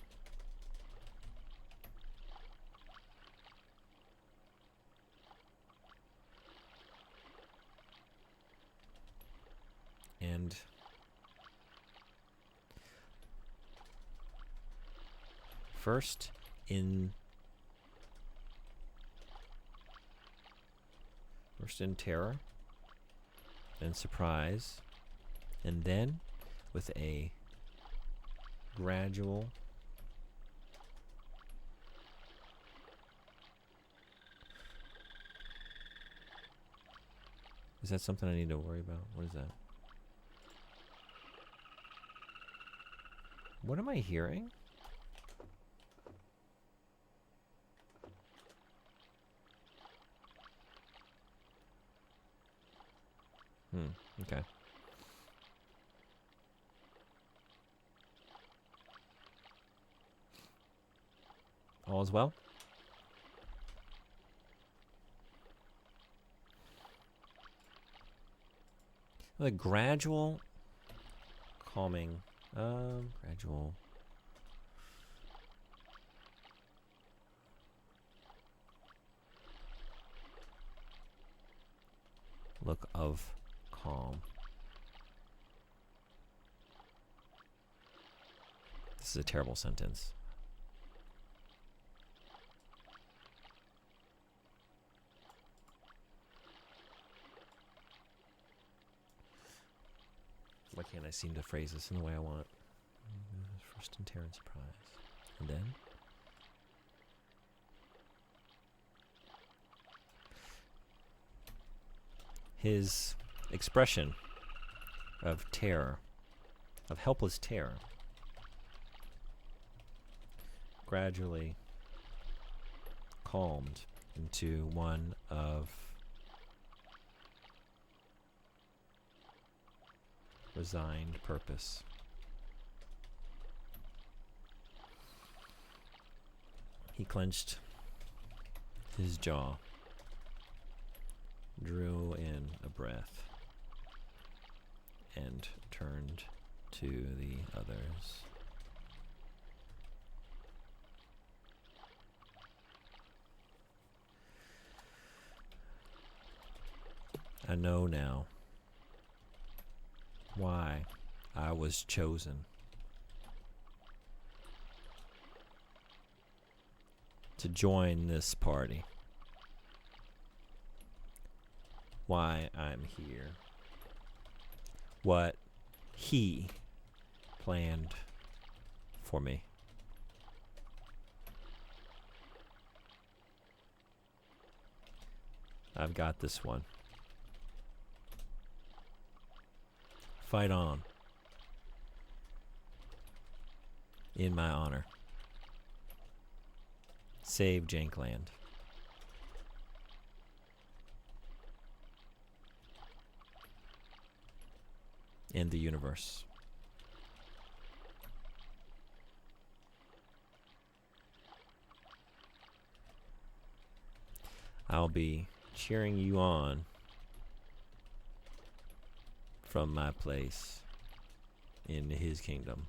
And first in terror, then surprise, and then with a gradual Is that something I need to worry about? What is that? What am I hearing? Okay. All is well? The gradual calming, gradual look of calm. This is a terrible sentence. Why can't I seem to phrase this in the way I want? First in terror and surprise. And then? His expression of terror, of helpless terror, gradually calmed into one of resigned purpose. He clenched his jaw, drew in a breath, and turned to the others. I know now why I was chosen to join this party. Why I'm here. What he planned for me. I've got this one. Fight on. In my honor. Save Jankland. And the universe. I'll be cheering you on from my place in his kingdom.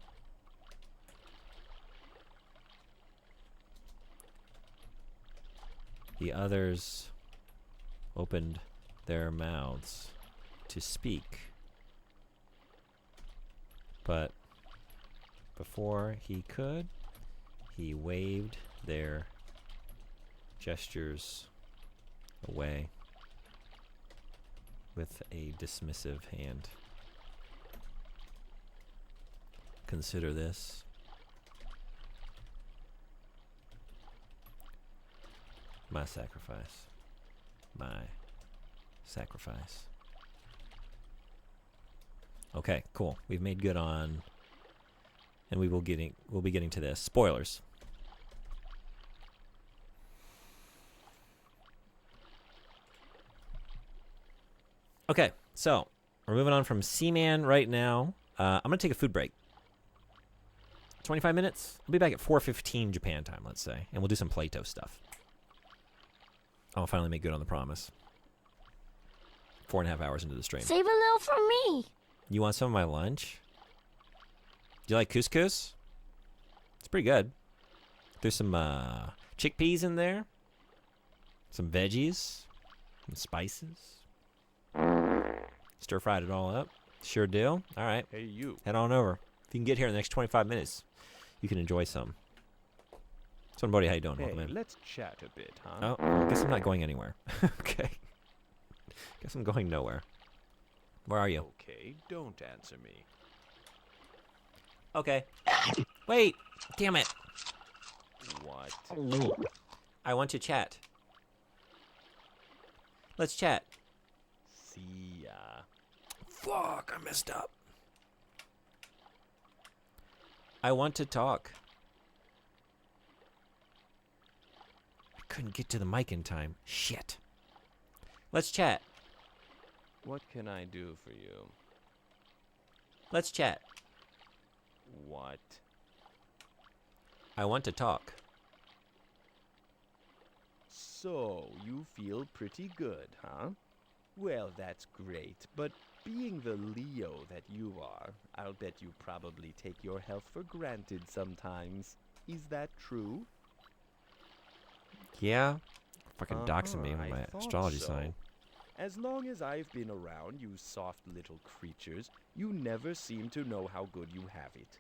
The others opened their mouths to speak. But before he could, he waved their gestures away with a dismissive hand. Consider this my sacrifice. My sacrifice. Okay, cool. We've made good on, and we'll be getting to this. Spoilers. Okay, so we're moving on from Seaman right now. I'm gonna take a food break. 25 minutes. I'll be back at 4:15 Japan time, let's say, and we'll do some Plato stuff. I'll finally make good on the promise. 4.5 hours into the stream. Save a little for me. You want some of my lunch? Do you like couscous? It's pretty good. There's some chickpeas in there. Some veggies. Some spices. Stir fried it all up. Sure do. All right. Hey, you. Head on over. If you can get here in the next 25 minutes, you can enjoy some. So, buddy, how you doing? Hey, Welcome in. let's chat a bit, huh? Oh, I guess I'm not going anywhere. Okay. Guess I'm going nowhere. Where are you? Okay, don't answer me. Okay. Wait. Damn it. What? I want to chat. Let's chat. See ya. Fuck, I messed up. I want to talk. I couldn't get to the mic in time. Shit. Let's chat. What can I do for you? Let's chat. What? I want to talk. So, you feel pretty good, huh? Well, that's great, but being the Leo that you are, I'll bet you probably take your health for granted sometimes. Is that true? Yeah. Fucking doxing me with I my thought astrology so. sign. As long as I've been around, you soft little creatures, you never seem to know how good you have it.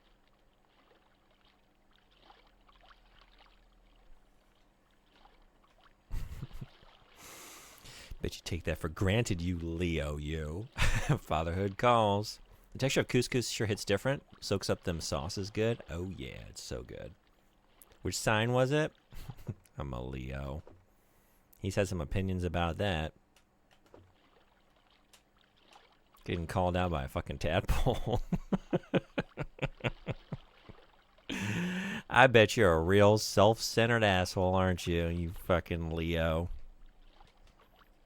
Bet you take that for granted, you Leo, you. Fatherhood calls. The texture of couscous sure hits different. Soaks up them sauces good. Oh yeah, it's so good. Which sign was it? I'm a Leo. He's had some opinions about that. Getting called out by a fucking tadpole. I bet you're a real self-centered asshole, aren't you? You fucking Leo.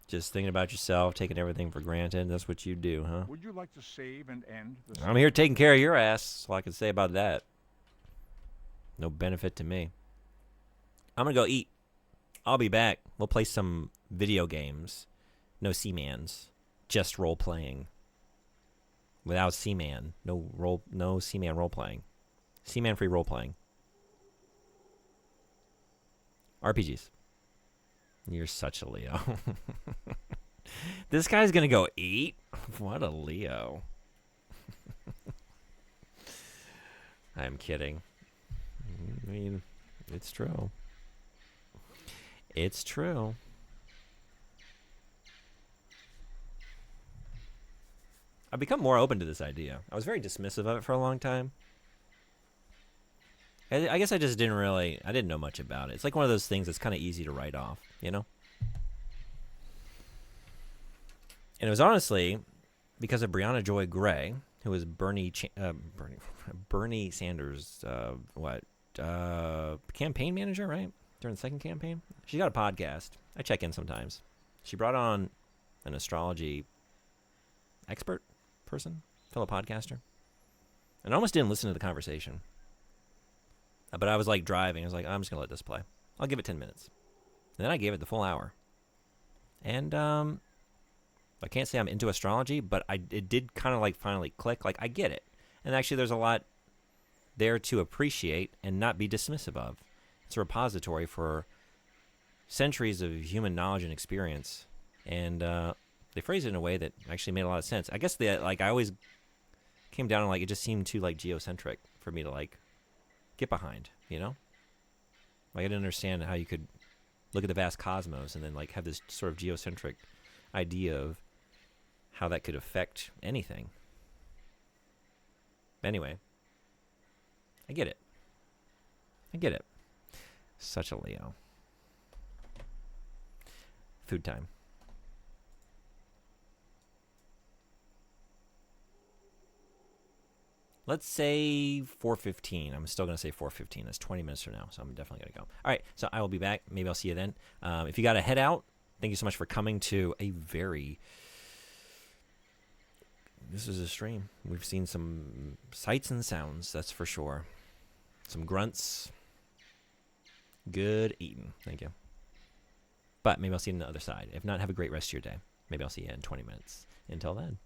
Just thinking about yourself, taking everything for granted. That's what you do, huh? Would you like to save and end the I'm here taking care of your ass. That's all I can say about that. No benefit to me. I'm gonna go eat. I'll be back. We'll play some video games. No Seamans. Just role-playing. Without Seaman. No Seaman role-playing. Seaman-free role-playing. RPGs. You're such a Leo. This guy's gonna go eat? What a Leo. I'm kidding. I mean, it's true. It's true. I've become more open to this idea. I was very dismissive of it for a long time. I guess I just didn't know much about it. It's like one of those things that's kind of easy to write off, you know? And it was honestly because of Brianna Joy Gray, who was Bernie Sanders' campaign manager, right? During the second campaign. She got a podcast. I check in sometimes. She brought on an astrology expert person, fellow podcaster. And I almost didn't listen to the conversation. But I was like driving. I was like, I'm just going to let this play. I'll give it 10 minutes. And then I gave it the full hour. And I can't say I'm into astrology, but it did kind of like finally click. Like, I get it. And actually, there's a lot there to appreciate and not be dismissive of. It's a repository for centuries of human knowledge and experience, and they phrased it in a way that actually made a lot of sense. I guess I always came down and it just seemed too geocentric for me to get behind, you know? I didn't understand how you could look at the vast cosmos and then have this sort of geocentric idea of how that could affect anything. Anyway, I get it. Such a Leo. Food time. Let's say 4:15. I'm still going to say 4:15. That's 20 minutes from now, so I'm definitely going to go. All right, so I will be back. Maybe I'll see you then. If you got to head out, thank you so much for coming to a very... This is a stream. We've seen some sights and sounds, that's for sure. Some grunts. Good eating. Thank you. But maybe I'll see you on the other side. If not, have a great rest of your day. Maybe I'll see you in 20 minutes. Until then.